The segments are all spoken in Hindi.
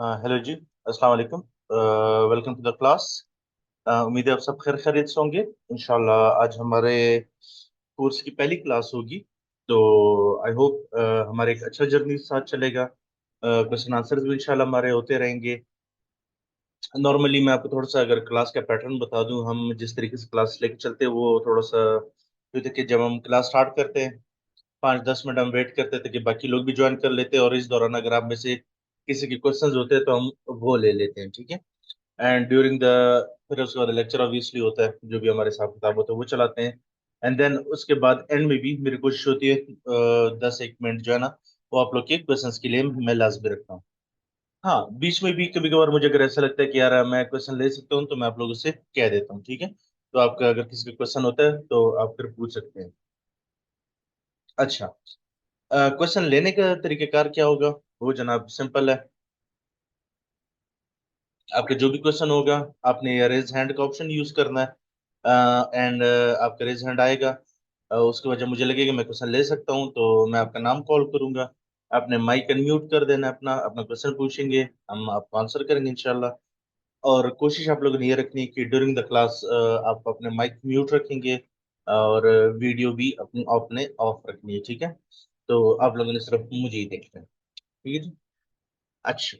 हेलो जी। अस्सलाम वालेकुम। Welcome to the class. उम्मीद है आप सब खैर खैरियत से होंगे। इंशाल्लाह आज हमारे कोर्स की पहली क्लास होगी। तो आई होप हमारे एक अच्छा जर्नी साथ चलेगा। क्वेश्चन आंसर्स भी इंशाल्लाह हमारे होते रहेंगे। नॉर्मली मैं आपको थोड़ा सा अगर क्लास का पैटर्न बता दूं, हम जिस तरीके से क्लास लेके चलते हैं वो थोड़ा सा ये देखिए, जब हम क्लास स्टार्ट करते हैं 5-10 मिनट हम वेट करते थे कि बाकी लोग भी ज्वाइन कर लेते हैं, और इस दौरान अगर आप में से किसी के क्वेश्चंस होते हैं तो हम वो ले लेते हैं, ठीक है। एंड ड्यूरिंग द फिर उसके बाद लेक्चर ऑब्वियसली होता है, जो भी हमारे हिसाब किताब होता है वो चलाते हैं। एंड देन उसके बाद एंड में भी मेरी कोशिश होती है 10-1 मिनट जो है ना, वो आप लोग के क्वेश्चंस के लिए मैं लाजमी रखता हूँ। हाँ, बीच में भी कभी कभार मुझे अगर ऐसा लगता है कि यार मैं क्वेश्चन ले सकता हूँ तो मैं आप लोगों से कह देता हूँ, ठीक है। तो आपका अगर किसी का क्वेश्चन होता है तो आप फिर पूछ सकते हैं। अच्छा, क्वेश्चन लेने का तरीकेकार क्या होगा? वो जनाब सिंपल है। आपका जो भी क्वेश्चन होगा, आपने रेज हैंड का ऑप्शन यूज करना है। एंड आपका रेज हैंड आएगा। उसके बाद जब मुझे लगेगा मैं क्वेश्चन ले सकता हूँ तो मैं आपका नाम कॉल करूंगा। आपने माइक अनम्यूट कर देना, अपना अपना क्वेश्चन पूछेंगे, हम आपको आंसर करेंगे इंशाल्लाह। और कोशिश आप लोगों ने ये रखनी है कि ड्यूरिंग द क्लास आप अपने माइक म्यूट रखेंगे, और वीडियो भी अपनी अपने ऑफ रखनी है, ठीक है। तो आप लोगों ने सिर्फ मुझे ही देखना है, ठीक है जी। अच्छा।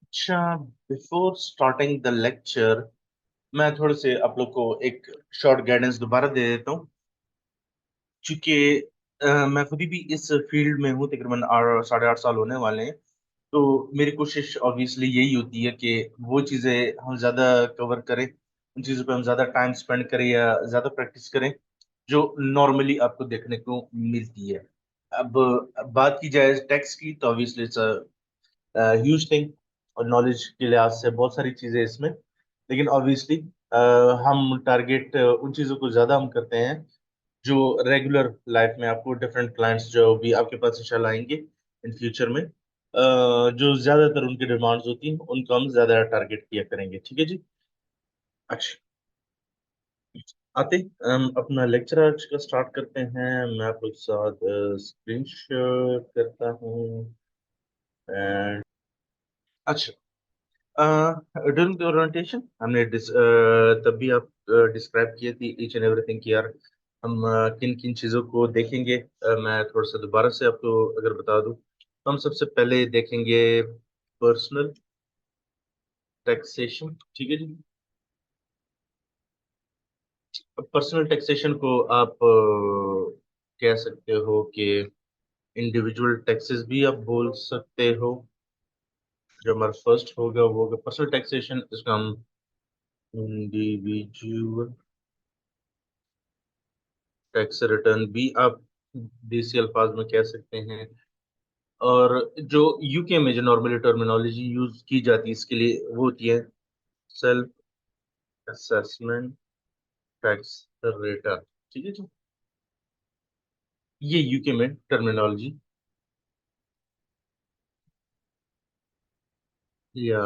अच्छा, बिफोर स्टार्टिंग द लेक्चर मैं थोड़े से आप लोग को एक शॉर्ट गाइडेंस दोबारा दे देता हूँ। चूंकि मैं खुद ही भी इस फील्ड में हूँ, तकरीबन 8 साढ़े 8 साल होने वाले हैं। तो मेरी कोशिश ऑब्वियसली यही होती है कि वो चीज़ें हम ज़्यादा कवर करें, उन चीज़ों पे हम ज़्यादा टाइम स्पेंड करें या ज़्यादा प्रैक्टिस करें जो नॉर्मली आपको देखने को मिलती है। अब बात की जाए टैक्स की, तो ऑब्वियसली इट्स ह्यूज थिंग, और नॉलेज के लिहाज से बहुत सारी चीज़ें इसमें। लेकिन ऑब्वियसली हम टारगेट उन चीज़ों को ज़्यादा हम करते हैं जो रेगुलर लाइफ में आपको डिफरेंट क्लाइंट्स जो भी आपके पास इंशाल्लाह आएंगे इन फ्यूचर में, जो ज्यादातर उनकी डिमांड्स होती हैं उनको हम ज्यादा टारगेट किया करेंगे, ठीक है जी। अच्छा, आते हम अपना लेक्चर आज का स्टार्ट करते हैं। मैं आप लोग के साथ स्क्रीन शेयर करता हूँ। एंड अच्छा, ड्यूरिंग द ओरिएंटेशन हमने तब भी आप डिस्क्राइब किए थी ईच एंड एवरीथिंग कि यार हम किन किन चीज़ों को देखेंगे। मैं थोड़ा सा दोबारा से आपको अगर बता दूं तो हम सबसे पहले देखेंगे पर्सनल टैक्सेशन, ठीक है जी। पर्सनल टैक्सेशन को आप कह सकते हो कि इंडिविजुअल टैक्सेस भी आप बोल सकते हो। जो हमारा फर्स्ट होगा वो होगा पर्सनल टैक्सेशन, इसका हम इंडिविजुअल टैक्स रिटर्न भी आप देसी अल्फाज में कह सकते हैं। और जो यूके में जो नॉर्मली टर्मिनोलॉजी यूज की जाती है इसके लिए वो होती है सेल्फ असेसमेंट टैक्स रिटर्न, ठीक है जी। ये यूके में टर्मिनोलॉजी, या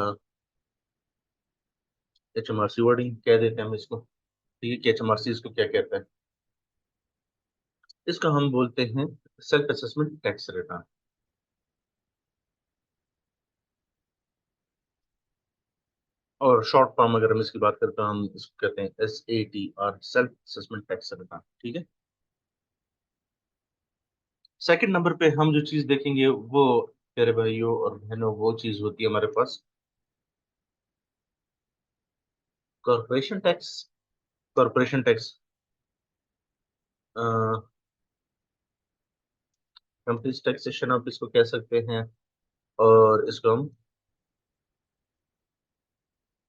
एचएमआरसी वर्डिंग कह देते हैं हम इसको, ठीक है कि एचएमआरसी इसको क्या कहता है। इसको हम बोलते हैं सेल्फ असेसमेंट टैक्स रिटर्न। और शॉर्ट फॉर्म अगर हम इसकी बात करें तो हम इसको कहते हैं SATR, self assessment tax return, ठीक है। सेकंड नंबर पे हम जो चीज देखेंगे वो, प्यारे भाइयों और बहनों, वो चीज होती है हमारे पास corporation tax. Corporation tax companies taxation आप इसको कह सकते हैं। और इसको हम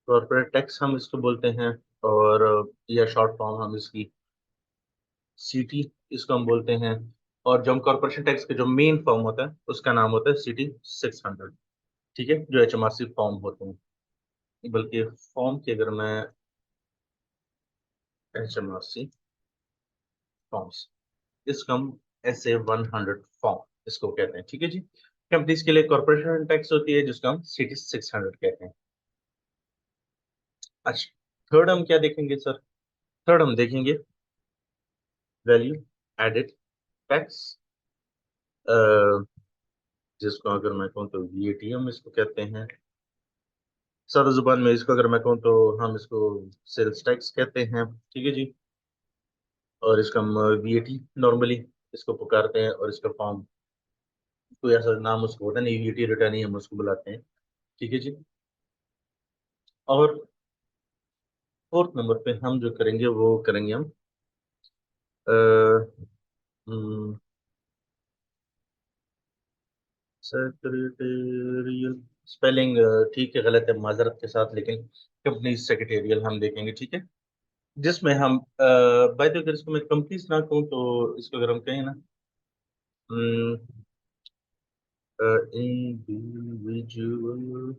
कॉरपोरेट टैक्स हम इसको बोलते हैं। और या शॉर्ट फॉर्म हम इसकी CT इसको हम बोलते हैं। और जो हम कॉरपोरेशन टैक्स के जो मेन फॉर्म होता है उसका नाम होता है CT 600, ठीक है, जो HMRC फॉर्म होते हैं। बल्कि फॉर्म की अगर मैं HMRC फॉर्म्स, इसको हम SA 100 फॉर्म इसको कहते हैं, ठीक है जी। कंपनीज के लिए कॉरपोरेशन टैक्स होती है जिसको हम CT 600 कहते हैं। अच्छा, थर्ड हम क्या देखेंगे सर? थर्ड हम देखेंगे वैल्यू एडेड टैक्स, जिसको अगर मैं कहूँ तो वीएटी हम इसको कहते हैं। सादा जुबान में इसको अगर मैं कहूँ तो हम इसको सेल्स टैक्स कहते हैं, ठीक है जी। और इसका हम वीएटी नॉर्मली इसको पुकारते हैं, और इसका फॉर्म कोई ऐसा नाम उसको होता नहीं, वीएटी रिटर्न ही हम उसको बुलाते हैं, ठीक है जी। और फोर्थ नंबर पे हम जो करेंगे वो करेंगे हम सेक्रेटेरियल, स्पेलिंग ठीक है गलत है माजरत के साथ, लेकिन कंपनी सेक्रेटेरियल हम देखेंगे, ठीक है। जिसमें हम बाय द अगर इसको मैं कंपनीज ना कहूँ तो इसको अगर हम कहें ना इंडिविजुअल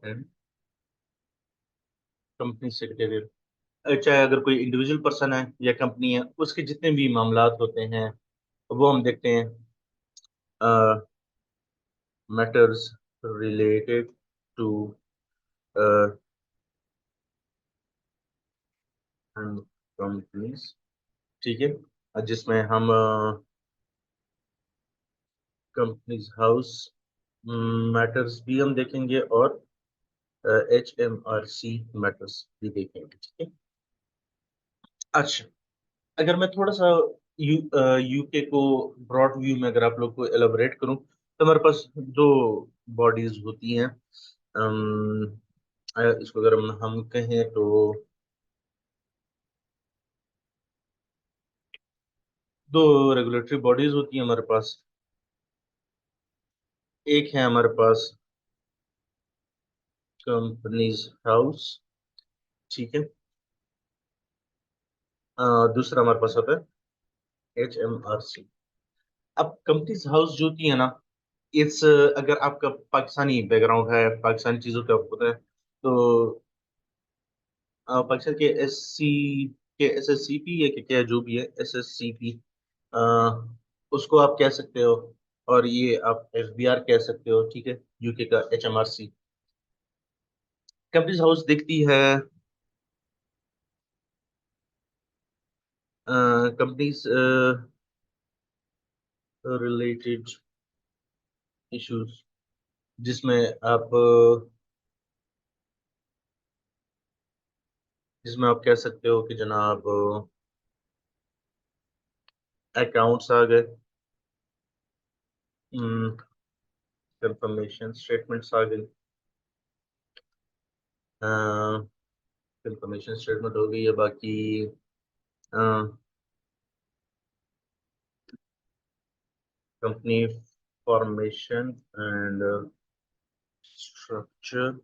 एंड कंपनी सेक्रेटेरियल, चाहे अगर कोई इंडिविजुअल पर्सन है या कंपनी है, उसके जितने भी मामलात होते हैं वो हम देखते हैं। मैटर्स रिलेटेड टू कंपनीज, ठीक है। जिसमें हम कंपनीज हाउस मैटर्स भी हम देखेंगे, और HMRC मैटर्स भी देखेंगे, ठीक है। अच्छा, अगर मैं थोड़ा सा यूके को ब्रॉड व्यू में अगर आप लोग को एलोबरेट करूं, तो हमारे पास दो बॉडीज होती हैं। अम, इसको अगर हम कहें तो दो रेगुलेटरी बॉडीज होती हैं हमारे पास। एक है हमारे पास कंपनीज हाउस, ठीक है। दूसरा हमारे पास होता है HMRC। अब कंपनीज हाउस जो होती है ना, इट्स अगर आपका पाकिस्तानी बैकग्राउंड है, पाकिस्तानी चीजों का पता है, तो पाकिस्तान के SSCP या क्या जो भी है SSCP, उसको आप कह सकते हो। और ये आप FBR कह सकते हो, ठीक है। यूके का HMRC। कंपनीज हाउस देखती है कंपनीज रिलेटेड इश्यूज, जिसमें आप जिसमें आप कह सकते हो कि जनाब अकाउंट्स आ गए, कंफर्मेशन स्टेटमेंट्स आ गई, कंफर्मेशन स्टेटमेंट हो गई है। बाकी कंपनी फॉर्मेशन एंड स्ट्रक्चर,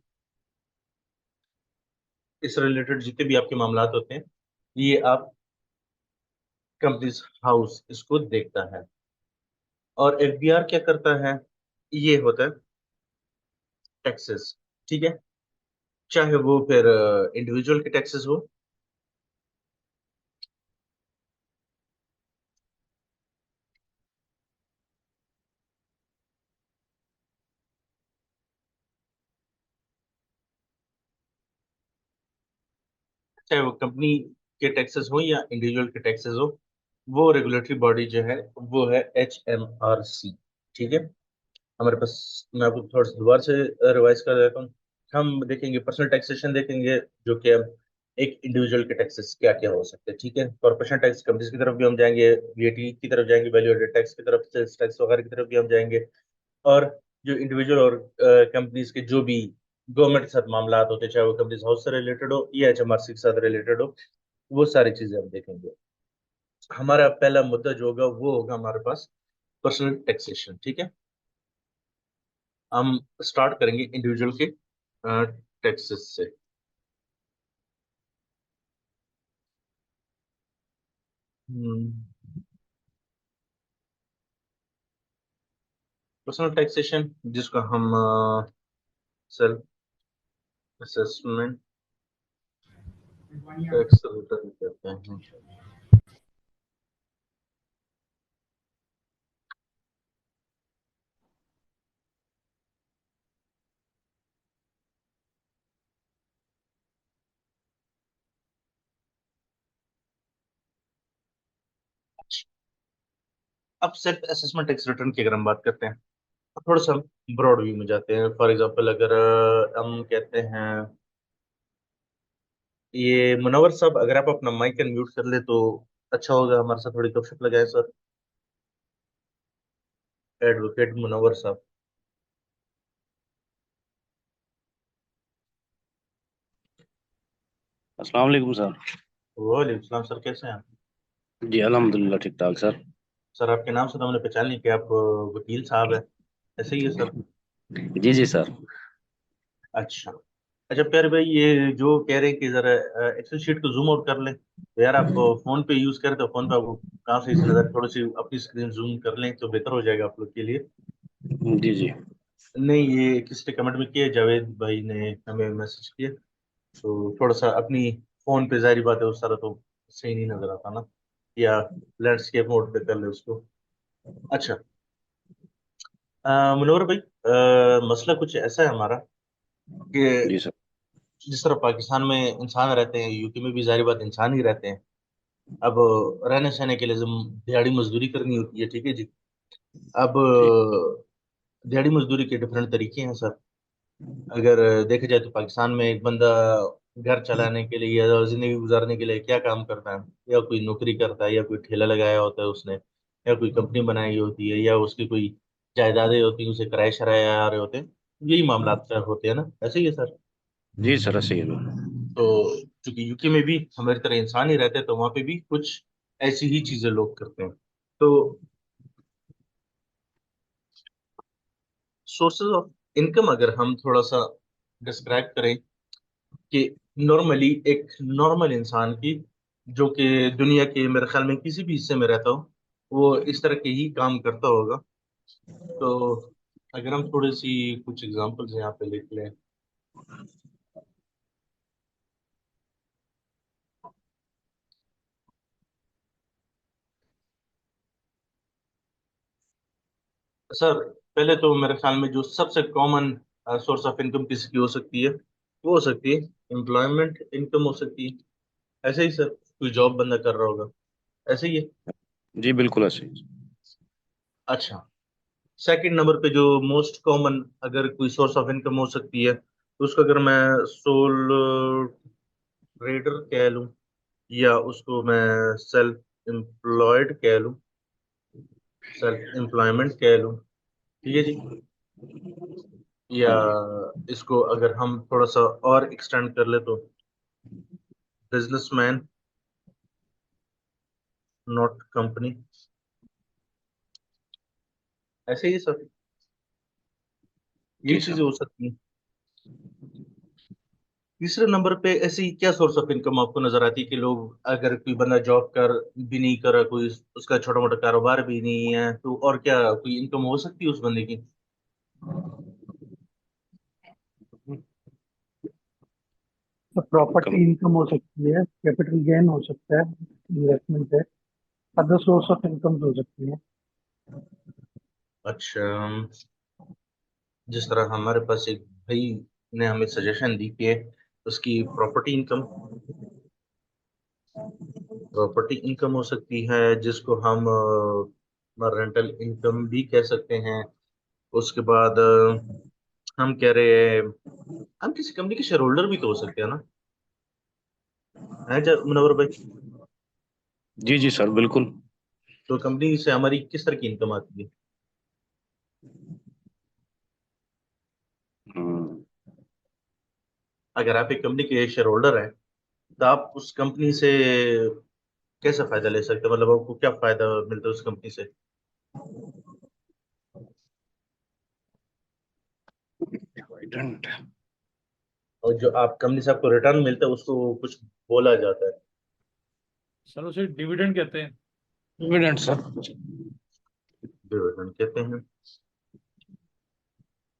इस रिलेटेड जितने भी आपके मामलात होते हैं, ये आप कंपनीज हाउस इसको देखता है। और FBR क्या करता है, ये होता है टैक्सेस, ठीक है। चाहे वो फिर इंडिविजुअल के टैक्सेस हो, चाहे वो कंपनी के टैक्सेस हो या इंडिविजुअल के टैक्सेस हो, वो रेगुलेटरी बॉडी जो है वो है HMRC, ठीक है। हमारे पास, मैं आपको थोड़ा सा दोबारा से रिवाइज कर देता हूँ। हम देखेंगे पर्सनल टैक्सेशन देखेंगे, जो कि हम एक इंडिविजुअल के टैक्सेस क्या क्या हो सकते हैं, ठीक है। कॉर्पोरेशन टैक्स कंपनीज की तरफ भी हम जाएंगे, VAT की तरफ जाएंगे, वैल्यू एडेड टैक्स की तरफ, सेल्स टैक्स वगैरह की तरफ भी हम जाएंगे। और जो इंडिविजुअल और कंपनीज के जो भी गवर्नमेंट के साथ मामला होते हैं, चाहे वो कंपनीज हाउस से रिलेटेड हो या HMRC के साथ रिलेटेड हो, वो सारी चीजें हम देखेंगे। हमारा पहला मुद्दा जो होगा वो होगा हमारे पास पर्सनल टैक्सेशन, ठीक है। हम स्टार्ट करेंगे इंडिविजुअल के टैक्सेस से। पर्सनल टैक्सेशन, जिसको हम सेल्फ असेसमेंट टैक्स रिटर्न कहते हैं। अब सेल्फ असेसमेंट टैक्स रिटर्न की अगर हम बात करते हैं तो थोड़ा सा ब्रॉड व्यू में जाते हैं। फॉर एग्जांपल अगर हम कहते हैं, ये मुनव्वर साहब अगर आप अपना माइक अनम्यूट कर ले तो अच्छा होगा, हमारे साथ थोड़ी गपशप लगाए सर। एडवोकेट मुनव्वर साहब। अस्सलाम वालेकुम सर। वालेकुम सलाम सर, कैसे हैं आप? जी अल्हम्दुलिल्लाह ठीक ठाक सर। सर आपके नाम से तो हमने पहचान लिया कि आप वकील साहब हैं, ऐसे ही है सर? जी जी सर। अच्छा। अच्छा प्यारे भाई, ये जो कह रहे हैं कि जरा एक्सेल शीट को जूम आउट कर लें, तो यार आप फोन पे यूज करें तो फोन पे आपको कहाँ सही से नजर, थोड़ी सी अपनी स्क्रीन जूम कर लें तो बेहतर हो जाएगा आप लोग के लिए। जी जी। नहीं, ये किसी ने कमेंट में किया, जावेद भाई ने हमें मैसेज किया। तो थोड़ा सा अपनी फोन पे, जाहिर बात है उस तरह तो सही नहीं नजर आता ना, या लैंडस्केप मोड पे कर ले उसको। अच्छा। मुनव्वर भाई, मसला कुछ ऐसा है हमारा कि जी सर। जिस तरह पाकिस्तान में इंसान रहते हैं, यूके में भी जाहिर बात इंसान ही रहते हैं। अब रहने सहने के लिए दिहाड़ी मजदूरी करनी होती है, ठीक है जी। अब जी दिहाड़ी मजदूरी के डिफरेंट तरीके हैं सर। अगर देखा जाए तो पाकिस्तान में एक बंदा घर चलाने के लिए या जिंदगी गुजारने के लिए क्या काम करता है, या कोई नौकरी करता है, या कोई ठेला लगाया होता है उसने, या कोई कंपनी बनाई होती है, या उसकी कोई जायदादें होती हैं, उसे किराए शराए आ रहे होते हैं। यही मामला होते हैं ना, ऐसे ही है सर। जी सर सही है बिल्कुल। तो चूंकि यूके में भी हमारी तरह इंसान ही रहते हैं, तो वहां पे भी कुछ ऐसी ही चीजें लोग करते हैं। तो सोर्सेज ऑफ इनकम अगर हम थोड़ा सा डिस्क्राइब करें कि नॉर्मली एक नॉर्मल इंसान की, जो कि दुनिया के मेरे ख्याल में किसी भी हिस्से में रहता हो, वो इस तरह के ही काम करता होगा। तो अगर हम थोड़ी सी कुछ एग्जांपल्स यहाँ पे लिख लें। सर पहले तो मेरे ख्याल में जो सबसे कॉमन सोर्स ऑफ इनकम किसी की हो सकती है, वो हो सकती है एम्प्लॉयमेंट इनकम हो सकती है। ऐसे ही सर, कोई जॉब बंदा कर रहा होगा, ऐसे ही है। जी बिल्कुल ऐसे ही। अच्छा। सेकंड नंबर पे जो मोस्ट कॉमन अगर कोई सोर्स ऑफ इनकम हो सकती है, तो उसको अगर मैं सोल ट्रेडर कह लूँ, या उसको मैं सेल्फ एम्प्लॉयड कह लूँ, सेल्फ एम्प्लॉयमेंट कह लूँ, ठीक है जी। या हाँ जी। इसको अगर हम थोड़ा सा और एक्सटेंड कर ले तो बिजनेसमैन, नॉट कंपनी, ऐसे ही सब यही जी चीजें सर। हो सकती हैं। तीसरे नंबर पे ऐसी क्या सोर्स ऑफ इनकम आपको नजर आती है कि लोग, अगर कोई बंदा जॉब कर भी नहीं कर रहा, कोई उसका छोटा मोटा कारोबार भी नहीं है, तो और क्या कोई इनकम हो सकती है उस बंदे की? तो प्रॉपर्टी कम। इनकम हो सकती है, कैपिटल गेन हो सकता है, इन्वेस्टमेंट है, अदर सोर्स ऑफ इनकम हो सकती है। अच्छा। जिस तरह हमारे पास एक भाई ने हमें सजेशन दी कि उसकी प्रॉपर्टी इनकम हो सकती है, जिसको हम रेंटल इनकम भी कह सकते हैं। उसके बाद हम कह रहे हैं, हम किसी कंपनी के शेयर होल्डर भी तो हो सकते हैं ना, है मुनव्वर भाई? जी जी सर बिल्कुल। तो कंपनी से हमारी किस तरह की इनकम आती है? हम्म, अगर आप एक कंपनी के शेयर होल्डर हैं, तो आप उस कंपनी से कैसे फायदा ले सकते हैं, मतलब आपको क्या फायदा मिलता है उस कंपनी से? डिविडेंड। और जो आप कंपनी से आपको रिटर्न मिलता है उसको कुछ बोला जाता है? सर उसे डिविडेंड कहते हैं। Dividend sir. डिविडेंड कहते हैं,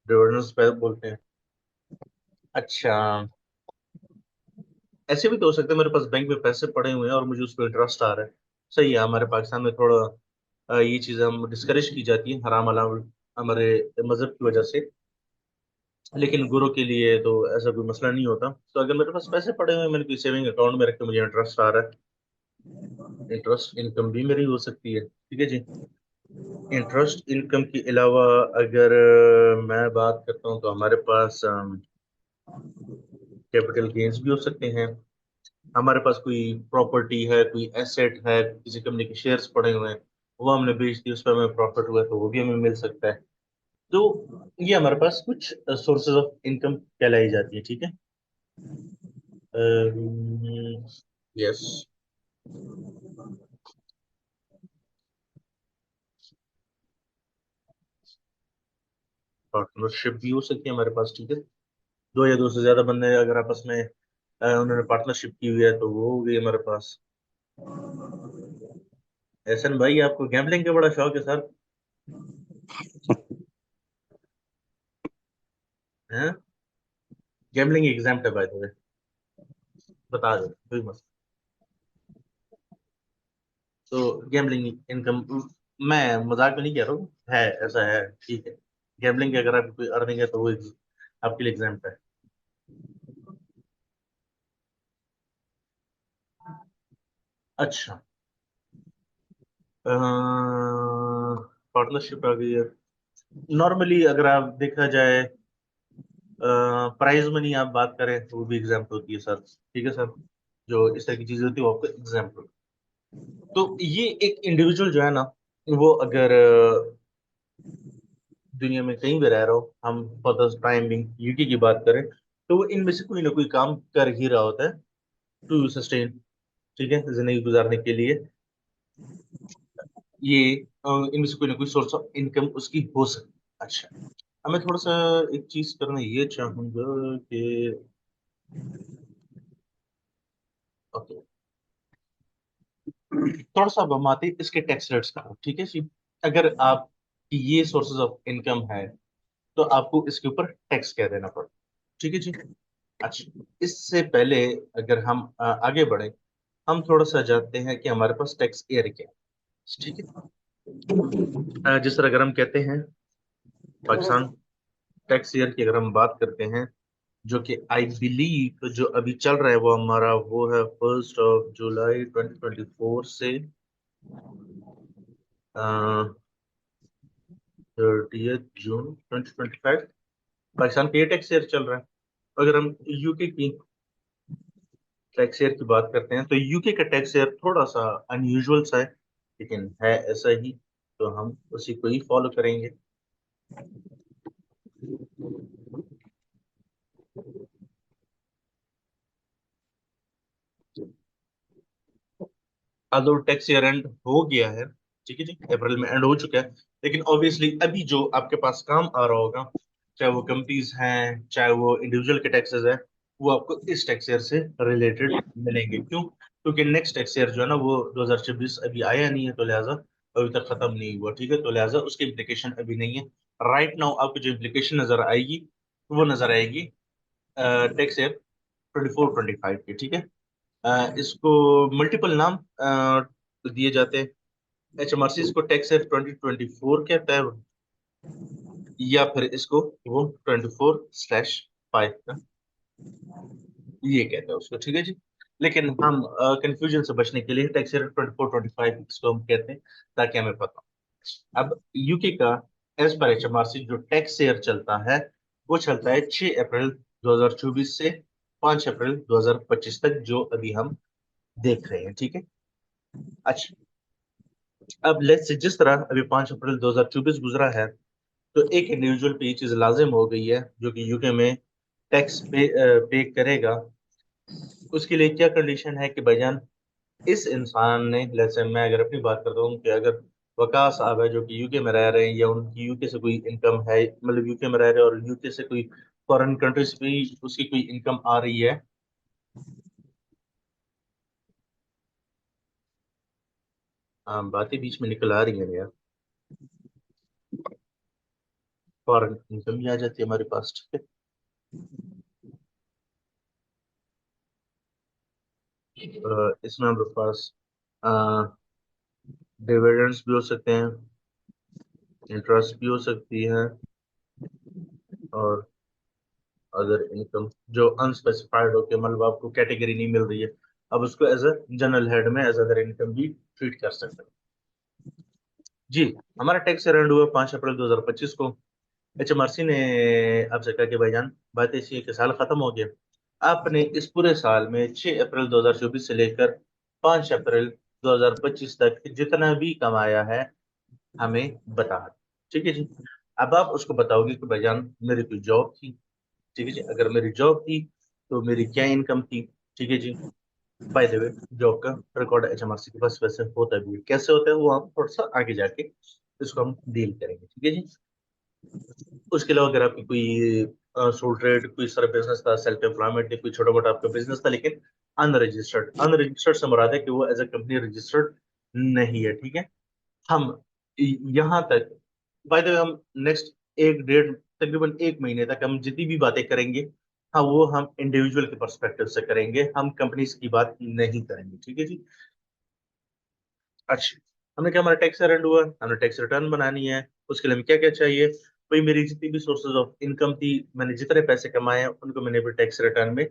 डिविडेंड्स पे बोलते हैं। अच्छा। ऐसे भी तो हो सकता है, मेरे पास बैंक में पैसे पड़े हुए हैं और मुझे उस पर इंटरेस्ट आ रहा है। सही है, हमारे पाकिस्तान में थोड़ा ये चीज़ें हम डिस्करेज की जाती है, हराम हलाल, हमारे मजहब की वजह से। लेकिन गुरु के लिए तो ऐसा कोई मसला नहीं होता। तो अगर मेरे पास पैसे पड़े हुए हैं, मैंने कोई सेविंग अकाउंट में रखे, मुझे इंटरेस्ट आ रहा है, इंटरेस्ट इनकम भी मेरी हो सकती है, ठीक है जी। इंटरेस्ट इनकम के अलावा अगर मैं बात करता हूँ तो हमारे पास कैपिटल गेन्स भी हो सकते हैं। हमारे पास कोई प्रॉपर्टी है, कोई एसेट है, किसी कंपनी के शेयर्स पड़े हुए हैं, वो हमने बेच दिए, उस पर हमें प्रॉफिट हुआ तो वो भी हमें मिल सकता है। तो ये हमारे पास कुछ सोर्सेज ऑफ इनकम कहलाई जाती है, ठीक है। यस, पार्टनरशिप भी हो सकती है हमारे पास, ठीक है। दो या दो से ज्यादा बंदे अगर आपस में उन्होंने पार्टनरशिप की हुई है तो वो हो गई हमारे पास। एहसन भाई, आपको गैम्बलिंग का बड़ा शौक है सर, हैं? गैम्बलिंग एग्जाम है बाय द वे, बता दो कोई मत। तो गैम्बलिंग इनकम, मैं मजाक में नहीं कह रहा हूँ, है ऐसा है, ठीक है। गैम्बलिंग की अगर आपकी कोई अर्निंग है तो वो आपके लिए एग्जाम है। अच्छा, पार्टनरशिप आ गई है। नॉर्मली अगर आप देखा जाए, प्राइज मनी आप बात करें तो वो भी एग्जाम होती है सर, ठीक है सर। जो इस तरह की चीजें होती है वो आपको एग्जाम। तो ये एक इंडिविजुअल जो है ना, वो अगर दुनिया में कहीं भी रह रहा हो, हम for the time being UK की बात करें, तो वो इनमें से कोई ना कोई काम कर ही रहा होता है टू सस्टेन, ठीक है, जिंदगी गुजारने के लिए। ये इनमें से कोई ना कोई सोर्स ऑफ इनकम उसकी हो सकती है। अच्छा, अब मैं थोड़ा सा एक चीज करना ये चाहूंगा कि ओके, थोड़ा सा अब हम आते हैं इसके टैक्स रेट्स का, ठीक है जी। अगर आप ये सोर्सेज ऑफ इनकम है तो आपको इसके ऊपर टैक्स क्या देना पड़ता, ठीक है जी। अच्छा, इससे पहले अगर हम आगे बढ़े, हम थोड़ा सा जानते हैं कि हमारे पास टैक्स एयर क्या है, ठीक है। जिस तरह अगर हम कहते हैं पाकिस्तान टैक्स ईयर की अगर हम बात करते हैं, जो कि आई बिलीव जो अभी चल रहा है वो हमारा वो है 1 जुलाई 2024 से 30 जून 2025 पाकिस्तान का ये टैक्स ईयर चल रहा है। अगर हम यूके की टैक्स ईयर की बात करते हैं तो यूके का टैक्स ईयर थोड़ा सा अनयूजुअल सा है, लेकिन है ऐसा ही, तो हम उसी को ही फॉलो करेंगे। आदो टैक्स ईयर एंड हो गया है, ठीक है जी, अप्रैल में एंड हो चुका है। लेकिन ऑब्वियसली अभी जो आपके पास काम आ रहा होगा, चाहे वो कंपनीज हैं चाहे वो इंडिविजुअल के टैक्सेस हैं, वो आपको इस टैक्स ईयर से रिलेटेड मिलेंगे। क्यों? क्योंकि नेक्स्ट टैक्स ईयर जो है ना वो 2026 अभी आया नहीं है, तो लिहाजा अभी तक खत्म नहीं हुआ, ठीक है। तो लिहाजा उसकी इम्प्लीकेशन अभी नहीं है। राइट नाउ आपको जो इम्प्लीकेशन नजर आएगी वो नजर आएगी टैक्स ईयर 24-25 की, ठीक है। इसको मल्टीपल नाम दिए जाते हैं। HMRC इसको टैक्स ईयर 2024 कहता है, या फिर इसको वो 24/5 ये कहता है उसको, ठीक है जी। लेकिन हम कंफ्यूजन से बचने के लिए टैक्स ईयर 24-25 इसको हम कहते हैं, ताकि हमें पता हो। अब यूके का एज पर HMRC जो टैक्स ईयर चलता है वो चलता है 6 अप्रैल 2024 से 5 अप्रैल 2025 तक, जो अभी हम देख रहे हैं, ठीक है। अच्छा, अब लेट्स से जिस तरह अभी 5 अप्रैल 2024 गुजरा है, तो एक इंडिविजुअल पे ये चीज लाजिम हो गई है जो कि यूके में टैक्स पे करेगा। उसके लिए क्या कंडीशन है कि भाईजान इस इंसान ने, लेट्स से मैं अगर अपनी बात करता हूँ कि अगर वकास साहब है जो कि यूके में रह रहे हैं, या उनकी यूके से कोई इनकम है, मतलब यूके में रह रहे हैं और यूके से कोई फॉरेन कंट्री से भी उसकी कोई इनकम आ रही है, बातें बीच में निकल आ रही हैं यार, फॉरेन इनकम भी आ जाती है हमारे पास, ठीक है। इसमें हमारे पास डिविडेंड्स भी हो सकते हैं, इंटरेस्ट भी हो सकती है, और अदर इनकम जो अनस्पेसिफाइड हो के, मतलब आपको कैटेगरी नहीं मिल रही है, अब उसको एज अ जनरल हेड में एज अदर इनकम भी ट्रीट कर सकते हैं। जी, हमारा टैक्स एंड हुआ 5 अप्रैल 2025 को। HMRC ने आपसे कहा कि भाईजान बात ऐसी है कि साल खत्म हो गया, आपने इस पूरे साल में 6 अप्रैल 2024 से लेकर 5 अप्रैल 2025 तक जितना भी कमाया है हमें बता दो। ठीक है जी। अब आप उसको बताओगे कि भाईजान मेरी कोई जॉब थी। ठीक है जी, अगर मेरी जॉब थी तो मेरी क्या इनकम थी। ठीक है जी। बाय द वे, जॉब का रिकॉर्ड HMRC के पास वैसे होता भी है। कैसे होता है वो हम थोड़ा सा आगे जाके इसको हम डील करेंगे। ठीक है जी। उसके अलावा अगर आपकी कोई सोल ट्रेड, कोई सारा बिजनेस था, सेल्फ एम्प्लॉयमेंट, कोई छोटा मोटा आपका बिजनेस था लेकिन अनरजिस्टर्ड, अनरजिस्टर्ड से मुराद है कि वो एज ए कंपनी रजिस्टर्ड नहीं है। ठीक है। हम यहाँ तक, बाय द वे, हम नेक्स्ट एक डेढ़, तकरीबन 1 महीने तक हम जितनी भी बातें करेंगे, हाँ, वो हम इंडिविजुअल के पर्सपेक्टिव से करेंगे, हम कंपनीज की बात नहीं करेंगे। ठीक है जी। अच्छा, हमने क्या, हमारा टैक्स अरेंड हुआ, हमने टैक्स रिटर्न बनानी है। उसके लिए हमें क्या क्या चाहिए? भाई, मेरी जितनी भी सोर्सेज ऑफ इनकम थी, मैंने जितने पैसे कमाए हैं उनको मैंने भी टैक्स रिटर्न में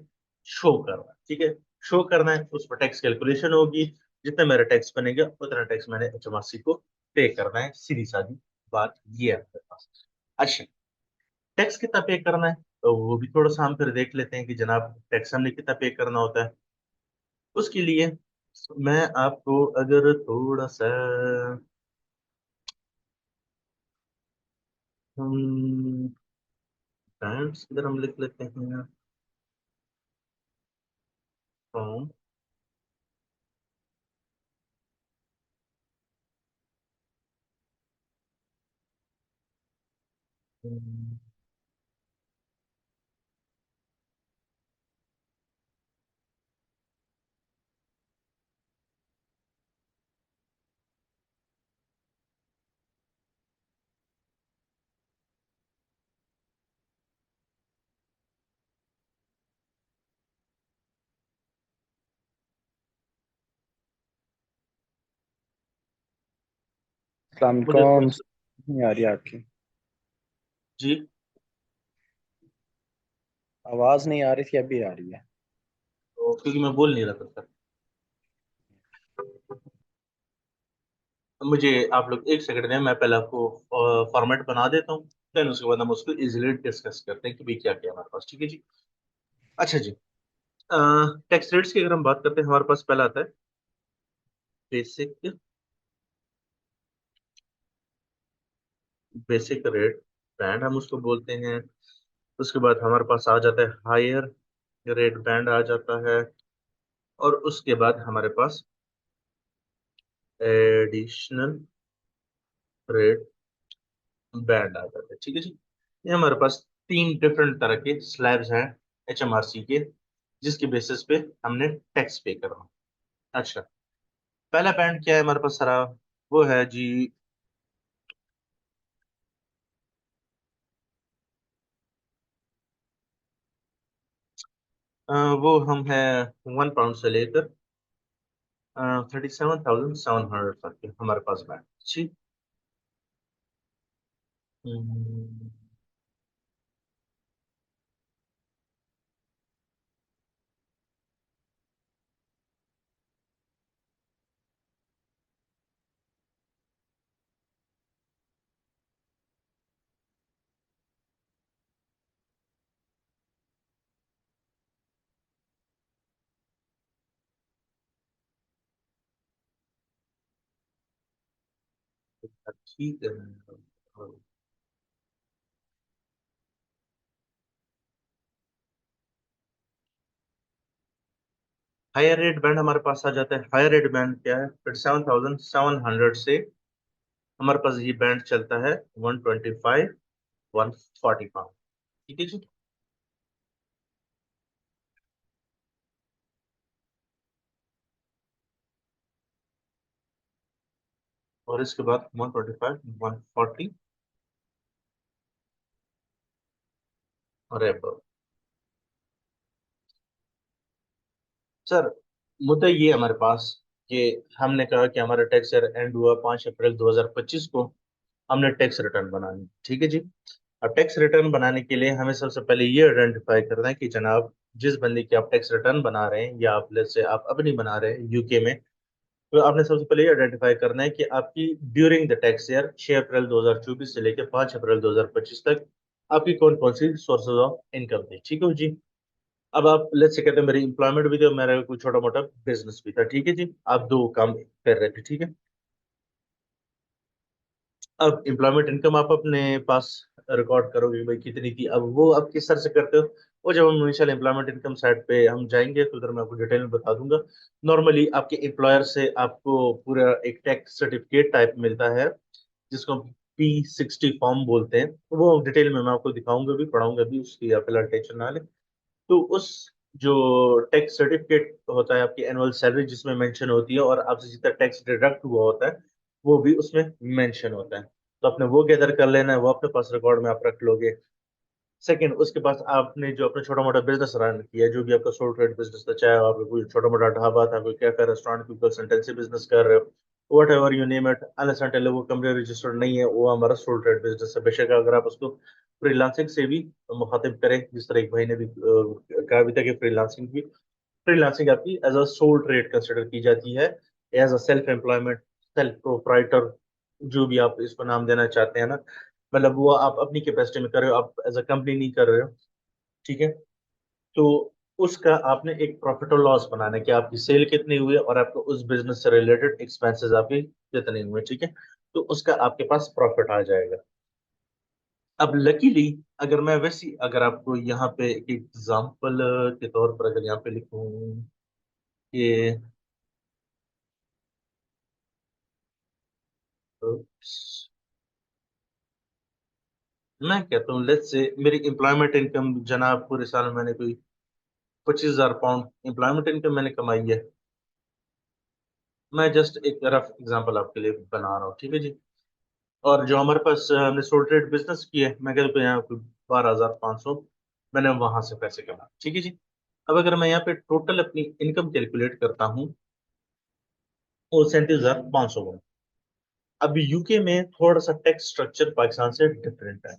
शो करना है। ठीक है। शो करना है, उस पर टैक्स कैलकुलेशन होगी, जितना मेरा टैक्स बनेगा उतना टैक्स मैंने HMRC को पे करना है। सीधी सादी बात ये है आपके पास। अच्छा, टैक्स कितना पे करना है तो वो भी थोड़ा सा हम फिर देख लेते हैं कि जनाब टैक्स हमने कितना पे करना होता है। उसके लिए मैं आपको अगर थोड़ा सा हम बैंड्स इधर हम लिख लेते हैं, फ्रॉम मुझे कौन थोड़ा सा। नहीं आ रही है आपकी जी, आवाज, नहीं आ रही थी, अभी आ रही है। तो क्योंकि मैं बोल नहीं रहा था सर, मुझे आप लोग एक सेकंड दें, मैं पहले आपको फॉर्मेट बना देता हूँ, देन उसके बाद हम उसको इजीली डिस्कस करते हैं कि भाई क्या क्या है हमारे पास। ठीक है जी। अच्छा जी, टैक्स रेट्स की अगर हम बात करते हैं, हमारे पास पहला आता है बेसिक, बेसिक रेट बैंड हम उसको बोलते हैं। उसके बाद हमारे पास आ जाता है हायर रेट बैंड आ जाता है। और उसके बाद हमारे पास एडिशनल रेट बैंड आ जाता है। ठीक है जी। ये हमारे पास 3 डिफरेंट तरह के स्लैब्स हैं HMRC के, जिसके बेसिस पे हमने टैक्स पे करना। अच्छा, पहला बैंड क्या है हमारे पास सारा? वो है जी, वो हम है £1 से लेकर 37,700 तक के हमारे पास बैंड। ठीक। हम्म, ठीक है। हायर रेट बैंड हमारे पास आ जाता है। हायर रेट बैंड क्या है? 37,700 से हमारे पास ये बैंड चलता है 125, 140 पाउंड। ठीक है जी। और इसके बाद 125, 140 और above। सर, मुद्दा ये है हमारे पास कि हमने कहा कि हमारा टैक्स ईयर एंड हुआ 5 अप्रैल 2025 को, हमने टैक्स रिटर्न बनानी। ठीक है जी। अब टैक्स रिटर्न बनाने के लिए हमें सबसे पहले ये आइडेंटिफाई करना है कि जनाब जिस बंदे की आप टैक्स रिटर्न बना रहे हैं, या आप लेट्स से आप अपनी बना रहे हैं UK में, तो आपने सबसे पहले आइडेंटिफाई करना है कि आपकी ड्यूरिंग द टैक्स ईयर 6 अप्रैल 2024 से लेकर 5 अप्रैल 2025 तक आपकी कौन कौन सी सोर्सेज ऑफ इनकम थी। ठीक है जी। अब आप लेट्स से कहते हैं मेरी एम्प्लॉयमेंट भी थी और मेरा कोई छोटा मोटा बिजनेस भी था। ठीक है जी, आप दो काम कर रहे थे। ठीक है, अब एम्प्लॉयमेंट इनकम आप अपने पास रिकॉर्ड करोगे कि भाई कितनी थी। अब वो आप किस तरह से करते हो, वो जब हम इनिशियल एम्प्लॉयमेंट इनकम साइट पे हम जाएंगे तो उधर मैं आपको डिटेल में बता दूंगा। नॉर्मली आपके एम्प्लॉयर से आपको पूरा एक टैक्स सर्टिफिकेट टाइप मिलता है जिसको P60 फॉर्म बोलते हैं। वो डिटेल में मैं आपको दिखाऊंगा भी, पढ़ाऊंगा भी, उसकी आप फिलहाल टेंशन ना लें। तो उस जो टैक्स सर्टिफिकेट होता है आपकी एनुअल सैलरी जिसमें मेंशन होती है और आपसे जितना टैक्स डिडक्ट हुआ होता है वो भी उसमें मेंशन होता है। तो आपने वो गैदर कर लेना है, वो अपने पास रिकॉर्ड में आप रख लोगे। सेकंड, उसके पास आपने जो अपना छोटा मोटा बिजनेस रन किया, जो भी आपका सोल ट्रेड बिजनेस था, चाहे आपका कोई छोटा मोटा ढाबा था, कोई कैफे रेस्टोरेंट, कोई कंसल्टेंसी बिजनेस कर रहे हो, what ever you name it, unless until वो कंपनी रजिस्टर्ड नहीं है, वो हमारा सोल ट्रेड बिजनेस है। बेशक अगर आप उसको फ्रीलांसिंग से भी मुखातिब करें, जिस तरह एक भाई ने भी कहा भी था कि फ्रीलांसिंग आपकी as a sole trade consider की जाती है, as a self employment, self proprietor, जो भी आप इसको नाम देना चाहते हैं ना। मतलब वो आप अपनी कैपेसिटी में कर रहे हो, आप एज अ कंपनी नहीं कर रहे हो। ठीक है, तो उसका आपने एक प्रॉफिट और लॉस बनाना है कि आपकी सेल कितनी हुई है और आपको उस बिजनेस से रिलेटेड एक्सपेंसेस आपके कितने हुए। ठीक है, तो उसका आपके पास प्रॉफिट आ जाएगा। अब लकीली अगर मैं वैसी अगर आपको यहाँ पे एक एग्जांपल के तौर पर अगर यहाँ पे लिखूं कि oops, मैं कहता हूँ लेट्स से मेरी एम्प्लॉयमेंट इनकम जनाब पूरे साल में मैंने कोई 25,000 पाउंड एम्प्लॉयमेंट इनकम मैंने कमाई है। मैं जस्ट एक रफ एग्जांपल आपके लिए बना रहा हूँ। ठीक है जी। और जो हमारे पास हमने सोल ट्रेड बिजनेस की है, मैं कहता हूँ यहाँ कोई 12,500 मैंने वहां से पैसे कमाए। ठीक है जी। अब अगर मैं यहाँ पे टोटल अपनी इनकम कैलकुलेट करता हूँ, वो 37,500 बना। अब यूके में थोड़ा सा टैक्स स्ट्रक्चर पाकिस्तान से डिफरेंट है।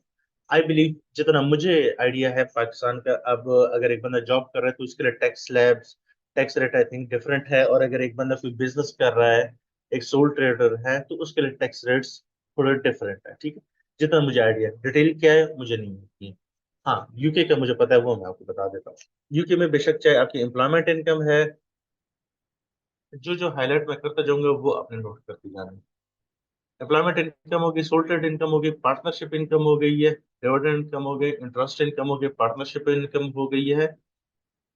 आई बिलीव जितना मुझे आइडिया है पाकिस्तान का, अब अगर एक बंदा जॉब कर रहा है तो उसके लिए tax slabs, tax rate I think different है। और अगर एक बंदा कोई बिजनेस कर रहा है, एक सोल ट्रेडर है, तो उसके लिए टैक्स रेट्स थोड़े डिफरेंट है। ठीक है, जितना मुझे आइडिया, डिटेल क्या है मुझे नहीं है। हाँ, यूके का मुझे पता है, वो मैं आपको बता देता हूँ। यूके में बेशक चाहे आपकी एम्प्लॉयमेंट इनकम है, जो जो हाईलाइट मैं करता जाऊंगा वो आपने नोट करते जाना है। एम्प्लॉयमेंट इनकम होगी, सोल ट्रेड इनकम होगी, पार्टनरशिप इनकम हो गई है, डिविडेंड इनकम हो गई, इंटरेस्ट इनकम हो गई, पार्टनरशिप इनकम हो गई है,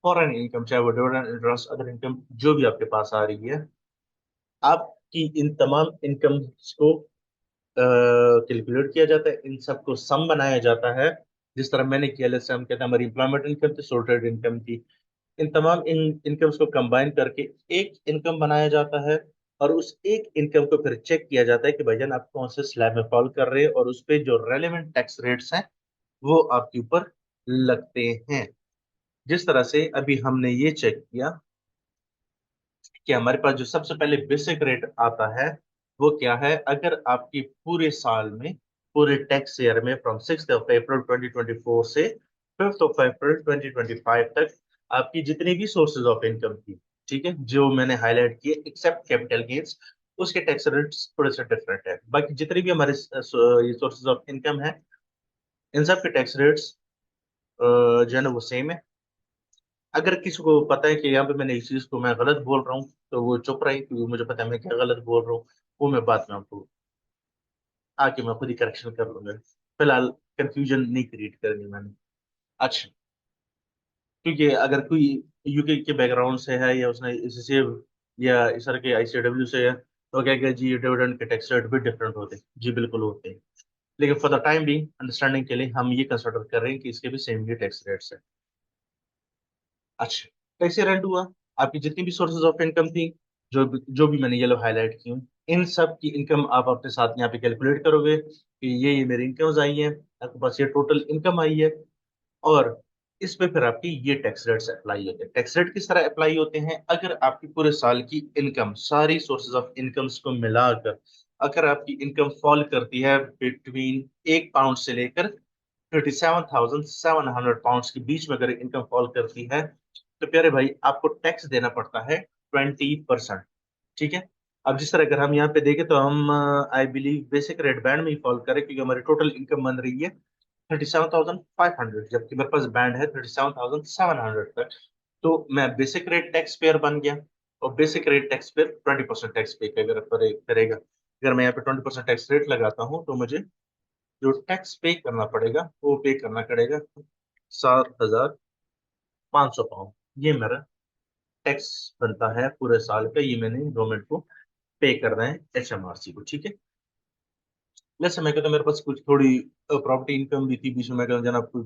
फॉरेन इनकम चाहे वो डिविडेंड, इंटरेस्ट, अदर इनकम जो भी आपके पास आ रही है, आपकी इन तमाम इनकम्स को कैलकुलेट किया जाता है, इन सबको सम बनाया जाता है। जिस तरह मैंने किया, जैसे हम कहते हैं हमारी एम्प्लॉयमेंट इनकम थी, सोल ट्रेड इनकम थी, इन तमाम इनकम्स को कंबाइन करके एक इनकम बनाया जाता है। और उस एक इनकम को फिर चेक किया जाता है कि भाईजान आप कौन से स्लैब में फॉल कर रहे हैं, और उस पे जो रेलेवेंट टैक्स रेट्स हैं वो आपके ऊपर लगते हैं। जिस तरह से अभी हमने ये चेक किया कि हमारे पास जो सबसे पहले बेसिक रेट आता है वो क्या है। अगर आपकी पूरे साल में, पूरे टैक्स ईयर में, फ्रॉम 6 अप्रैल 2024 से 5 अप्रैल 2025 तक आपकी जितनी भी सोर्सेज ऑफ इनकम थी, ठीक है, जो मैंने हाईलाइट किए एक्सेप्ट कैपिटल गेन्स, उसके टैक्स रेट्स थोड़े से डिफरेंट है। बाकी जितनी भी हमारे ये सोर्सेज ऑफ इनकम है, इन सब के टैक्स रेट्स जो है ना वो सेम है। अगर किसी को पता है कि यहाँ पे मैंने इस चीज को मैं गलत बोल रहा हूँ तो वो चुप रहे, क्योंकि मुझे पता है मैं क्या गलत बोल रहा हूँ। वो मैं बाद में आपको आके मैं खुद ही करेक्शन कर लूंगा। फिलहाल कंफ्यूजन नहीं क्रिएट करनी मैंने। अच्छा, क्योंकि अगर कोई यूके के बैकग्राउंड से है या उसने इससे या इस तरह के आईसीडब्ल्यू से है तो क्या क्या जी डिविडेंड के टैक्स रेट भी डिफरेंट होते हैं। जी बिल्कुल होते हैं, लेकिन for the time being understanding के लिए हम ये कंसिडर कर रहे हैं कि इसके भी सेम ही टैक्स रेट्स है। अच्छा, कैसे रेंट हुआ, आपकी जितनी भी सोर्सेज ऑफ इनकम थी, जो भी मैंने ये लोग हाईलाइट की हूँ, इन सब की इनकम आप अपने साथ यहाँ पे कैलकुलेट करोगे कि ये मेरी इनकम्स आई है, आपके पास ये टोटल इनकम आई है। और इस पे फिर आपकी ये टैक्स रेट्स अप्लाई होते हैं। टैक्स रेट किस तरह अप्लाई होते हैं, अगर आपकी पूरे साल की इनकम, सारी सोर्सेज ऑफ इनकम्स को मिलाकर अगर आपकी इनकम फॉल करती है बिटवीन 1 पाउंड से लेकर 37,700 पाउंड के बीच में, अगर इनकम फॉल करती है तो प्यारे भाई आपको टैक्स देना पड़ता है 20%। ठीक है, अब जिस तरह अगर हम यहाँ पे देखें तो हम I believe basic rate band में ही फॉल करें, क्योंकि हमारी टोटल इनकम बन रही है 37,500, जबकि मेरे पास बैंड है 37,700 तक। तो मैं बेसिक रेट टैक्स पेयर बन गया, और basic rate tax pair 20% tax पे करेगा। अगर मैं यहाँ पे 20% टैक्स रेट लगाता हूँ तो मुझे जो टैक्स पे करना पड़ेगा वो पे करना पड़ेगा 7,500 पाउंड। ये मेरा टैक्स बनता है पूरे साल का, ये मैंने गवर्नमेंट को पे करना है, HMRC को। ठीक है, जैसे मैं कहता मेरे पास कुछ थोड़ी प्रॉपर्टी इनकम भी थी बीच में, मैं कहता जनाब कुछ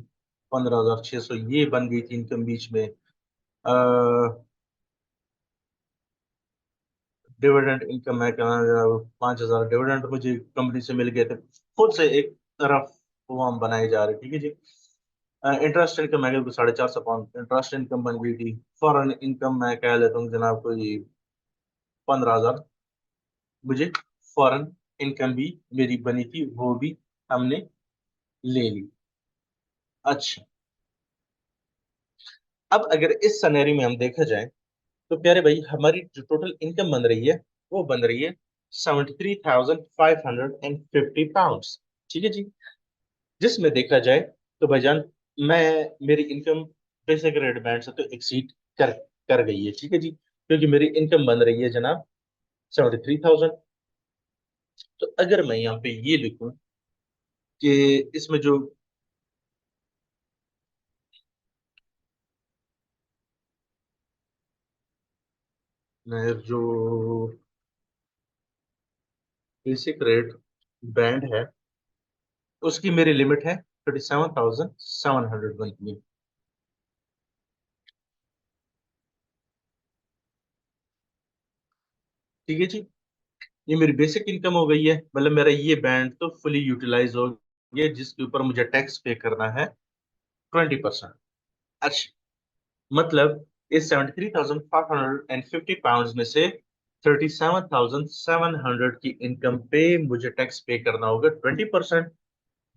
15,600 ये बन गई थी इनकम बीच में। डिविडेंड इनकम मैं कहना 5,000 डिविडेंड मुझे कंपनी से मिल गए थे, खुद से एक तरफ वो हम बनाए जा रहे। ठीक है जी। इंटरेस्ट इनकम मैं कहता 450 पाउंड इंटरेस्ट इनकम बन गई थी। फॉरेन इनकम मैं कह लेता हूँ जनाब कोई 15,000 मुझे फॉरेन इनकम भी मेरी बनी थी, वो भी हमने ले ली। अच्छा, अब अगर इस सनेरी में हम देखा जाए तो प्यारे भाई हमारी जो टोटल इनकम बन रही है वो बन रही है 73,550 पाउंड्स। ठीक है जी। जिसमें देखा जाए तो भाईजान मैं मेरी इनकम बेसिक रेट बैंड से तो एक्सीड कर कर गई है। ठीक है जी, क्योंकि मेरी इनकम बन रही है जनाब 73,000। तो अगर मैं यहाँ पे ये लिखूं कि इसमें जो जो बेसिक रेट बैंड है उसकी मेरी लिमिट है 37,700 बनती है। ठीक है जी, ये मेरी बेसिक इनकम हो गई है, मतलब मेरा ये बैंड तो फुली यूटिलाइज हो गया, जिसके ऊपर मुझे टैक्स पे करना है 20%। अच्छा, मतलब इस 73,550 पाउंड में से 37,700 की इनकम पे मुझे टैक्स पे करना होगा 20%।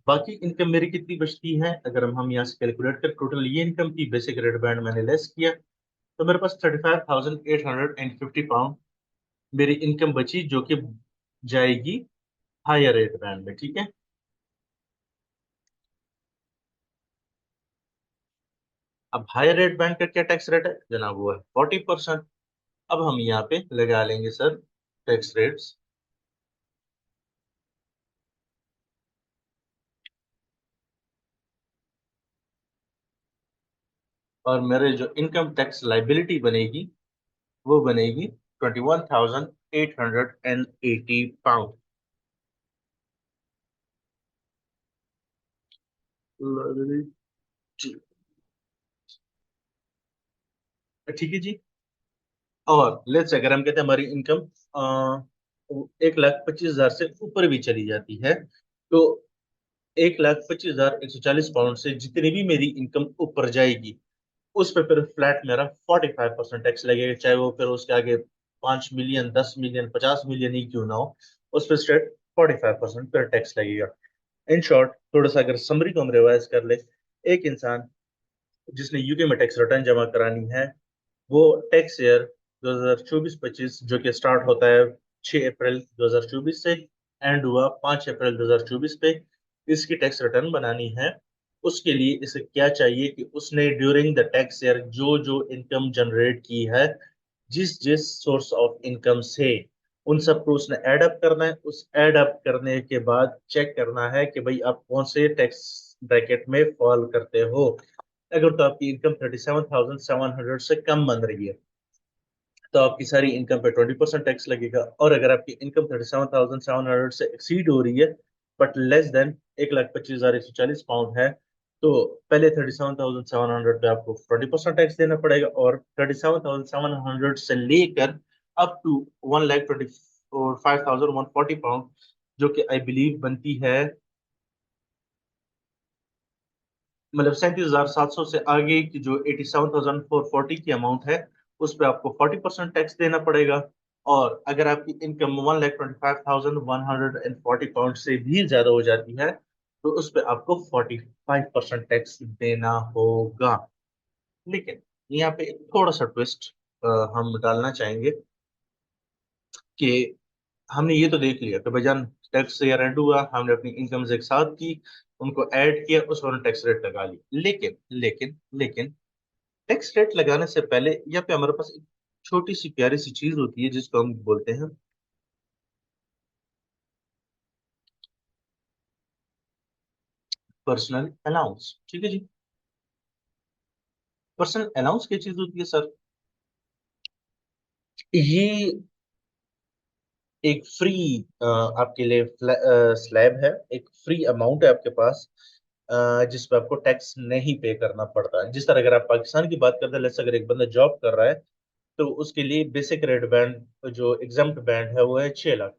बाकी इनकम मेरी कितनी बचती है, अगर हम यहाँ से कैलकुलेट करें टोटल ये इनकम की बेसिक रेट बैंड मैंने लेस किया, तो मेरे पास 35,850 पाउंड मेरी इनकम बची, जो कि जाएगी हायर रेट बैंड में। ठीक है, अब हायर रेट बैंड का क्या टैक्स रेट है जनाब, वो है 40%। अब हम यहाँ पे लगा लेंगे सर टैक्स रेट्स, और मेरे जो इनकम टैक्स लाइबिलिटी बनेगी वो बनेगी 21,880 पाउंड। ठीक है जी। और लेट्स अगर हम कहते हैं हमारी इनकम 1,25,000 से ऊपर भी चली जाती है, तो 1,25,140 पाउंड से जितनी भी मेरी इनकम ऊपर जाएगी उस पर फिर फ्लैट मेरा 45% टैक्स लगेगा, चाहे वो फिर उसके आगे 5 मिलियन 10 मिलियन 50 मिलियन ही क्यों ना हो, उस पर स्ट्रेट 45% फिर टैक्स लगेगा। इन शॉर्ट थोड़ा सा अगर समरी को हम रिवाइज कर ले, एक इंसान जिसने यूके में टैक्स रिटर्न जमा करानी है वो टैक्स ईयर 2024-25 जो कि स्टार्ट होता है 6 अप्रैल 2024 से एंड हुआ 5 अप्रैल 2024 पे, इसकी टैक्स रिटर्न बनानी है। उसके लिए इसे क्या चाहिए कि उसने ड्यूरिंग द टैक्स ईयर जो जो इनकम जनरेट की है जिस जिस सोर्स ऑफ इनकम से, उन सबको उसने ऐड अप करना है। उस ऐड अप करने के बाद चेक करना है कि भाई आप कौन से टैक्स ब्रैकेट में फॉल करते हो। अगर तो आपकी इनकम 37,700 से कम बन रही है तो आपकी सारी इनकम पे 20% टैक्स लगेगा, और अगर आपकी इनकम 37,700 से एक्सीड हो रही है बट लेस देन 1,25,140 पाउंड है, तो पहले 37,700 पे आपको 20% टैक्स देना पड़ेगा, और 37,700 से लेकर अप टू 1,25,140 पाउंड, जो कि आई बिलीव बनती है मतलब 37,700 से आगे की जो 87,440 की अमाउंट है उस पर आपको 40% टैक्स देना पड़ेगा। और अगर आपकी इनकम 1,25,140 पाउंड से भी ज्यादा हो जाती है तो उस पर आपको 45% टैक्स देना होगा। लेकिन यहाँ पे एक थोड़ा सा ट्विस्ट हम डालना चाहेंगे कि हमने ये तो देख लिया कि भाईजान टैक्स ईयर एंड हुआ, हमने अपनी इनकम्स एक साथ की, उनको ऐड किया, उस पर टैक्स रेट लगा लिया। लेकिन लेकिन लेकिन टैक्स रेट लगाने से पहले यहाँ पे हमारे पास एक छोटी सी प्यारी सी चीज होती है जिसको हम बोलते हैं पर्सनल अलाउंस। ठीक है जी। पर्सनल अलाउंस क्या चीज होती है सर? ये एक फ्री आपके लिए स्लैब है, एक फ्री अमाउंट है आपके पास, जिस पे आपको टैक्स नहीं पे करना पड़ता है। जिस तरह अगर आप पाकिस्तान की बात करते हैं, लेट्स अगर एक बंदा जॉब कर रहा है तो उसके लिए बेसिक रेट बैंड जो एग्जाम्प्ट बैंड है वो है 6 लाख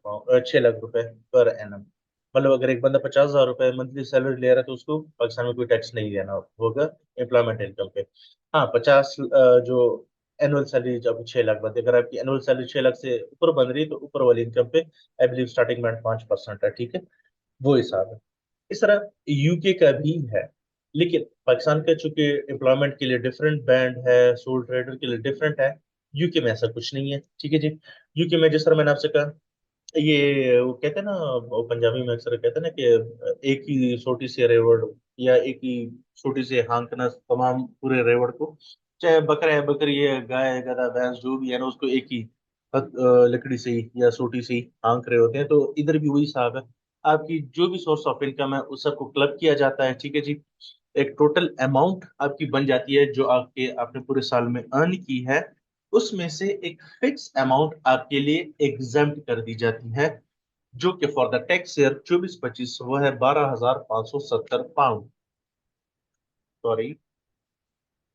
6 लाख रुपए पर एनम। मतलब अगर एक बंदा 50,000 रुपए मंथली सैलरी ले रहा है तो उसको पाकिस्तान में कोई टैक्स नहीं देना होगा एम्प्लॉयमेंट इनकम पे। हाँ, 50 जो एनुअल सैलरी जब 6 लाख बनती है, अगर आपकी एनुअल सैलरी 6 लाख से ऊपर बन रही है तो ऊपर वाली इनकम पे आई बिलीव स्टार्टिंग बैंड 5% है। ठीक है, वो हिसाब है। इस तरह यूके का भी है, लेकिन पाकिस्तान का चूंकि एम्प्लॉयमेंट के लिए डिफरेंट बैंड है, सोल ट्रेडर के लिए डिफरेंट है, यूके में ऐसा कुछ नहीं है। ठीक है जी। यूके में जिस तरह मैंने आपसे कहा, ये वो कहते हैं ना, वो पंजाबी में अक्सर कहते हैं ना कि एक ही छोटी सी रेवड़ या एक ही छोटी सी हाँकना तमाम पूरे रेवड़ को, चाहे बकरा है, बकरी है, गाय है, गधा भैंस जो भी है ना, उसको एक ही लकड़ी से ही या सोटी से ही हाँक रहे होते हैं। तो इधर भी वही हिसाब है। आपकी जो भी सोर्स ऑफ इनकम है उस सबको क्लब किया जाता है। ठीक है जी। एक टोटल अमाउंट आपकी बन जाती है जो आपने पूरे साल में अर्न की है, उसमें से एक फिक्स अमाउंट आपके लिए एग्जाम्प्ट कर दी जाती है, जो कि फॉर द टैक्स ईयर 24-25 वो है 12,570 पाउंड। सॉरी,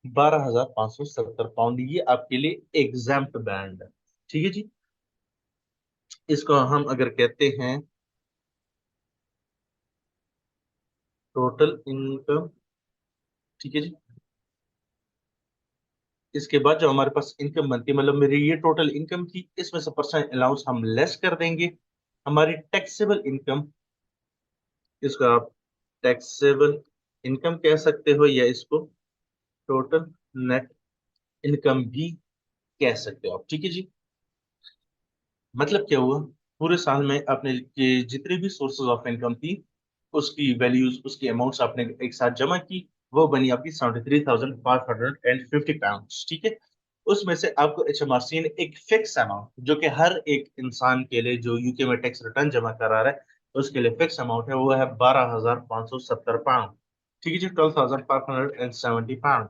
12,570 पाउंड, ये आपके लिए एग्जाम्प्ट बैंड है। ठीक है जी। इसको हम अगर कहते हैं टोटल इनकम। ठीक है जी। इसके बाद जो हमारे पास इनकम बनती है, मतलब मेरी ये टोटल इनकम थी, इसमें से पर्सनल अलाउंस हम लेस कर देंगे। हमारी टैक्सेबल इनकम, इसको आप टैक्सेबल इनकम कह सकते हो या इसको टोटल नेट इनकम भी कह सकते हो आप। ठीक है जी। मतलब क्या हुआ, पूरे साल में आपने ये जितने भी सोर्सेज ऑफ इनकम थी उसकी वैल्यूज, उसकी अमाउंट्स आपने एक साथ जमा की, वो बनी आपकी 73,550 पाउंड। ठीक है। उसमें से आपको HMRC ने एक फिक्स अमाउंट, जो कि हर एक इंसान के लिए जो यूके में टैक्स रिटर्न जमा करा रहा है उसके लिए फिक्स अमाउंट है, वो है 12,570 पाउंड। ठीक है जी, 12,570 पाउंड।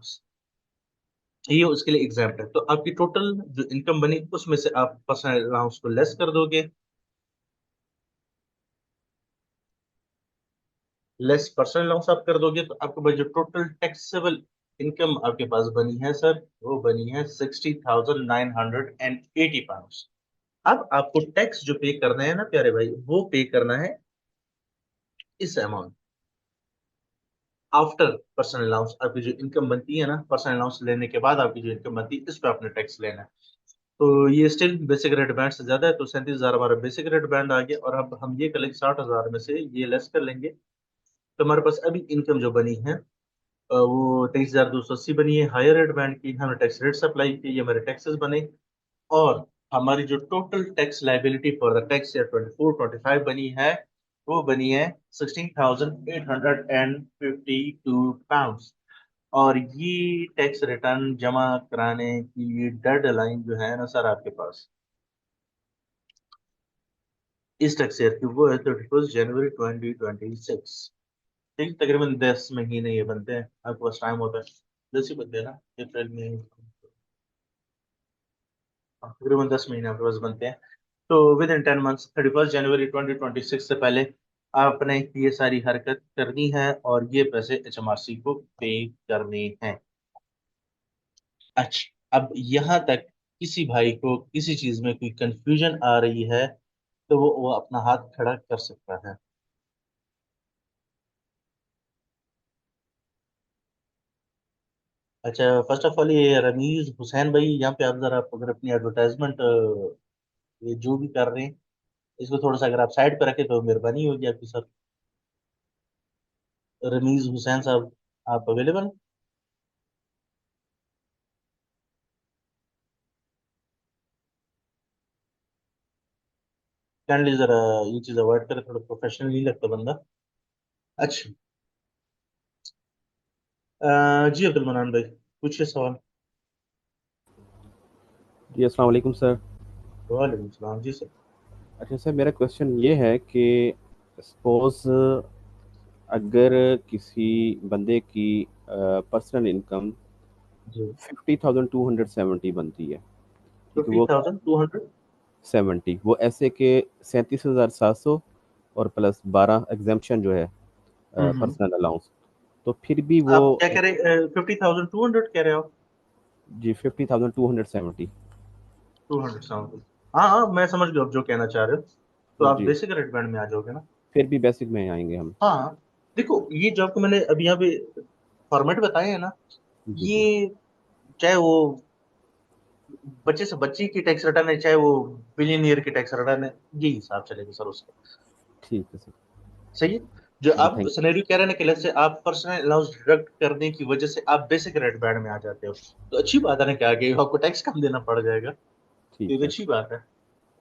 ये उसके लिए एग्जाम्पल है। तो आपकी टोटल जो इनकम बनी उसमें से आप पर्सनल अलाउंस को लेस कर दोगे, लेस पर्सनल अलाउंस आप कर दोगे, तो आपके पास जो टोटल टैक्सेबल इनकम आपके पास बनी है सर, वो बनी है 60,980 पाउंड। अब आपको टैक्स जो पे करना है ना प्यारे भाई, वो पे करना है इस अमाउंट आफ्टर पर्सनल अलाउंस। आपकी जो इनकम बनती है ना पर्सनल अलाउंस लेने के बाद, आपकी जो इनकम बनती है इस पे आपने टैक्स लेना है। तो ये स्टिल बेसिक रेट बैंड से ज्यादा है, तो 37,000 हमारा बेसिक रेट बैंड आ गया। और अब हम ये कर लेंगे 60,000 में से ये लेस कर लेंगे, तो हमारे पास अभी इनकम जो बनी है वो 23,280 बनी है। हायर रेट बैंड की हमने टैक्स रेट्स अप्लाई की, ये हमारे टैक्सेस बने। और हमारी जो total tax liability for the tax year 24-25 बनी है, वो बनी है 16,852 पाउंड। और ये टैक्स रिटर्न जमा कराने की डेडलाइन जो है ना सर आपके पास इस टैक्स ईयर की, वो है 31 जनवरी 2026। ठीक, तकरीबन 10 महीने ये बनते हैं, आपके पास टाइम होता है 10 ही बनते हैं ना अप्रैल में। हाँ, तकरीबन 10 महीने आपके पास बनते हैं। तो विद इन 10 मंथ्स 31 जनवरी 2026 से पहले आपने ये सारी हरकत करनी है और ये पैसे HMRC को पे करने हैं। अच्छा, अब यहाँ तक किसी भाई को किसी चीज में कोई कंफ्यूजन आ रही है तो वो अपना हाथ खड़ा कर सकता है। अच्छा, फर्स्ट ऑफ ऑल ये रमीज हुसैन भाई, यहाँ पे आप जरा आप अगर अपनी एडवर्टाइजमेंट ये जो भी कर रहे हैं इसको थोड़ा सा अगर आप साइड पर रखें तो मेहरबानी होगी आपकी सर। रमीज हुसैन साहब, आप अवेलेबल? काइंडली जरा ये चीज अवॉइड करें, थोड़ा प्रोफेशनल नहीं लगता बंदा। अच्छा। जी अब्दुल मनान भाई, पूछिए सवाल। जी अस्सलाम वालेकुम सर। वालेकुम सलाम जी सर। अच्छा सर, मेरा क्वेश्चन ये है कि सपोज अगर किसी बंदे की पर्सनल इनकम जी। 50,270 बनती है, ठीक है, वो 50,200। 70, वो ऐसे के 37,700 और प्लस 12 एग्जाम्पशन जो है हम्म। पर्सनल अलाउंस, तो फिर भी वो आप क्या कह रहे, 50,200 कह रहे हो? जी 50,270। 200 साउंड। हाँ हाँ, मैं समझ गया आप जो कहना चाह रहे हो। तो आप जी, बेसिक रेट बैंड में आ जाओगे ना। फिर भी बेसिक में आएंगे हम। हाँ। देखो, ये जो आपको मैंने अभी यहाँ पे फॉर्मेट बताए हैं ना, जी जी, ये चाहे वो बच्चे से बच्ची की टैक्स रिटर्न है, चाहे वो बिलियनियर की टैक्स रिटर्न है, यही हिसाब चलेगा सर उसका। ठीक है सर। सही है। जो जी आप थैंक सिनेरियो कह रहे हैं ना कि let's say आप पर्सनल अलाउंस डिडक्ट करने की वजह से आप बेसिक रेट बैंड में आ जाते हो, तो अच्छी बात है ना, क्या आगे आपको टैक्स कम देना पड़ जाएगा, तो ठीक ये तो है। अच्छी बात है।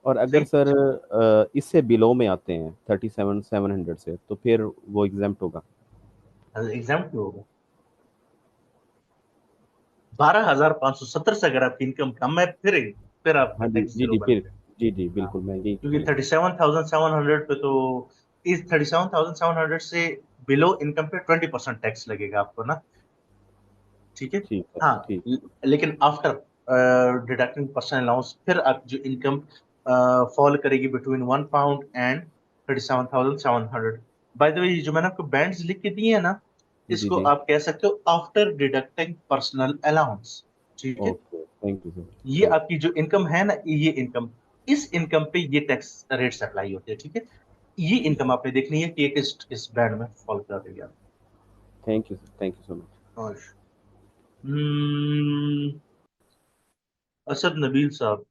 और अगर सही। सर इससे बिलो में आते हैं 37,700 से, तो फिर वो एग्जाम्प्ट होगा। एग्जाम क्यों होगा? 12,570 से अगर आपकी इनकम कम है, फिर आपका हाँ जी टैक्स जी जीरो जी, फिर बनेगा। जी जी हाँ, बिल्कुल, मैं यही क्योंकि यही 37,700 पे तो इस 37,700 से बिलो इनकम पे 20% टैक्स लगेगा आपको ना। ठीक है। ठीक है। हाँ। ठीक। लेकिन आफ्टर डिडक्टिंग पर्सनल अलाउंस, फिर आप जो इनकम फॉल करेगी between £1 and 37,700। By the way, जो मैंने आपको बैंड्स लिख के दिए हैं ना, जी इसको जी, आप कह सकते हो आफ्टर डिडक्टिंग पर्सनल अलाउंस। ठीक है। Okay, thank you sir. ये थैंक आपकी जो इनकम है ना, ये इनकम, इस इनकम पे ये टैक्स रेट्स अप्लाई होते हैं। ठीक है। ये इनकम आपने देखनी है कि ये किस बैंड में फॉल कर रही है। Thank you sir, thank you so much. और असद नबील साहब।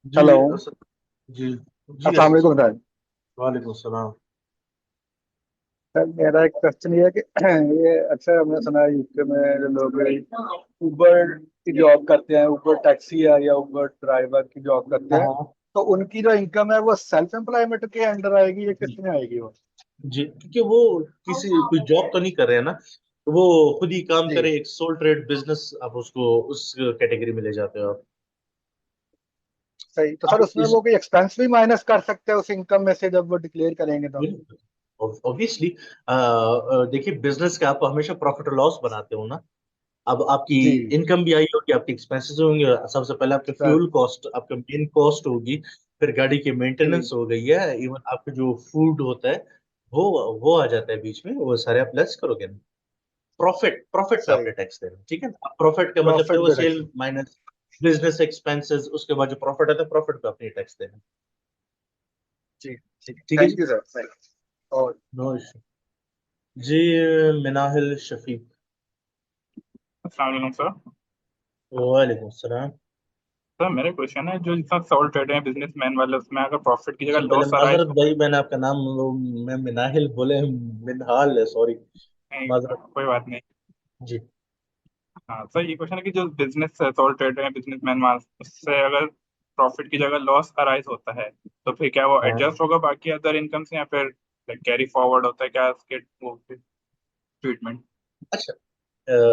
जी हेलो। असद। जी। जी अस्सलाम असद वालेकुम साहब। सर। वालेकुम सलाम। सर मेरा एक क्वेश्चन ये है कि ये अक्सर हमने सुना है यूके में जो लोग उबर की जॉब करते हैं, उबर टैक्सी है या उबर ड्राइवर की जॉब करते हैं, हाँ तो उनकी जो इनकम है वो सेल्फ एम्प्लॉयमेंट के अंडर आएगी या किस में आएगी वो? जी, क्योंकि वो किसी कोई जॉब तो नहीं कर रहे हैं ना, तो वो खुद ही काम जी करे, एक सोल ट्रेड बिजनेस, आप उसको उस कैटेगरी में ले जाते हो आप। सही। तो सर आप उसमें इस वो कोई एक्सपेंस भी माइनस कर सकते हैं उस इनकम में से जब वो डिक्लेयर करेंगे तो? ऑब्वियसली, देखिए, बिजनेस का आप हमेशा प्रॉफिट और लॉस बनाते हो ना। अब आपकी जी इनकम भी आई होगी, आपके एक्सपेंसेस होंगे, सबसे पहले आपके सर। फ्यूल कॉस्ट, आपका मेन कॉस्ट होगी, फिर गाड़ी की जी मेंटेनेंस हो गई है, इवन आपका जो फूड होता है, वो आ जाता है बीच में, वो सारे आप लेस करोगे ना। प्रॉफिट प्रॉफिट पे आपने सही। टैक्स देना, ठीक है ना। प्रॉफिट का मतलब क्या प्रॉफिट हुआ? Pay tax. Sale minus business expenses, उसके बाद जो प्रॉफिट आता है, प्रॉफिट पे अपनी टैक्स देना। जी ठीक। ठीक है थैंक जी। You sir. थैंक। और नो इशू। जी। मिनाहिल शफीक। अस्सलाम वालेकुम सर। वालेकुम सलाम। सर मेरा क्वेश्चन है, जो जितना सोल ट्रेड है बिजनेसमैन वाले, उसमें अगर प्रॉफिट की जगह अच्छा, पहले लॉस अराइज माजरत हो, भाई, मैंने आपका नाम मैं मिनाहिल बोले, मिनहाल है, सॉरी। माजरत। कोई बात नहीं। जी। हाँ सर, ये क्वेश्चन है कि जो बिजनेस सोल ट्रेड है बिजनेसमैन वाले, उससे अगर प्रॉफिट की जगह लॉस अराइज होता है, तो फिर क्या वो हाँ। एडजस्ट होगा बाकी अदर इनकम से, या फिर कैरी फॉरवर्ड होता है क्या उसके वो ट्रीटमेंट? अच्छा।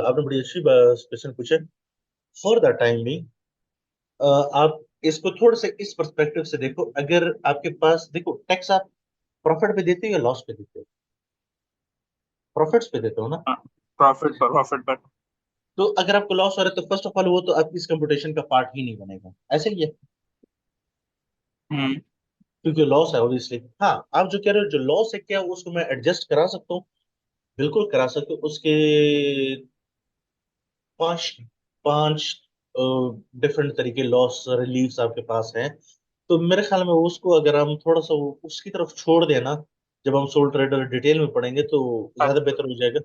आपने बड़ी अच्छी क्वेश्चन पूछे। फॉर द टाइम भी, आप इसको थोड़ा सा इस पर्सपेक्टिव से देखो। अगर आपके पास, देखो, टैक्स आप प्रॉफिट पे देते हो या लॉस पे देते हो? प्रॉफिट्स पे देते हो ना। हाँ, प्रॉफिट पर। तो अगर आपको लॉस हो रहा है, तो फर्स्ट ऑफ ऑल वो तो आपकी इस कंप्यूटेशन का पार्ट ही नहीं बनेगा, ऐसे ही है। हम्म। क्योंकि लॉस है ऑब्वियसली। हाँ, आप जो कह रहे हो जो लॉस है, क्या उसको मैं एडजस्ट करा सकता हूँ? बिल्कुल करा सकते हो। उसके पांच पांच डिफरेंट तरीके लॉस रिलीफ्स आपके पास हैं। तो मेरे ख्याल में उसको अगर हम थोड़ा सा उसकी तरफ छोड़ देना, जब हम सोल ट्रेडर डिटेल में पढ़ेंगे तो ज्यादा अच्छा, बेहतर हो जाएगा।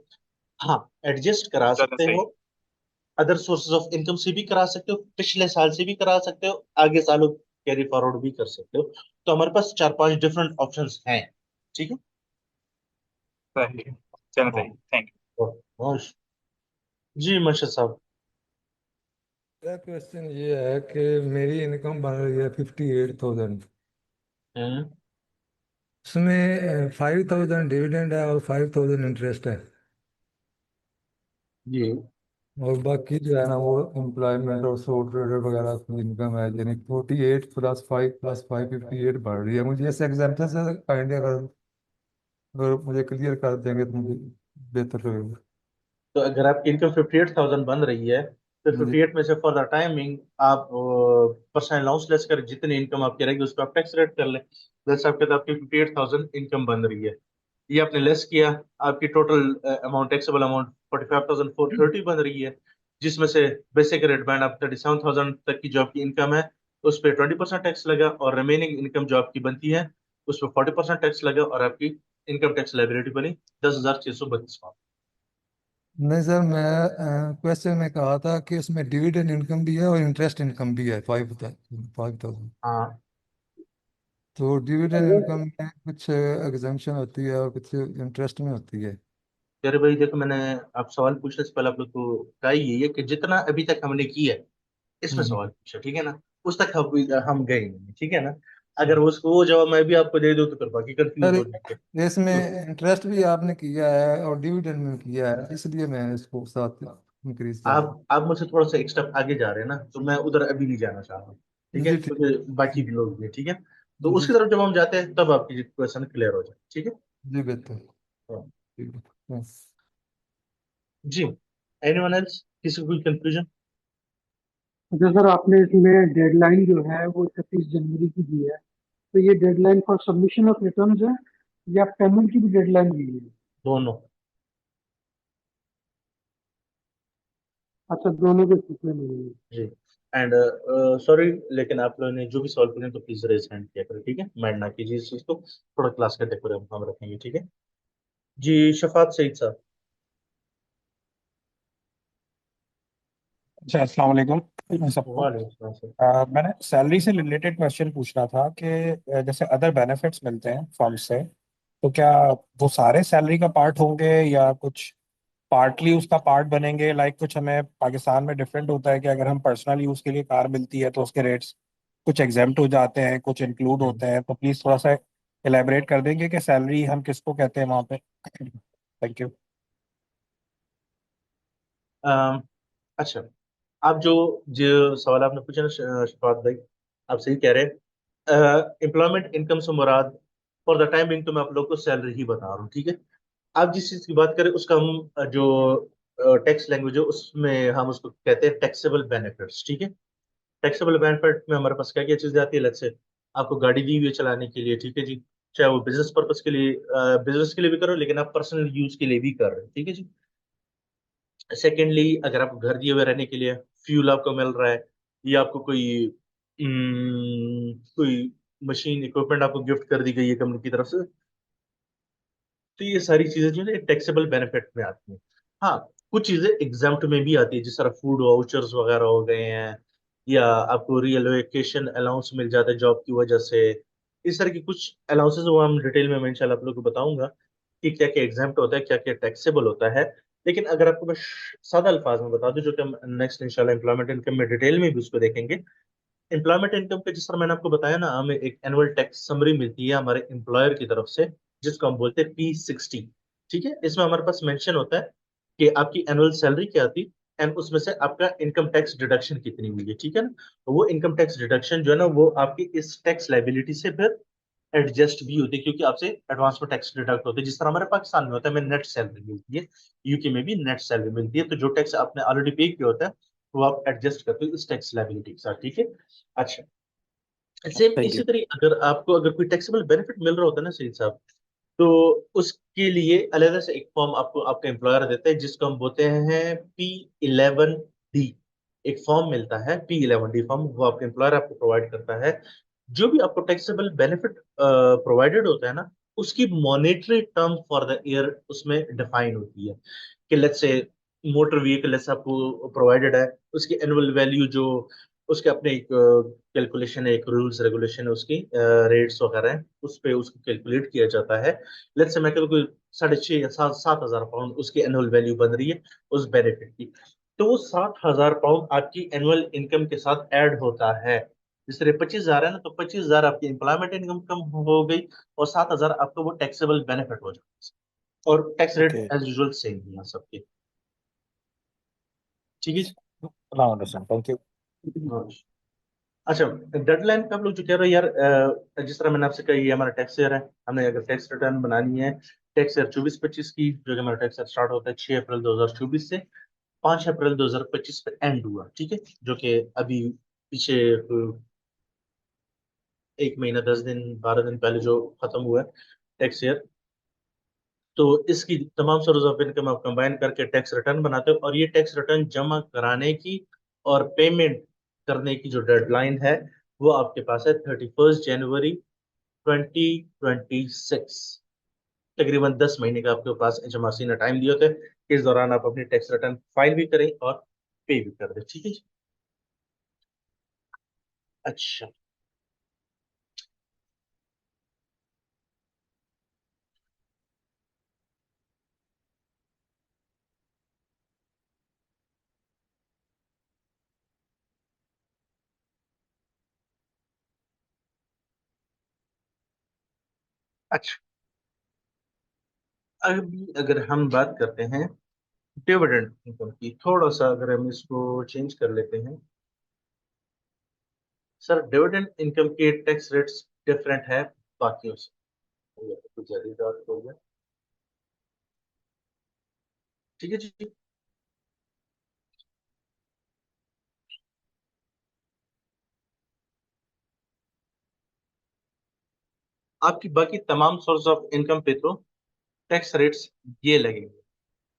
हाँ, एडजस्ट करा चलो सकते हो। सही। अदर सोर्सेज ऑफ इनकम से भी करा सकते हो, पिछले साल से भी करा सकते हो, आगे सालों कैरी फॉरवर्ड भी कर सकते हो। तो हमारे पास चार पांच डिफरेंट ऑप्शंस हैं। ठीक है। सही। चलो हाँ। सही, थैंक यू। और- और जी मर्शद साहब। मेरा क्वेश्चन ये है कि मेरी इनकम बन रही है 58,000। हम्म। उसमें 5,000 डिविडेंड है और 5,000 इंटरेस्ट है, जी और बाकी जो है ना वो एम्प्लॉयमेंट और सोल ट्रेडर वगैरह की इनकम है, यानी 48 +5 + 5 58 बढ़ रही है। मुझे ऐसे एग्जाम्पल से आइडिया अगर मुझे क्लियर कर देंगे तो मुझे बेहतर रहेगा। तो अगर आपकी इनकम 58,000 बन रही है तो जी 58 में से फॉर द टाइमिंग आप पर्सनल अलाउंस लेस कर जितनी इनकम आपकी रहेगी उस पर आप टैक्स रेट कर लें। जैसे आपके तो आपकी 58,000 इनकम बन रही है, ये आपने लेस किया, आपकी टोटल अमाउंट टैक्सेबल अमाउंट 45,430 बन रही है, जिसमें से बेसिक रेट बैंड आप 37,000 तक की जो आपकी इनकम है उस पर 20% टैक्स लगा, और रिमेनिंग इनकम जो आपकी बनती है उस पर 40% टैक्स लगा, और आपकी इनकम टैक्स लाइबिलिटी बनी 10,632। नहीं सर, मैं क्वेश्चन में कहा था कि उसमें डिविडेंड इनकम भी है और इंटरेस्ट इनकम भी है 5,000। हाँ तो डिविडेंड इनकम में कुछ एग्जाम्पशन होती है और कुछ इंटरेस्ट में होती है। यार भाई देखो, मैंने आप सवाल पूछने से पहले आप लोग को कहा ही यही है कि जितना अभी तक हमने किया है इसमें हम्म, सवाल पूछा, ठीक है ना, उस तक हम गए नहीं, ठीक है ना। अगर हम्म। उसको वो जवाब मैं भी आपको दे दूं तो फिर बाकी कंफ्यूज सर हो जाएंगे। इसमें तो इंटरेस्ट भी आपने किया है और डिविडेंड में किया है, इसलिए मैं इसको साथ इंक्रीज कर रहा आप मुझसे थोड़ा सा एक स्टेप आगे जा रहे हैं ना, तो मैं उधर अभी नहीं जाना चाह रहा हूँ, ठीक हूँ। है, जी ठीक। क्योंकि बाकी जी भी लोग भी हैं, ठीक है। तो जी उसकी तरफ जब हम जाते हैं तब आपकी क्वेश्चन क्लियर हो जाए, ठीक है। जी बेहतर। हाँ। ठीक है। Yes। जी, एनीवन एल्स, किसी को कोई कंफ्यूजन? अच्छा सर, आपने इसमें डेडलाइन जो है वो 31 जनवरी की दी है, तो ये deadline for submission of returns है या पेमेंट की भी डेडलाइन दी है? दोनों। अच्छा, दोनों के सीखने मिलेंगे। जी। एंड सॉरी, लेकिन आप लोगों ने जो भी सॉल्व करें तो प्लीज रेज हैंड किया करें, ठीक है, माइंड ना कीजिए इस चीज को, थोड़ा क्लास का डेकोरम हम रखेंगे, ठीक है। जी शफात सईद साहब। अच्छा, अस्सलाम वालेकुम सबको। वालेकुम सलाम सर। मैंने सैलरी से रिलेटेड क्वेश्चन पूछना था कि जैसे अदर बेनिफिट्स मिलते हैं फर्म से, तो क्या वो सारे सैलरी का पार्ट होंगे या कुछ पार्टली उसका पार्ट बनेंगे? लाइक कुछ हमें पाकिस्तान में डिफरेंट होता है कि अगर हम पर्सनल यूज़ के लिए कार मिलती है तो उसके रेट्स कुछ एग्जेम्प्ट हो जाते हैं, कुछ इंक्लूड हम्म। होते हैं। तो प्लीज़ थोड़ा सा एलेबरेट कर देंगे कि सैलरी हम किसको कहते हैं वहाँ पे। Thank you. अच्छा, आप जो जो सवाल आपने पूछा ना शफात भाई, आप सही कह रहे हैं। एम्प्लॉयमेंट इनकम से मुराद फॉर द टाइम बिंग तो मैं आप लोग को सैलरी ही बता रहा हूँ, ठीक है। आप जिस चीज की बात करें उसका हम जो टैक्स लैंग्वेज है उसमें हम उसको कहते हैं टैक्सेबल बेनिफिट्स, ठीक है। टैक्सेबल बेनिफिट में हमारे पास क्या क्या चीजें आती है, लेट्स से आपको गाड़ी दी हुई है चलाने के लिए, ठीक है जी, चाहे वो बिजनेस पर्पज के लिए, बिजनेस के लिए भी करो, लेकिन आप पर्सनल यूज के लिए भी कर रहे हैं, ठीक है जी। सेकेंडली, अगर आपको घर दिए हुए रहने के लिए फ्यूल आपको मिल रहा है, या आपको कोई मशीन इक्विपमेंट आपको गिफ्ट कर दी गई है कंपनी की तरफ से, तो ये सारी चीजें जो है टैक्सेबल बेनिफिट में आती हैं। हाँ, कुछ चीजें एग्जाम्प्ट में भी आती है, जिस तरह फूड वाउचर्स वगैरह हो गए हैं, या आपको रिएलोकेशन अलाउंस मिल जाता है जॉब की वजह से। इस तरह की कुछ अलाउंसेस वो हम डिटेल में मैं इंशाल्लाह आप लोगों को बताऊंगा कि क्या क्या एग्जाम्प्ट होता है, क्या क्या टैक्सेबल होता है। लेकिन अगर आपको बस सादा अल्फाज में बता दूं, जो कि हम नेक्स्ट इंशाल्लाह एम्प्लॉयमेंट इनकम में डिटेल में भी उसको देखेंगे। एम्प्लॉयमेंट इनकम पे जिस तरह मैंने आपको बताया ना, हमें एक एनुअल टैक्स समरी मिलती है हमारे एम्प्लॉयर की तरफ से, जिसको हम बोलते हैं P60, ठीक है। इसमें हमारे पास मेंशन होता है कि आपकी एनुअल सैलरी क्या थी, एंड उसमें से आपका इनकम टैक्स डिडक्शन कितनी हुई है, ठीक है ना। तो वो इनकम टैक्स डिडक्शन जो है ना वो आपकी इस टैक्स लाइबिलिटी से फिर एडजस्ट भी होती है, क्योंकि आपसे एडवांस में टैक्स डिडक्ट होते हैं, जिस तरह हमारे पाकिस्तान में होता है, हमें नेट सैलरी मिलती है, यूके में भी नेट सैलरी मिलती है, तो जो टैक्स आपने ऑलरेडी पे किया होता है वो आप एडजस्ट करते हो इस टैक्स लाइबिलिटी के साथ, ठीक है। अच्छा, सेम थैंक इसी यू। तरह अगर आपको अगर कोई टैक्सेबल बेनिफिट मिल रहा होता है ना सही साहब, तो उसके लिए अलग से एक फॉर्म आपको आपका एम्प्लॉयर देता है, जिसको हम बोलते हैं P11D। एक फॉर्म मिलता है P11D फॉर्म, वो आपका एम्प्लॉयर आपको प्रोवाइड करता है। जो भी आपको टैक्सेबल बेनिफिट प्रोवाइडेड होता है ना, उसकी monetary term for the year उसमें डिफाइन होती है, कि लेट्स से मोटर व्हीकल ऐसा आपको प्रोवाइडेड है, उसकी एनुअल वैल्यू जो उसके अपने एक कैलकुलेशन है, एक रूल्स रेगुलेशन है, उसकी रेट्स वगैरह है, उस पे उसको कैलकुलेट किया जाता है। लेट्स से मैं कहूँ कोई 6,500 या 7,000 पाउंड उसकी एनुअल वैल्यू बन रही है उस बेनिफिट की। तो वो 7,000 पाउंड आपकी एनुअल इनकम के साथ ऐड होता है। जिस तरह 25,000 है ना, तो 25,000 आपकी एम्प्लॉयमेंट इनकम कम हो गई, और 7,000 आपको वो टैक्सेबल बेनिफिट हो जाता है। और tax rate okay, as usual same ही है सबके। ठीक है नाउ अंडरस्टैंड, थैंक यू। जी। अच्छा, डेडलाइन का आप लोग जो कह रहे हो यार, जिस तरह मैंने आपसे कहा, ये हमारा टैक्स ईयर है। हमने अगर टैक्स रिटर्न बनानी है टैक्स ईयर 24-25 की, जो कि हमारा टैक्स ईयर स्टार्ट होता है 6 अप्रैल 2024 से 5 अप्रैल 2025 पे एंड हुआ, ठीक है, जो कि अभी पीछे 1 महीना 10 दिन 12 दिन पहले जो खत्म हुआ है टैक्स ईयर। तो इसकी तमाम सोर्स ऑफ इनकम आप कंबाइन करके टैक्स रिटर्न बनाते हो, और ये टैक्स रिटर्न जमा कराने की और पेमेंट करने की जो डेडलाइन है वो आपके पास है 31 जनवरी 2026। तकरीबन 10 महीने का आपके पास एचएमआरसी ने टाइम दिए होते हैं। इस दौरान आप अपनी टैक्स रिटर्न फाइल भी करें और पे भी कर दें, ठीक है जी। अच्छा, अच्छा, अभी अगर हम बात करते हैं डिविडेंड इनकम की, थोड़ा सा अगर हम इसको चेंज कर लेते हैं। सर, डिविडेंड इनकम के टैक्स रेट्स डिफरेंट है बाकियों से। हो गया, कुछ ज्यादा बात हो गया, ठीक है जी। आपकी बाकी तमाम सोर्स ऑफ इनकम पे तो टैक्स रेट्स ये लगेंगे,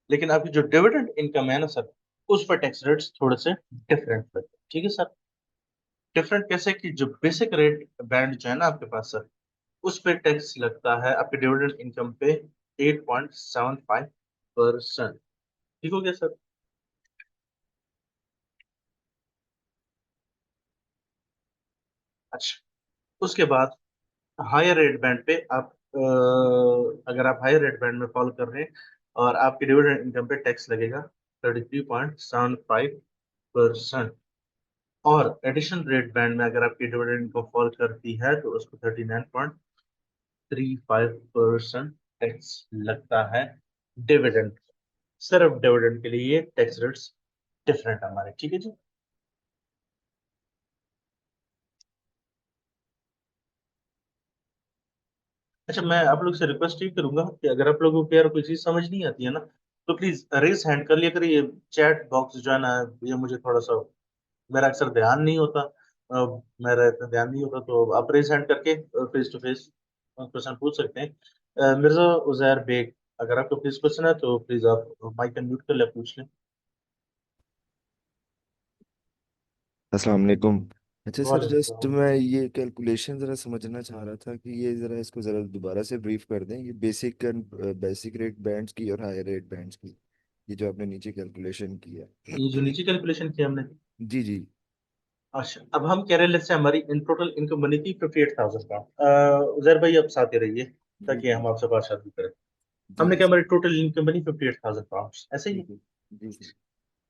लेकिन आपकी जो डिविडेंड इनकम है ना सर, उस पर टैक्स रेट्स थोड़े से डिफरेंट लगते हैं, ठीक है सर। डिफरेंट कैसे कि जो बेसिक रेट बैंड जो है ना आपके पास सर, उस पे टैक्स लगता है आपके डिविडेंड इनकम पे 8.75%। ठीक हो गया सर। अच्छा, उसके बाद हायर रेट बैंड पे आप अगर आप हायर रेट बैंड में फॉलो कर रहे हैं, और आपके डिविडेंड इनकम पे टैक्स लगेगा 33.75%। और एडिशन रेट बैंड में अगर आपकी डिविडेंड इनकम फॉल करती है तो उसको 39.35% टैक्स लगता है डिविडेंड। सिर्फ डिविडेंड के लिए ये टैक्स रेट्स डिफरेंट हमारे, ठीक है जी। अच्छा, मैं आप लोग से रिक्वेस्ट ये करूंगा कि अगर आप लोगों को यार कोई चीज समझ नहीं आती है ना, तो प्लीज रेज हैंड कर लिया करिए। चैट बॉक्स जो है ना, ये मुझे थोड़ा सा, मेरा अक्सर ध्यान नहीं होता, मेरा इतना ध्यान नहीं होता, तो आप रेज हैंड करके फेस टू फेस क्वेश्चन पूछ सकते हैं। मिर्जा उजैर बेग, अगर आपको प्लीज क्वेश्चन है तो प्लीज आप माइक अनम्यूट कर ले, पूछ लें। अस्सलाम वालेकुम। अच्छा सर, वालेकुम जस्ट सलाम। मैं ये कैलकुलेशन ज़रा समझना चाह रहा था कि ये ज़रा इसको ज़रा दोबारा से ब्रीफ कर दें, ये बेसिक रेट बैंड्स की और हायर रेट बैंड्स की, ये जो आपने नीचे कैलकुलेशन की है। ये जो नीचे कैलकुलेशन किया हमने, जी जी। अच्छा, अब हम कह रहे हैं let's say हमारी इन टोटल इनकम बनी थी 58,000 पाउंड। उजैर भाई आप साथ ही रहिए जी ताकि जी हम आपसे बात भी करें। जी हमने जी कहा सर। हमारी टोटल इनकम बनी 58,000 पाउंड, ऐसे जी ही। जी जी सर।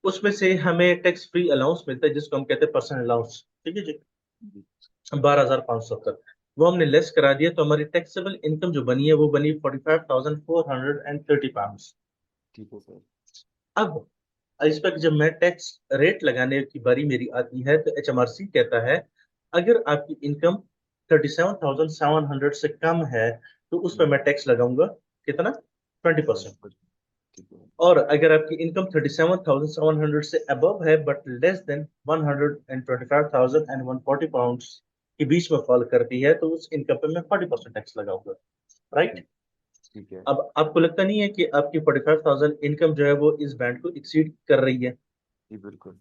उसमें से हमें टैक्स फ्री अलाउंस मिलता है जिसको हम कहते हैं पर्सनल अलाउंस, ठीक है जी, जी 12,570। वो हमने लेस करा दिया, तो हमारी टैक्सेबल इनकम जो बनी है वो बनी 45,430 पाउंड। ठीक है सर। अब इस पर जब मैं टैक्स रेट लगाने की बारी मेरी आती है तो एचएमआरसी कहता है अगर आपकी इनकम 37,700 से कम है तो उस पर मैं टैक्स लगाऊंगा कितना, 20%। 20%। ठीक है। और अगर आपकी इनकम 37,700 से अबव है बट लेस देन 125,140 के बीच में फॉल करती है तो उस इनकम पे मैं 40% टैक्स लगाऊंगा, राइट। ठीक है। अब आपको लगता नहीं है कि आपकी 45,000 इनकम जो है वो इस बैंड को एक्सीड कर रही है? जी बिल्कुल।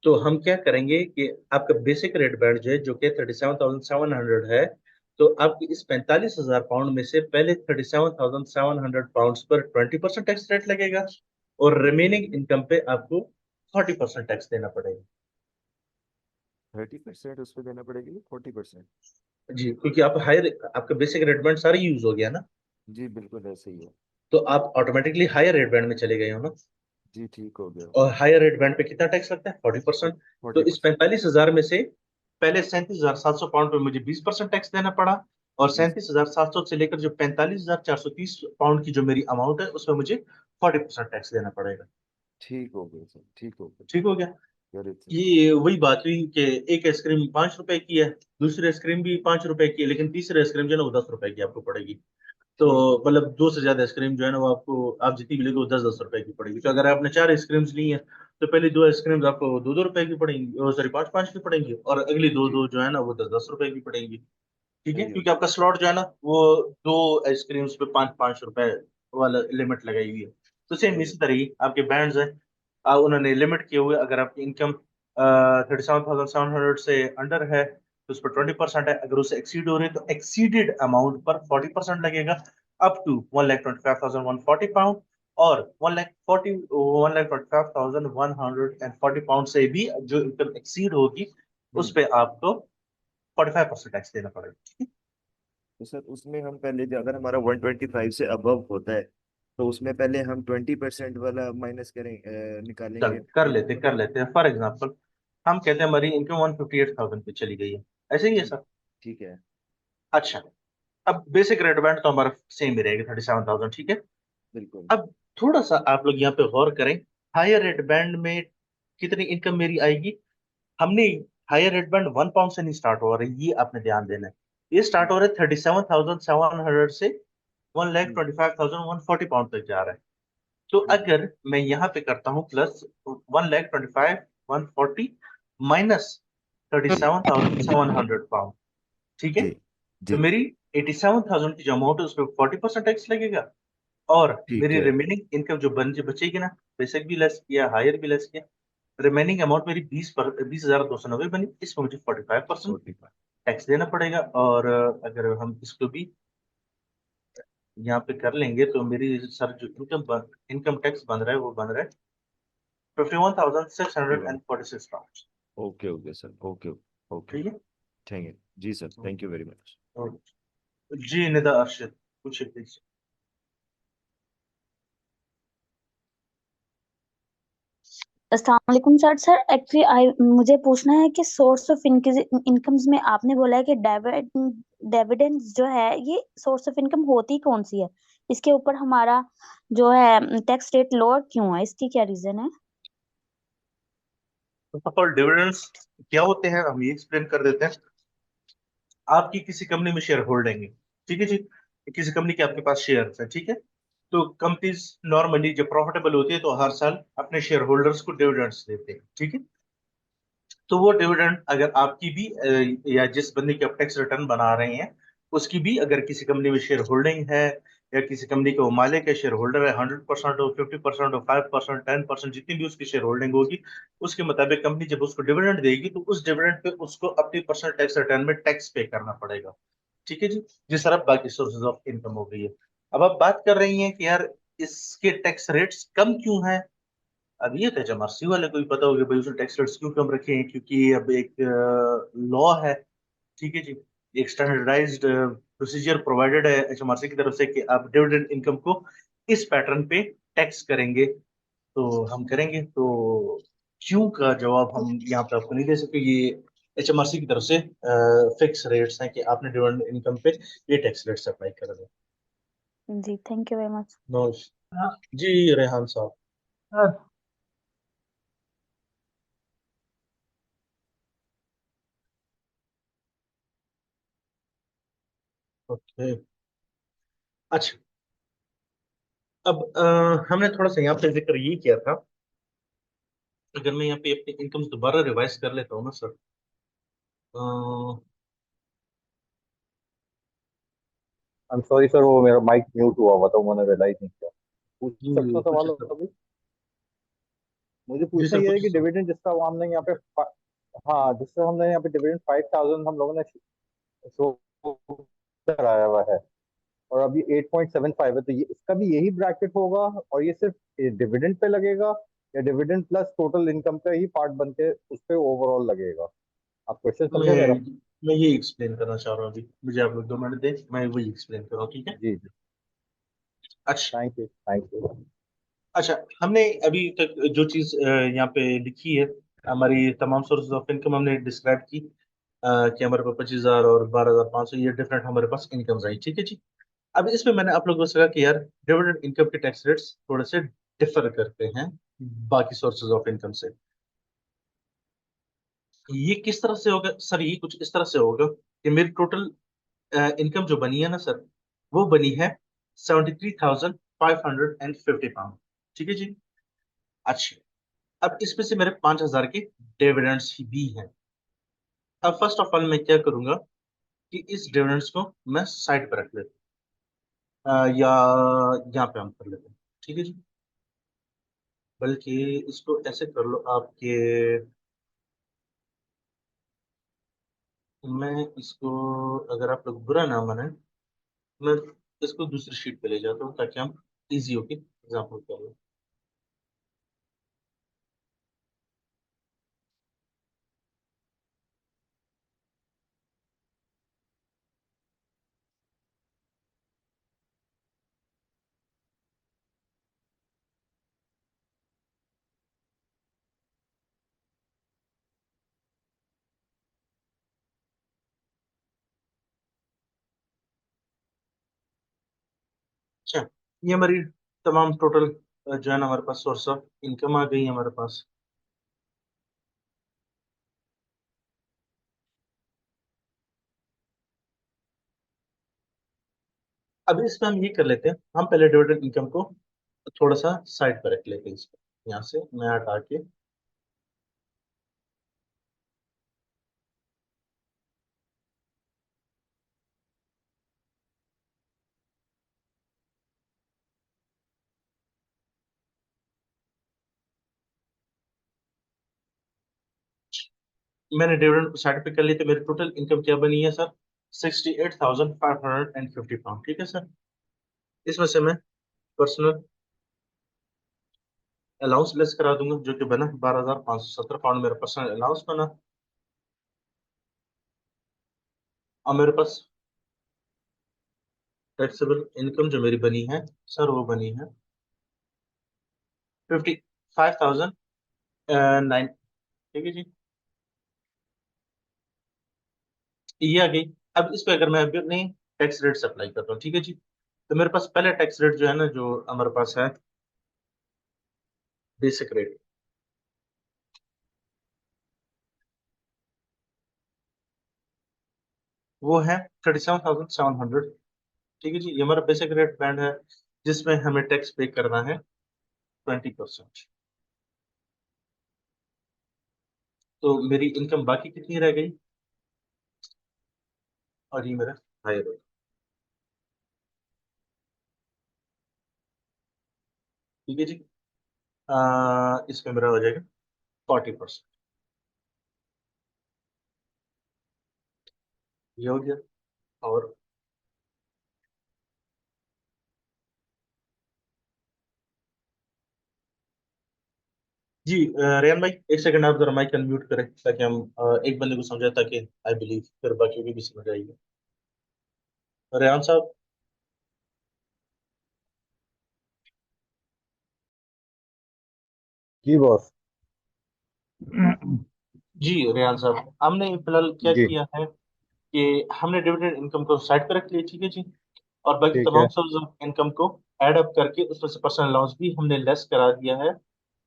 तो हम क्या करेंगे कि आपका बेसिक रेट बैंड जो है जो कि 37,700 है, तो आपकी इस 45,000 पाउंड में से पहले 37,700 पाउंड पर 20% टैक्स रेट लगेगा, और रिमेनिंग इनकम पे आपको 40% टैक्स देना पड़ेगा। 30% उस पर देना पड़ेगा, 40%? जी, क्योंकि आप हायर, आपका बेसिक रेट बैंड सारा यूज हो गया ना, जी बिल्कुल ऐसे ही है। तो आप ऑटोमेटिकली हायर रेट बैंड में चले गए हो ना। जी ठीक हो गया। और हायर रेट बैंड पे कितना टैक्स लगता है? 40%। तो इस 40%। 45,000 में से पहले 37,700 पाउंड पे मुझे 20% टैक्स देना पड़ा, और जी 37,700 से लेकर जो 45,430 पाउंड की जो मेरी अमाउंट है उसमें मुझे 40% टैक्स देना पड़ेगा। ठीक हो गया सर, ठीक हो गया। ठीक हो गया। Very sir. ये वही बात हुई कि एक आइसक्रीम 5 रुपए की है, दूसरी आइसक्रीम भी 5 रुपए की है, लेकिन तीसरी आइसक्रीम जो है ना वो 10 रुपए की आपको पड़ेगी। तो ठीक हो गया। मतलब दो से ज्यादा आइसक्रीम जो है ना वो आपको, आप जितनी भी लेंगे वो 10-10 रुपए की पड़ेगी। तो अगर आपने 4 आइसक्रीम्स ली है तो पहली 2 आइसक्रीम्स आपको 2-2 रुपए की पड़ेंगी, और सॉरी 5-5 की पड़ेंगी, और अगली दो जी दो जो है ना वो 10-10 रुपए की पड़ेंगी। ठीक है, सही हो क्योंकि आपका स्लॉट जो है ना वो 2 आइसक्रीम्स पे 5-5 रुपए वाला लिमिट लगाई हुई है। तो सेम सही हो। इसी तरह ही आपके बैंड्स हैं, उन्होंने लिमिट किए हुए, अगर आपकी इनकम 37,700 से अंडर है तो उस पर 20% है, अगर उससे एक्सीड हो रही है तो एक्सीडेड अमाउंट पर 40% लगेगा, अप टू 1,25,140 पाउंड, और 1,25,140 पाउंड से भी जो इनकम एक्सीड होगी उस हम्म। पे आपको 45% टैक्स देना पड़ेगा। तो सर उसमें हम पहले अगर हमारा 125 से अबव होता है तो उसमें पहले हम 20% वाला माइनस करें, चल निकालेंगे फिर उसको। कर लेते हैं फॉर एग्जांपल, हम कहते हैं हमारी इनकम 158,000 पे चली गई है, ऐसे ही है ठीक। सर। ठीक है। अच्छा, अब बेसिक रेट बैंड तो हमारा सेम ही रहेगा 37,000, ठीक है। बिल्कुल। अब थोड़ा सा आप लोग यहाँ पे गौर करें, हायर रेट बैंड में कितनी इनकम मेरी आएगी। हमने हायर रेट बैंड 1 पाउंड से नहीं स्टार्ट हो रही, ये आपने ध्यान देना है। ये स्टार्ट हम्म। हो रहा है 37,700 से one lakh hmm. Twenty five thousand one forty pound तक जा रहा है। तो हम्म। अगर मैं यहाँ पे करता हूँ प्लस 1,25,140 माइनस थर्टी जी seven thousand seven hundred pound, ठीक है। जी तो जी। मेरी 87,000 की जो अमाउंट है उसमें 40% टैक्स लगेगा, और ठीक मेरी है। रिमेनिंग इनकम जो बचेगी ना, बेसिक भी लेस किया हायर भी लेस किया, रिमेनिंग अमाउंट मेरी 20,290 बनी, इसमें मुझे 45% 45। टैक्स देना पड़ेगा। और अगर हम इसको भी यहाँ पे कर लेंगे तो मेरी सर जो इनकम टैक्स बन रहा है वो बन रहा है 51,646 pound. Okay okay sir, okay okay. ठीक है। थैंक यू जी sir, thank you very much. और जी निदा अर्शद, पूछिए प्लीज। अस्सलाम वालेकुम सर। सर एक्चुअली आई मुझे पूछना है कि सोर्स ऑफ इनकम्स में आपने बोला है कि डिविडेंड्स जो है ये सोर्स ऑफ इनकम होती कौन सी है, इसके ऊपर हमारा जो है टैक्स रेट लोअर क्यों है, इसकी क्या रीजन है? डिविडेंड्स क्या होते हैं हम ये एक्सप्लेन कर देते हैं। आपकी किसी कंपनी में शेयर होल्डिंग है, ठीक है जी, किसी कंपनी के आपके पास शेयर है, ठीक है। तो कंपनीज नॉर्मली जब प्रॉफिटेबल होती है तो हर साल अपने शेयर होल्डर्स को डिविडेंड्स देते हैं, ठीक है। तो वो डिविडेंड अगर आपकी भी या जिस बंदे की आप टैक्स रिटर्न बना रहे हैं उसकी भी अगर किसी कंपनी में शेयर होल्डिंग है, या किसी कंपनी के वो मालिक है, शेयर होल्डर है, 100% हो, 50% हो, 5%, 10%, जितनी भी उसकी शेयर होल्डिंग होगी उसके मुताबिक कंपनी जब उसको डिविडेंड देगी तो उस डिविडेंड पे उसको अपनी पर्सनल टैक्स रिटर्न में टैक्स पे करना पड़ेगा, ठीक है जी। जिस तरह बाकी सोर्सेज ऑफ इनकम हो गई है। अब आप बात कर रही हैं कि यार इसके टैक्स रेट्स कम क्यों हैं। अब ये तो एचएमआरसी वाले को भी पता होगा भाई उसने टैक्स रेट्स क्यों कम रखे हैं, क्योंकि अब एक लॉ है, ठीक है जी, एक स्टैंडर्डाइज्ड प्रोसीजर प्रोवाइडेड है एचएमआरसी की तरफ से कि आप डिविडेंड इनकम को इस पैटर्न पे टैक्स करेंगे, तो हम करेंगे। तो क्यों का जवाब हम यहाँ पे आपको नहीं दे सकते। ये एचएमआरसी की तरफ से फिक्स रेट्स हैं कि आपने डिविडेंड इनकम पे ये टैक्स रेट्स अप्लाई कर दें। जी thank you very much. No जी, रेहान साहब। सर ओके, अच्छा। अब हमने थोड़ा सा यहाँ पे जिक्र ये किया था, अगर मैं यहाँ पे अपनी इनकम दोबारा रिवाइज कर लेता हूँ ना sir. I am sorry sir, वो मेरा माइक म्यूट हुआ हुआ था, मैंने रियलाइज नहीं किया। पूछ जी सकता हूँ कुछ सवाल सर। अभी? मुझे जी पूछना सर ये है कुछ कि सर। डिविडेंड जिसका वो हमने यहाँ पे हाँ, जिससे हमने यहाँ पे डिविडेंड 5,000 हम लोगों ने शो कराया हुआ है, और अभी 8.75 है, तो ये इसका भी यही ब्रैकेट होगा, और ये सिर्फ डिविडेंड पे लगेगा, या डिविडेंड प्लस टोटल इनकम पे ही पार्ट बन के उस पे ओवरऑल लगेगा? आप क्वेश्चन समझे मेरा? मैं ये एक्सप्लेन करना चाह रहा हूँ अभी, मुझे आप लोग 2 मिनट दें, मैं वही एक्सप्लेन कर रहा हूँ, ठीक है? जी जी, अच्छा। Thank you thank you. अच्छा, हमने अभी तक जो चीज यहाँ पे लिखी है, हमारी तमाम सोर्सेज ऑफ इनकम हमने डिस्क्राइब की, कि हमारे पास 25,000 और 12,500 ये डिफरेंट हमारे पास इनकम आई, ठीक है जी। अब इसमें मैंने आप लोगों से कहा कि यार डिविडेंड इनकम के टैक्स रेट्स थोड़े से डिफर करते हैं बाकी सोर्सेज ऑफ इनकम से। ये किस तरह से होगा सर? ये कुछ इस तरह से होगा कि मेरी टोटल इनकम जो बनी है ना सर, वो बनी है 73,550 पाउंड, ठीक है जी। अच्छा, अब इसमें से मेरे 5,000 के डिविडेंड्स भी हैं। अब फर्स्ट ऑफ ऑल मैं क्या करूंगा कि इस डिविडेंड्स को मैं साइड पर रख लेता हूं, या यहाँ पे हम कर लेते हैं, ठीक है जी। बल्कि इसको ऐसे कर लो आपके, मैं इसको, अगर आप लोग बुरा ना माने, मैं इसको दूसरी शीट पे ले जाता हूँ ताकि हम इजी होके एग्जाम्पल कर लें। अच्छा, ये हमारी तमाम टोटल जो है ना हमारे पास सोर्स ऑफ इनकम आ गई है हमारे पास। अब इसमें हम ये कर लेते हैं, हम पहले डिविडेंड इनकम को थोड़ा सा साइड पर रख लेते हैं, इसको यहाँ से मैं हटा के। मैंने डिविडेंड को साइड पे कर लिया, तो मेरी टोटल इनकम क्या बनी है सर? 68,550 पाउंड, ठीक है सर। इसमें से मैं पर्सनल अलाउंस लेस करा दूंगा, जो कि बना 12,570 पाउंड, मेरा पर्सनल अलाउंस बना। और मेरे पास टैक्सेबल इनकम जो मेरी बनी है सर, वो बनी है 55,009, ठीक है जी। ये आ गई। अब इस पे अगर मैं अभी अपनी टैक्स रेट्स अप्लाई करता हूँ, ठीक है जी, तो मेरे पास पहले टैक्स रेट जो है ना, जो हमारे पास है बेसिक रेट, वो है 37,700, ठीक है जी। ये हमारा बेसिक रेट बैंड है, जिसमें हमें टैक्स पे करना है 20%। तो मेरी इनकम बाकी कितनी रह गई? और ये मेरा हायर रेट, ठीक है जी। इसमें मेरा हो जाएगा 40%। ये हो गया। और जी, रेहान भाई एक सेकंड, आप जरा माइक अनम्यूट करें ताकि हम एक बंदे को समझाए, ताकि आई बिलीव फिर बाकी को भी समझ आएगी। रेहान साहब। जी बॉस। जी रेहान साहब, हमने फिलहाल क्या जी किया है कि हमने डिविडेंड इनकम को साइड पर रख लिया, ठीक है जी। और बाकी ठीक है। तमाम सोर्स ऑफ इनकम को ऐड अप करके उसमें से पर्सनल अलाउंस भी हमने लेस करा दिया है।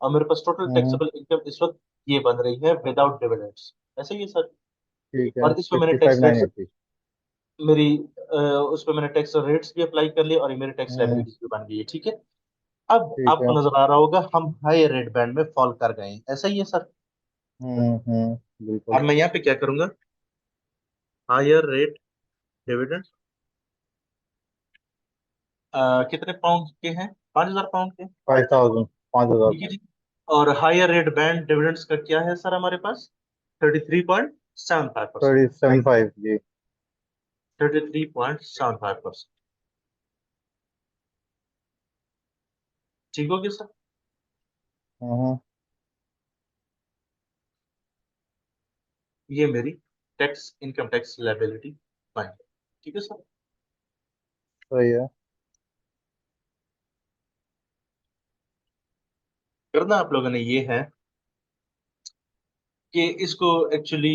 और मेरे पास टोटल हम्म, टैक्सेबल इनकम इस वक्त ये बन रही है विदाउट डिविडेंड्स, ऐसे ही है सर। ठीक है, और इसमें मैंने 55,980। मेरी उसमें मैंने टैक्स रेट्स भी अप्लाई कर लिए, और ये मेरी टैक्स हम्म, लाइबिलिटीज भी बन गई है, ठीक है। अब ठीक है। आपको नजर आ रहा होगा हम हाई रेट बैंड में फॉल कर गए हैं, ऐसा ही है सर। बिल्कुल। अब मैं यहाँ पे क्या करूंगा, हायर रेट डिविडेंड कितने पाउंड के हैं? 5,000 पाउंड के, 5,000, 5,000। ठीक है जी। और हायर रेट बैंड डिविडेंड्स का क्या है सर हमारे पास? 33.75%। 3075 जी। 33.75%, ठीक हो गया सर। हम्म, ये मेरी tax income tax liability fine. ठीक है सर। सही है। करना आप लोगों ने ये है कि इसको एक्चुअली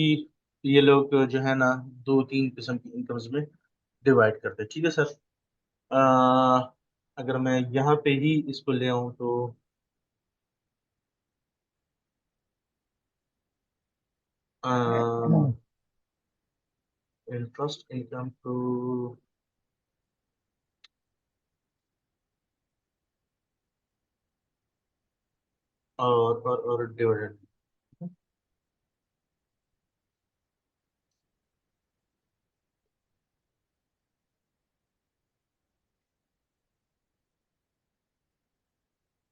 ये लोग जो है ना दो तीन किस्म की इनकम्स में डिवाइड करते हैं। ठीक है सर। अगर मैं यहाँ पे ही इसको ले आऊँ तो इंटरेस्ट इनकम टू और डिविडेंड।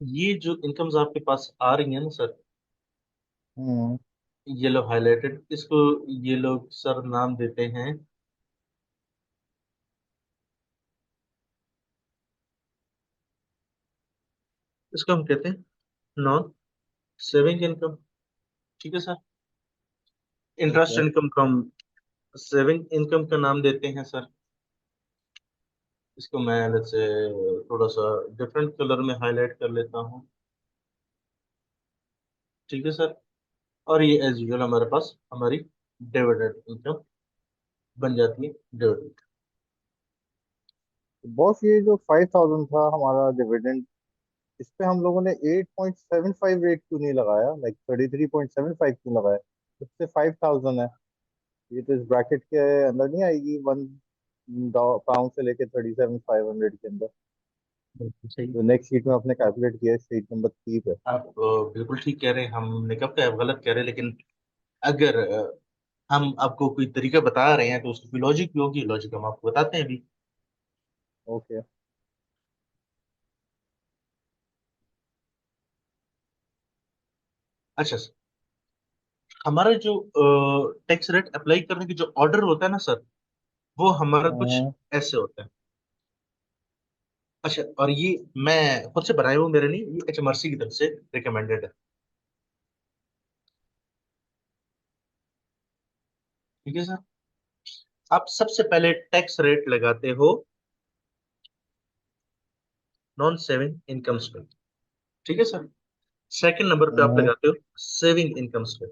ये जो इनकम्स आपके पास आ रही है ना सर, हम्म। ये लो हाईलाइटेड, इसको ये लोग सर नाम देते हैं, इसको हम कहते हैं नॉन सेविंग इनकम। ठीक है सर। Interest okay. इनकम को हम सेविंग इनकम का नाम देते हैं सर। इसको मैं अलग से थोड़ा सा डिफरेंट कलर में हाईलाइट कर लेता हूँ। ठीक है सर। और ये एज यूजल हमारे पास हमारी डिविडेंड इनकम बन जाती है, डिविडेंड। बॉस ये जो 5000 था हमारा डिविडेंड, इस पे हम लोगों ने 8.75 रेट क्यों नहीं लगाया, लाइक 33.75 क्यों लगाया? इससे 5000 है, ये तो इस ब्रैकेट के अंदर नहीं आएगी, 1 पाउंड से लेके 37,500 के अंदर। बिल्कुल सही। जो नेक्स्ट शीट में आपने कैलकुलेट किया है शीट नंबर 3 पे। आप बिल्कुल ठीक कह रहे हैं, हमने कब कहा गलत कह रहे हैं, लेकिन अगर हम आपको कोई तरीका बता रहे हैं तो उसकी कोई लॉजिक भी होगी, लॉजिक हम आपको बताते हैं अभी। ओके। अच्छा सर, हमारा जो टैक्स रेट अप्लाई करने की जो ऑर्डर होता है ना सर, वो हमारा कुछ हम्म। ऐसे होता है। अच्छा, और ये मैं खुद से बनाए हुए मेरे नहीं, ये HMRC की तरफ से रिकमेंडेड है। ठीक है सर। आप सबसे पहले टैक्स रेट लगाते हो नॉन सेविंग इनकम्स पे। ठीक है सर। सेकंड नंबर पे आप हम्म। लगाते हो सेविंग इनकम्स पे।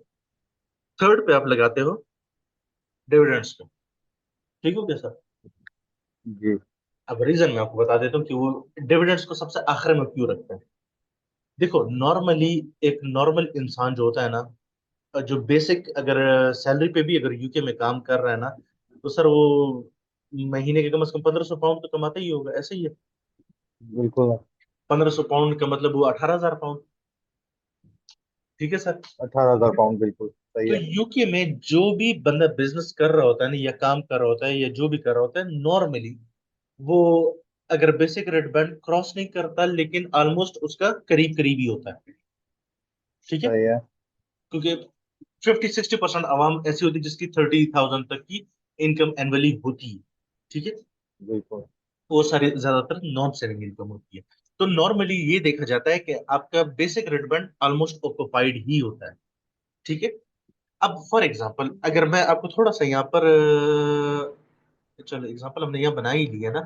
थर्ड पे आप लगाते हो डिविडेंड्स पे। ठीक हो गया सर। जी। अब रीजन मैं आपको बता देता हूँ कि वो डिविडेंड्स को सबसे आखिर में क्यों रखते हैं। देखो नॉर्मली एक नॉर्मल इंसान जो होता है ना, जो बेसिक अगर सैलरी पे भी अगर यूके में काम कर रहा है ना, तो सर वो महीने के कम से कम 1500 पाउंड तो कमाता ही होगा, ऐसे ही है। बिल्कुल। 1500 पाउंड का मतलब वो 18,000 पाउंड। ठीक है सर। 18,000 पाउंड, बिल्कुल सही तो है। यूके में जो भी बंदा बिजनेस कर रहा होता है ना, या काम कर रहा होता है, या जो भी कर रहा होता है नॉर्मली, वो अगर बेसिक रेट बैंड क्रॉस नहीं करता, लेकिन ऑलमोस्ट उसका करीब करीब ही होता है। ठीक है। सही है। क्योंकि 50-60% आवाम ऐसी होती है जिसकी 30,000 तक की इनकम एनुअली होती है। ठीक है। बिल्कुल। वो सारी ज्यादातर नॉन सेविंग इनकम होती है। तो नॉर्मली ये देखा जाता है कि आपका basic rate band almost occupied ही होता है। ठीक है। अब फॉर एग्जांपल अगर मैं आपको थोड़ा सा यहाँ पर चलो एग्जांपल हमने यहाँ बना ही लिया ना।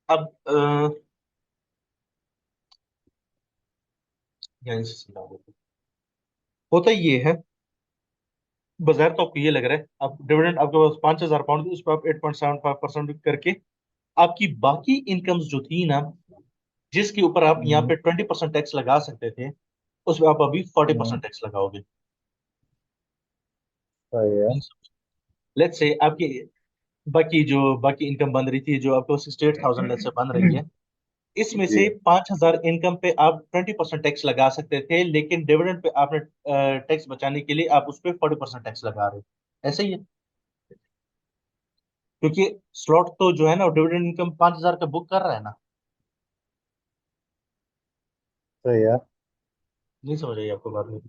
अब यहाँ से समझा देते हैं। होता ये है, बाजार तो आपको ये लग रहा है आप डिविडेंड आपके पास 5,000 पाउंड, उस पर आप 8.75% करके आपकी बाकी इनकम्स जो थी ना, जिसके ऊपर आप यहाँ हम्म। पे 20% टैक्स लगा सकते थे, उस पर आप अभी फोर्टी हम्म। परसेंट टैक्स लगाओगे। सही है। लेट्स से आपकी बाकी इनकम बन रही थी, जो आपको 68,000 लेट्स से बन रही है, इसमें जी। से 5,000 इनकम पे आप 20% टैक्स लगा सकते थे, लेकिन डिविडेंड पे आपने टैक्स बचाने के लिए आप उस पर 40% टैक्स लगा रहे हो। ऐसे ही है, क्योंकि स्लॉट तो जो है ना डिविडेंड इनकम 5,000 का बुक कर रहा है ना। सही है। नहीं समझ आई आपको बात में?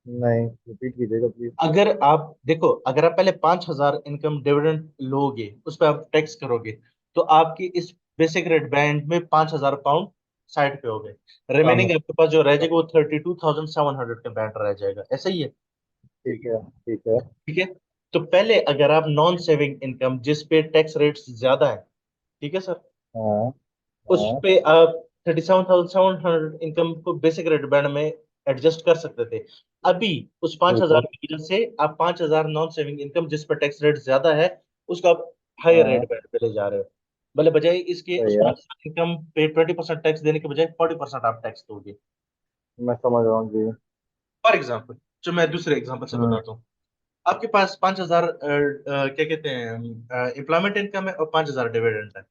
नहीं, रिपीट कीजिएगा प्लीज। अगर आप देखो, अगर आप पहले 5,000 इनकम डिविडेंड लोगे, उस पर आप टैक्स करोगे, तो आपकी इस बेसिक रेट बैंड में 5,000 पाउंड साइड पे हो गए। कम है। रिमेनिंग आपके पास जो रह जाएगा वो 32,700 का बैंड रह जाएगा। ऐसा ही है। ठीक है ठीक है ठीक है। तो पहले अगर आप नॉन सेविंग इनकम जिस पे टैक्स रेट ज्यादा है, ठीक है सर, हाँ उस हाँ पे आप 37,700 इनकम को बेसिक रेट बैंड में एडजस्ट कर सकते थे। अभी उस पांच बिल्कुल हजार की वजह से आप 5,000 नॉन सेविंग इनकम जिस पर टैक्स रेट ज्यादा है उसको आप हायर रेट हाँ बैंड पे ले जा रहे हो। मतलब बजाय इसके सही उस है 5,000 इनकम पे 20% टैक्स देने के बजाय 40% आप टैक्स दोगे। मैं समझ रहा हूँ जी फॉर एग्जाम्पल, जो मैं दूसरे एग्जाम्पल से हम्म बताता हूँ, आपके पास 5,000 क्या कहते हैं एम्प्लॉयमेंट इनकम है और 5,000 डिविडेंड है,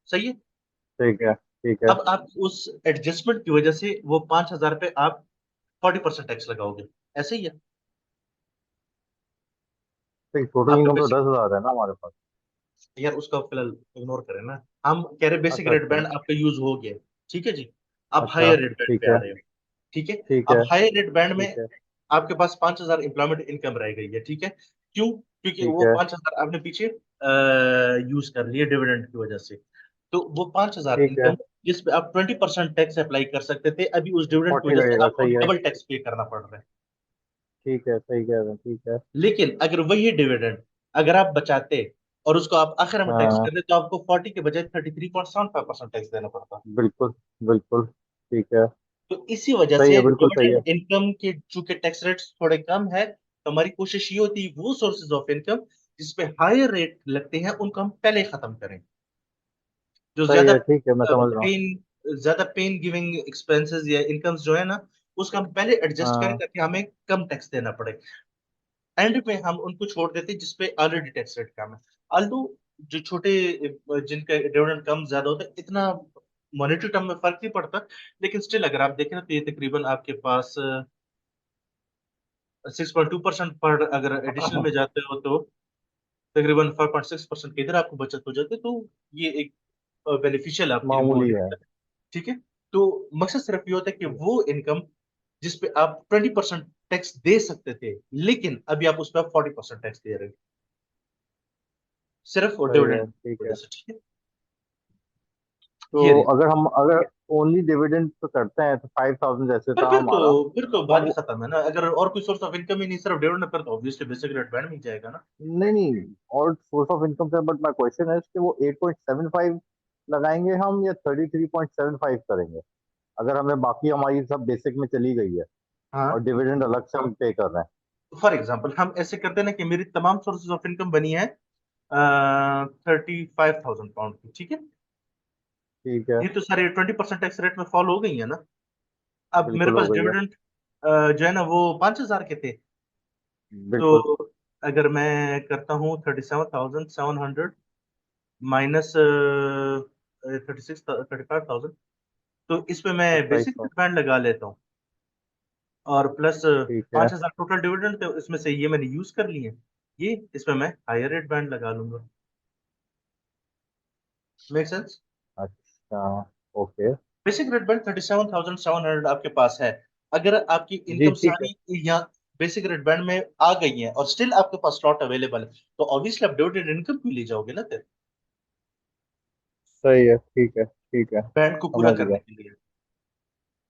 सही है। ठीक है ठीक है अब आप उस एडजस्टमेंट की वजह से वो 5,000 पे आप 40% टैक्स लगाओगे, ऐसे ही है। ठीक टोटल आपका इनकम तो बेसिक, 10,000 है ना हमारे पास यार उसका फिलहाल इग्नोर करें ना, हम कह रहे बेसिक अच्छा रेट अच्छा बैंड आपका यूज हो गया, ठीक है जी। आप अच्छा हायर रेट बैंड ठीक पे आ है रहे हो, ठीक है। ठीक अब है हायर रेट बैंड में ठीक है आपके पास 5,000 एम्प्लॉयमेंट इनकम रह गई है, ठीक है। क्यों? क्योंकि ठीक वो है 5,000 आपने पीछे यूज कर लिए डिविडेंड की वजह से। तो वो 5,000 ठीक है इनकम जिस पे आप 20% टैक्स अप्लाई कर सकते थे, अभी उस डिविडेंड की 40 वजह से लगेगा आपको सही है डबल टैक्स पे करना पड़ रहा है। ठीक है सही कह रहे हैं ठीक है लेकिन अगर वही डिविडेंड अगर आप बचाते और उसको आप आखिर में टैक्स हाँ कर देते तो आपको 40 के बजाय 33.75% टैक्स देना पड़ता। बिल्कुल बिल्कुल ठीक है तो इसी वजह सही से है बिल्कुल सही है डिविडेंड इनकम के चूंकि टैक्स रेट्स थोड़े कम है, तो हमारी कोशिश ये होती है वो सोर्सेज ऑफ इनकम जिसपे हायर रेट लगते हैं उनको हम पहले खत्म करें। जो सही है ठीक है मैं समझ रहा हूँ ज्यादा पेन गिविंग एक्सपेंसेस या इनकम्स जो है ना, उसका हम पहले एडजस्ट करें हाँ ताकि हमें कम टैक्स देना पड़े। एंड में हम उनको छोड़ देते हैं जिसपे ऑलरेडी टैक्स रेट कम है। आल्दो जो छोटे जिनका डिविडेंड कम ज्यादा होता है इतना मॉनेटरी टर्म में फर्क नहीं पड़ता, लेकिन स्टिल अगर आप देखें ना तो ये तकरीबन आपके पास 6.2% पर अगर एडिशनल में जाते हो तो तकरीबन 5.6% के इधर आपको बचत हो जाती है। तो ये एक बेनिफिशियल आपके लिए वो हो मामूली है जाता है, ठीक है। तो मकसद सिर्फ ये होता है कि वो इनकम जिस पे आप 20% टैक्स दे सकते थे, लेकिन अभी आप उस पर 40% टैक्स दे रहे हो, सिर्फ सही डिविडेंड है की ठीक वजह है से, ठीक है। ये तो रही। अगर ओनली डिविडेंड तो करते हैं तो 5,000 जैसे पर था हमारा फिर तो अब बात ही खत्म है ना, अगर और कोई सोर्स ऑफ इनकम ही नहीं सिर्फ डिविडेंड पर तो ऑब्वियसली बेसिक रेट बैंड में ही जाएगा ना। नहीं नहीं और सोर्स ऑफ इनकम से बट माय क्वेश्चन है कि वो 8.75 लगाएंगे हम या 33.75 करेंगे अगर हमें बाकी हमारी सब बेसिक में चली गई है और हाँ, डिविडेंड अलग से हम पे कर रहे हैं फॉर एग्जाम्पल हम ऐसे करते हैं ना कि मेरी तमाम सोर्सेज ऑफ इनकम बनी है 35,000 पाउंड की, ठीक है। ठीक है ये तो सारे 20% टैक्स रेट में फॉल हो गई है ना। अब मेरे बिल्कुल हो पास गई है डिविडेंड जो है ना वो 5,000 के थे। बिल्कुल तो अगर मैं करता हूँ 37,700 माइनस 35,000, तो इसमें मैं बेसिक 2700 बैंड लगा लेता हूँ और प्लस ठीक है 5,000 टोटल डिविडेंड थे इसमें से ये मैंने यूज कर लिए। ये इसमें मैं हायर रेट बैंड लगा लूंगा। Make sense? अच्छा ओके बेसिक रेट बैंड 37,700 आपके पास है। अगर आपकी जी इनकम ठीक है सारी यहाँ बेसिक रेट बैंड में आ गई है और स्टिल आपके पास स्लॉट अवेलेबल है, तो ऑब्वियसली आप डिविडेंड इनकम क्यों ले जाओगे ना फिर, सही है ठीक है बैंड को पूरा समझ गया करने के लिए।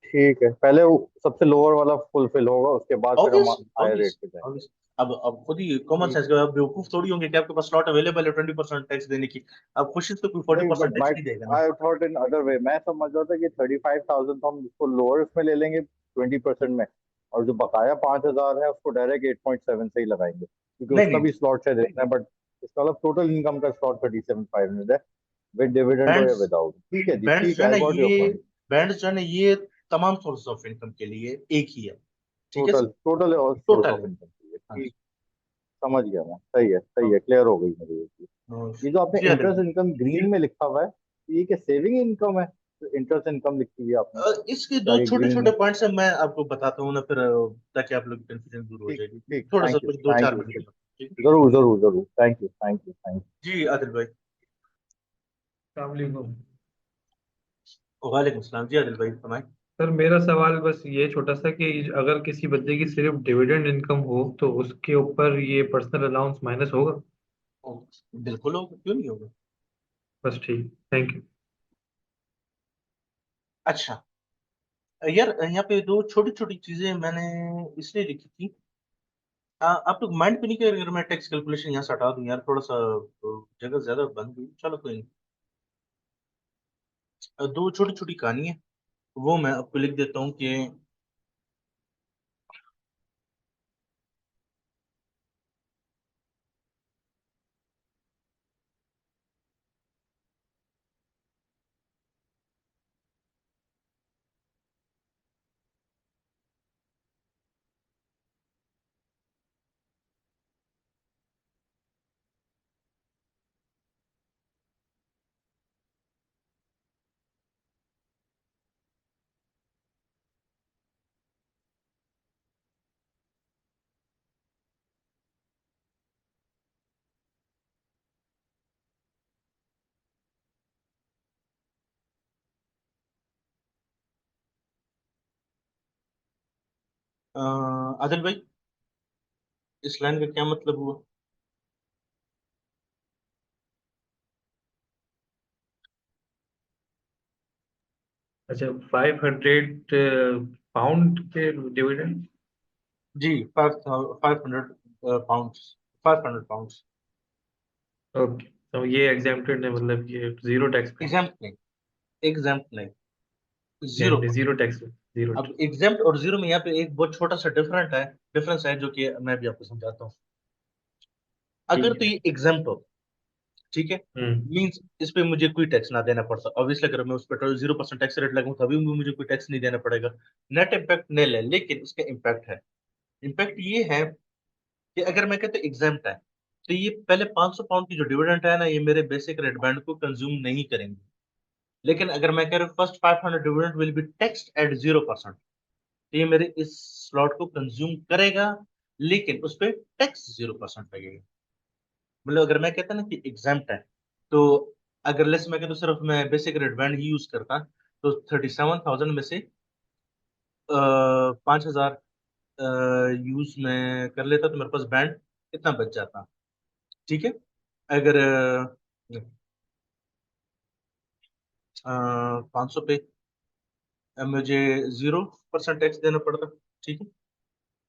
ठीक है पहले सबसे लोअर वाला फुलफिल होगा उसके बाद फिर हम ऑब्वियस हायर ऑब्वियस रेट पे जाएंगे ऑब्वियस। अब खुद ही कॉमन ठीक सेंस का, आप बेवकूफ थोड़ी होंगे कि आपके पास स्लॉट अवेलेबल है 20% टैक्स देने की। अब खुशी से तो कोई फोर्टी नहीं बट परसेंट टैक्स माई नहीं देगा ना। I thought in other way मैं समझ रहा था कि 35,000 तो हम उसको लोअर उसमें ले लेंगे 20% में और जो बकाया 5,000 है उसको डायरेक्ट 8.7 से ही लगाएंगे क्योंकि नहीं उसका नहीं, भी स्लॉट से देखना है बट इसका मतलब टोटल इनकम का स्लॉट 37,500 है विद डिविडेंड हो या बैंड्स विदाउट ठीक है जी बैंड्स ठीक जो है है आई ना गॉट योर ये पॉइंट बैंड्स जो है ना ये तमाम सोर्स ऑफ इनकम के लिए एक ही है, ठीक है total sir. Total source total of है। इनकम हाँ ठीक समझ गया मैं सही हाँ, है क्लियर हो गई मुझे ये चीज हाँ। ये जो आपने जी आदिल इंटरेस्ट भाई। इनकम ग्रीन में लिखा हुआ है ये क्या सेविंग इनकम है इंटरेस्ट इनकम लिखी हुई है आपने इसके क्या दो ये छोटे ग्रीन छोटे में पॉइंट्स हैं, मैं आपको बताता हूँ ना फिर ताकि आप लोग कंफ्यूजन दूर हो ठीक जाएगी। ठीक थोड़ा सा थैंक यू कुछ दो थैंक चार यू मिनट का, ठीक है। जरूर जरूर जरूर थैंक यू जी आदिल भाई। अस्सलाम वालेकुम। वालेकुम सलाम। जी आदिल भाई फरमाएं। सर मेरा सवाल बस ये छोटा सा कि अगर किसी बंदे की सिर्फ डिविडेंड इनकम हो तो उसके ऊपर ये पर्सनल अलाउंस माइनस होगा? बिल्कुल होगा, क्यों नहीं होगा। बस ठीक, थैंक यू। अच्छा यार, यहाँ पे दो छोटी छोटी चीजें मैंने इसलिए लिखी थी आप लोग माइंड भी नहीं करेंगे अगर मैं टैक्स कैलकुलेशन यहाँ से हटा दूं यार, थोड़ा सा जगह ज्यादा बन गई, चलो कोई नहीं। दो छोटी छोटी कहानी है, वो मैं आपको लिख देता हूँ कि आदिल भाई, इस लाइन का क्या मतलब हुआ? अच्छा, 500 पाउंड के डिविडेंड। जी, 500 पाउंड, 500 पाउंड। ओके, तो ये एग्जेम्प्टेड है, मतलब ये जीरो टैक्स पे। एग्जाम्प नहीं, एग्जाम्प नहीं, जीरो। Zero tax, zero. अब एग्जाम्प्ट और जीरो में यहाँ पे एक बहुत छोटा सा डिफरेंस है जो कि मैं भी आपको समझाता हूँ। अगर ठीक तो है। ये एग्जाम्प्ट हो, ठीक है, हम्म। मींस इस पे मुझे कोई टैक्स ना देना पड़ता। ऑब्वियसली अगर मैं उस पर 0% टैक्स रेट लगाऊं तभी भी मुझे कोई टैक्स नहीं देना पड़ेगा। नेट इम्पैक्ट नहीं है, लेकिन इसका इम्पैक्ट है। इम्पैक्ट ये है कि अगर मैं कहता एग्जाम्प्ट है, तो ये पहले 500 पाउंड की जो डिविडेंड है ना, ये मेरे बेसिक रेट बैंड को कंज्यूम नहीं करेंगे। लेकिन अगर मैं कह रहा हूँ first 500 dividend will be taxed eight 0%, तो ये मेरे इस स्लॉट को कंज्यूम करेगा, लेकिन उस पर टैक्स 0% लगेगा। मतलब अगर मैं कहता ना कि एग्जाम्प्ट है, तो अगर लेस मैं कहता सिर्फ मैं बेसिक रेट बैंड ही यूज करता, तो 37,000 में से 5,000 यूज में कर लेता, तो मेरे पास बैंड कितना बच जाता? ठीक है, अगर 500 पे मुझे 0% टैक्स देना पड़ता, ठीक है,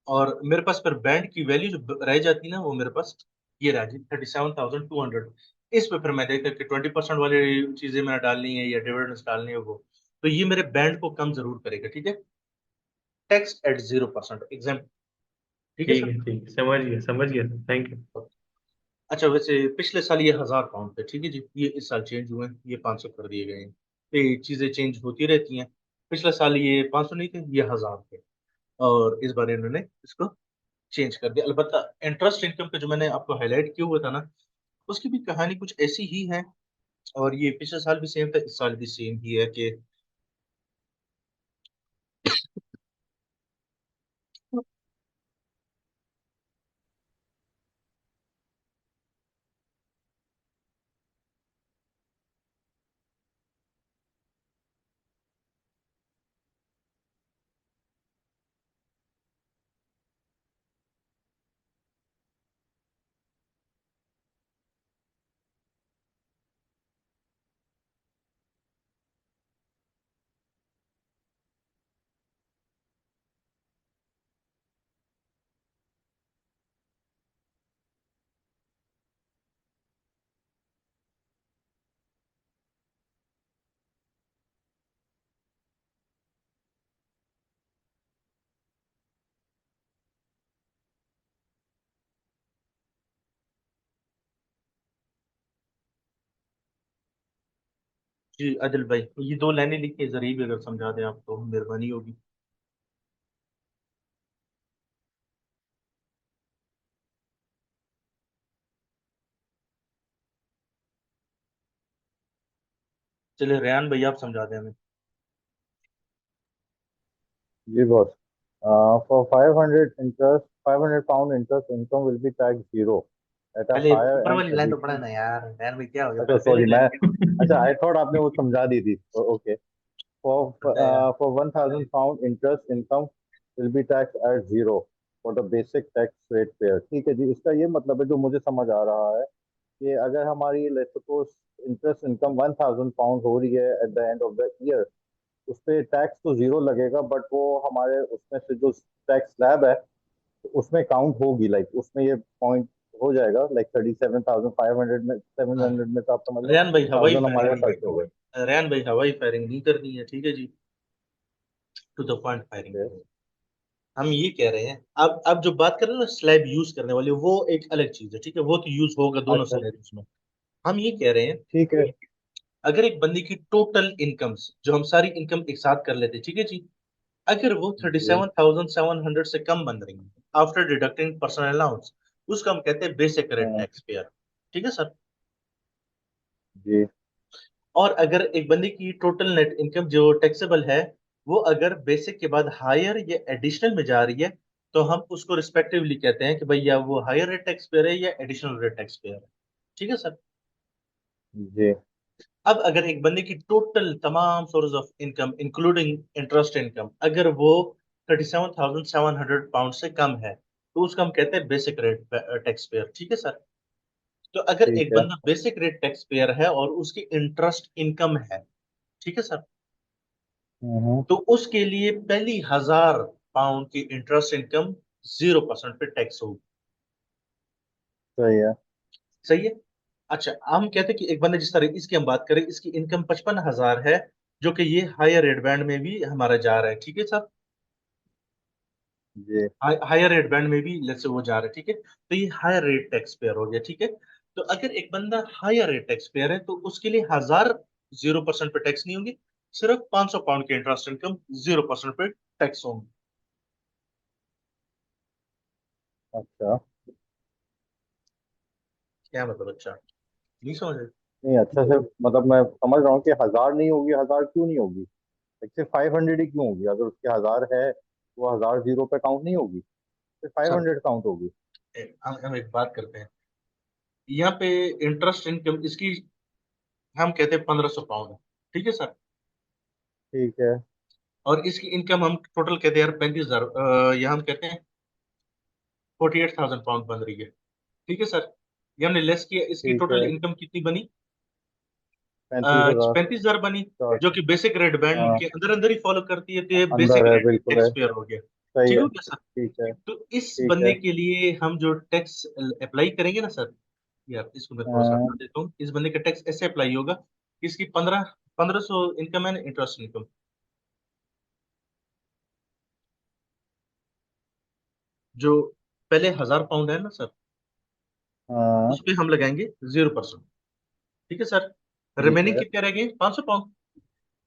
और मेरे पास पर बैंड की वैल्यू जो रह जाती ना, वो मेरे पास ये रह जाती 37,200। इस पे फिर मैं देखा कि 20% वाली चीजें मैंने डालनी है या डिविडेंड्स डालनी है, वो तो ये मेरे बैंड को कम जरूर करेगा, ठीक है। टैक्स एट 0% एग्जाम, ठीक है ठीक सर। है, ठीक है, समझ गया सर, थैंक यू। अच्छा, वैसे पिछले साल ये 1,000 पाउंड थे, ठीक है जी, ये इस साल चेंज हुए हैं, ये 500 कर दिए गए हैं। ये चीजें चेंज होती रहती हैं। पिछले साल ये 500 नहीं थे, ये 1,000 थे, और इस बार इन्होंने इसको चेंज कर दिया। अलबत्ता इंटरेस्ट इनकम पे जो मैंने आपको हाईलाइट किया हुआ था ना, उसकी भी कहानी कुछ ऐसी ही है, और ये पिछले साल भी सेम था, इस साल भी सेम ही है कि जी आदिल भाई, ये दो लाइनें लिख के जरिए भी अगर समझा दें आप तो मेहरबानी होगी। चलिए रेहान भाई, आप समझा दें हमें। जी boss, for 500 interest 500 pound interest income will be taxed zero at a पहले higher ऊपर and वाली लाइन तो पढ़ा additional। ना यार, रेहान भाई क्या हो गया, अच्छा पहले पहली सॉरी, मैं लाइन क्या? अच्छा आई थॉट आपने वो समझा दी थी। ओके। for पता है यार। for 1000 pound interest income will be taxed at zero for the basic tax rate payer। ठीक है जी, इसका ये मतलब है जो मुझे समझ आ रहा है कि अगर हमारी let's suppose interest income 1000 pound हो रही है at the end of the year, उस पे टैक्स तो जीरो लगेगा, बट वो हमारे उसमें से जो टैक्स स्लैब है तो उसमें काउंट होगी, लाइक उसमें ये पॉइंट हो जाएगा, लाइक 37,500 में, 700 में, तो आप समझ लो रेहान भाई हवाई 1000 हमारे फायरिंग खर्च हो गए। रेहान भाई हवाई फायरिंग नहीं करनी है, ठीक है जी, to the point firing okay. करें। हम ये कह रहे हैं, अब जो बात कर रहे हैं ना स्लैब यूज करने वाली, वो एक अलग चीज है, ठीक है, वो तो यूज होगा दोनों अच्छा सिनेरियोस में। हम ये कह रहे हैं, ठीक है। अगर एक बंदी की टोटल इनकम्स, जो हम सारी इनकम एक साथ कर लेते, ठीक है जी, अगर वो थर्टी जी सेवन थाउजेंड सेवन हंड्रेड से कम बन रही है आफ्टर डिडक्टिंग पर्सनल अलाउंस, उसका हम कहते हैं बेसिक रेट हाँ, टैक्स पेयर, ठीक है सर। जी और अगर एक बंदी की टोटल नेट इनकम जो टैक्सेबल है, वो अगर बेसिक के बाद हायर या एडिशनल में जा रही है, तो हम उसको रिस्पेक्टिवली कहते हैं कि भाई या वो हायर रेट टैक्स पेयर है या एडिशनल रेट टैक्स पेयर है, ठीक है सर। जी। अब अगर एक बंदे की टोटल तमाम source of income including interest income, अगर वो 37,700 पाउंड से कम है, तो उसका हम कहते हैं बेसिक रेट टैक्स पेयर, ठीक है सर। तो अगर ठीक एक है। बंदा बेसिक रेट टैक्स पेयर है और उसकी इंटरेस्ट इनकम है, ठीक है सर, हम्म। तो उसके लिए पहली 1,000 पाउंड की इंटरेस्ट इनकम 0% पे टैक्स होगी, सही है। सही है। अच्छा, हम कहते हैं कि एक बंदे, जिस तरह इसकी हम बात करें, इसकी इनकम 55,000 है, जो कि ये हायर रेट बैंड में भी हमारा जा रहा है, ठीक है सर, जी हायर रेट बैंड में भी लेट्स से वो जा रहा है, ठीक है, तो ये हायर रेट टैक्स पेयर हो गया, ठीक है। तो अगर एक बंदा हायर रेट टैक्स पेयर है, तो उसके लिए 1,000 0% पे टैक्स नहीं होंगी, सिर्फ 500 पाउंड की इंटरेस्ट इनकम 0% पे टैक्स होंगी। अच्छा। क्या मतलब? अच्छा, नहीं समझ रहे? नहीं, अच्छा से मतलब मैं समझ रहा हूँ कि 1000 नहीं होगी, 1000 क्यों नहीं होगी, सिर्फ 500 ही क्यों होगी? अगर उसके 1000 है, वो 1000 जीरो पे काउंट नहीं होगी, सिर्फ सर 500 काउंट होगी। हम एक बात करते हैं, यहाँ पे इंटरेस्ट इनकम इसकी हम कहते हैं 1,500 पाउंड है, ठीक है सर, ठीक है। और इसकी इनकम हम टोटल कहते हैं यार 35,000, या हम कहते हैं 48,000 पाउंड बन रही है, ठीक है सर। ये हमने लेस किया, इसकी ठीक टोटल है। इनकम कितनी बनी? 35,000। 35,000 बनी, शॉर्ट। जो कि बेसिक रेट बैंड हाँ, के अंदर अंदर ही फॉलो करती है, तो ये बेसिक अंदर है, रेट बिल्कुल है। टैक्स पेयर हो गया, सही ठीक है। हो गया सर। ठीक है। तो इस ठीक बंदे है। के लिए हम जो टैक्स अप्लाई करेंगे ना सर, यार इसको मैं थोड़ा सा हाँ, हटा देता हूँ, इस बंदे का टैक्स ऐसे अप्लाई होगा कि इसकी 1500 इनकम है ना, इंटरेस्ट इनकम, जो पहले 1,000 पाउंड है ना सर, हाँ। उस पे हम लगाएंगे 0%, ठीक है सर। ठीक रिमेनिंग है। कितने रह गए? 500 पाउंड।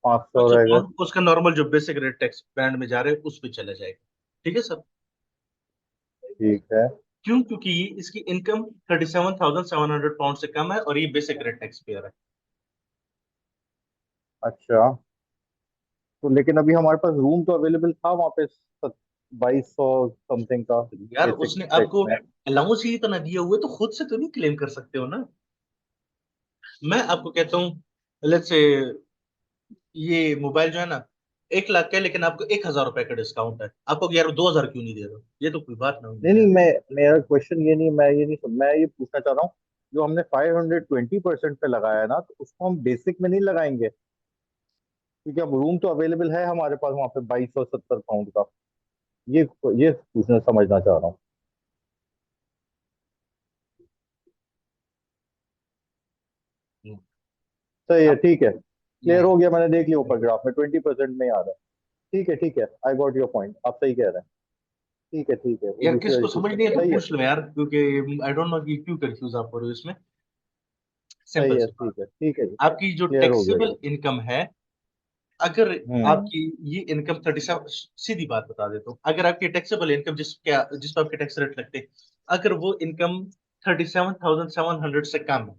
500 500 रह गए। पाउंड उसका नॉर्मल जो बेसिक रेट टैक्स बैंड में जा रहे हैं उस पे चला जाएगा, ठीक है सर। ठीक है। क्यों? क्योंकि ये इसकी इनकम 37,700 पाउंड से कम है और ये बेसिक रेट टैक्स पेयर है। अच्छा, तो लेकिन अभी हमारे पास रूम तो अवेलेबल था वहाँ पे 2200 समथिंग का यार बेसिक उसने टैक्स आपको में। अलाउंस ही इतना दिया हुआ है, तो खुद से तो नहीं क्लेम कर सकते हो ना। मैं आपको कहता हूँ, लेट्स से ये मोबाइल जो है ना 1 लाख का है, लेकिन आपको 1,000 रुपए का डिस्काउंट है, आपको यार 2,000 क्यों नहीं दे रहे हो? ये तो कोई बात ना हुई नहीं ना नहीं, यार। मेरा क्वेश्चन ये नहीं, मैं ये पूछना चाह रहा हूँ, जो हमने 520% पे लगाया है ना, तो उसको हम बेसिक में नहीं लगाएंगे? क्योंकि अब रूम तो अवेलेबल है हमारे पास वहाँ पे 2270 पाउंड का। ये ये पूछना समझना चाह रहा हूँ। हम्म, सही है, आप ठीक है, ये क्लियर हो गया, मैंने देख लिया ऊपर ग्राफ में 20% में ही आ रहा है। ठीक है, ठीक है, आई गॉट योर पॉइंट, आप सही कह रहे हैं। ठीक है, ठीक है, वो यार, दूसरे किसको इशू समझ पे नहीं है तो सही है। पूछ लो यार, क्योंकि आई डोंट नो कि क्यों कंफ्यूज आप हो रहे हो इसमें। सही सिंपल है, सी बात, ठीक है, ठीक है जी, आपकी जो क्लियर हो गया टैक्सेबल ये। इनकम है, अगर हम्म। आपकी ये इनकम 37, सीधी बात बता देता हूँ, अगर आपकी टैक्सेबल इनकम जिस पर आपके टैक्स रेट लगते हैं, अगर वो इनकम 37,700 से कम है,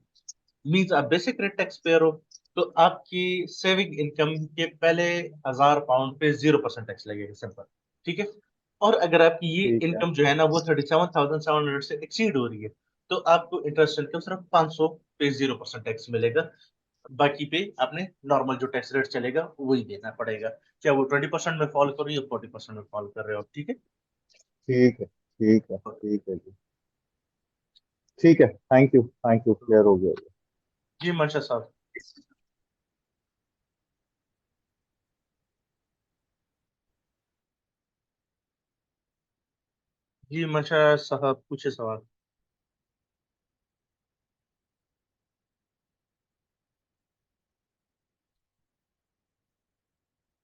मीन्स आप बेसिक रेट टैक्स पेयर हो, तो आपकी सेविंग इनकम के पहले 1,000 पाउंड पे 0% टैक्स लगेगा, सिंपल, ठीक है। और अगर आपकी ये ठीक है। इनकम जो है ना वो 37,700 से एक्सीड हो रही है, तो आपको इंटरेस्ट इनकम सिर्फ 500 पे 0% टैक्स मिलेगा, बाकी पे आपने नॉर्मल जो टैक्स रेट चलेगा वही देना पड़ेगा, चाहे वो 20% में फॉल कर रही हो, 40% में फॉल कर रहे हो, ठीक है। ठीक है। ठीक है। ठीक है जी। ठीक है, thank you, thank you, clear हो गया। जी मंशा साहब। जी मशा साहब पूछे सवाल।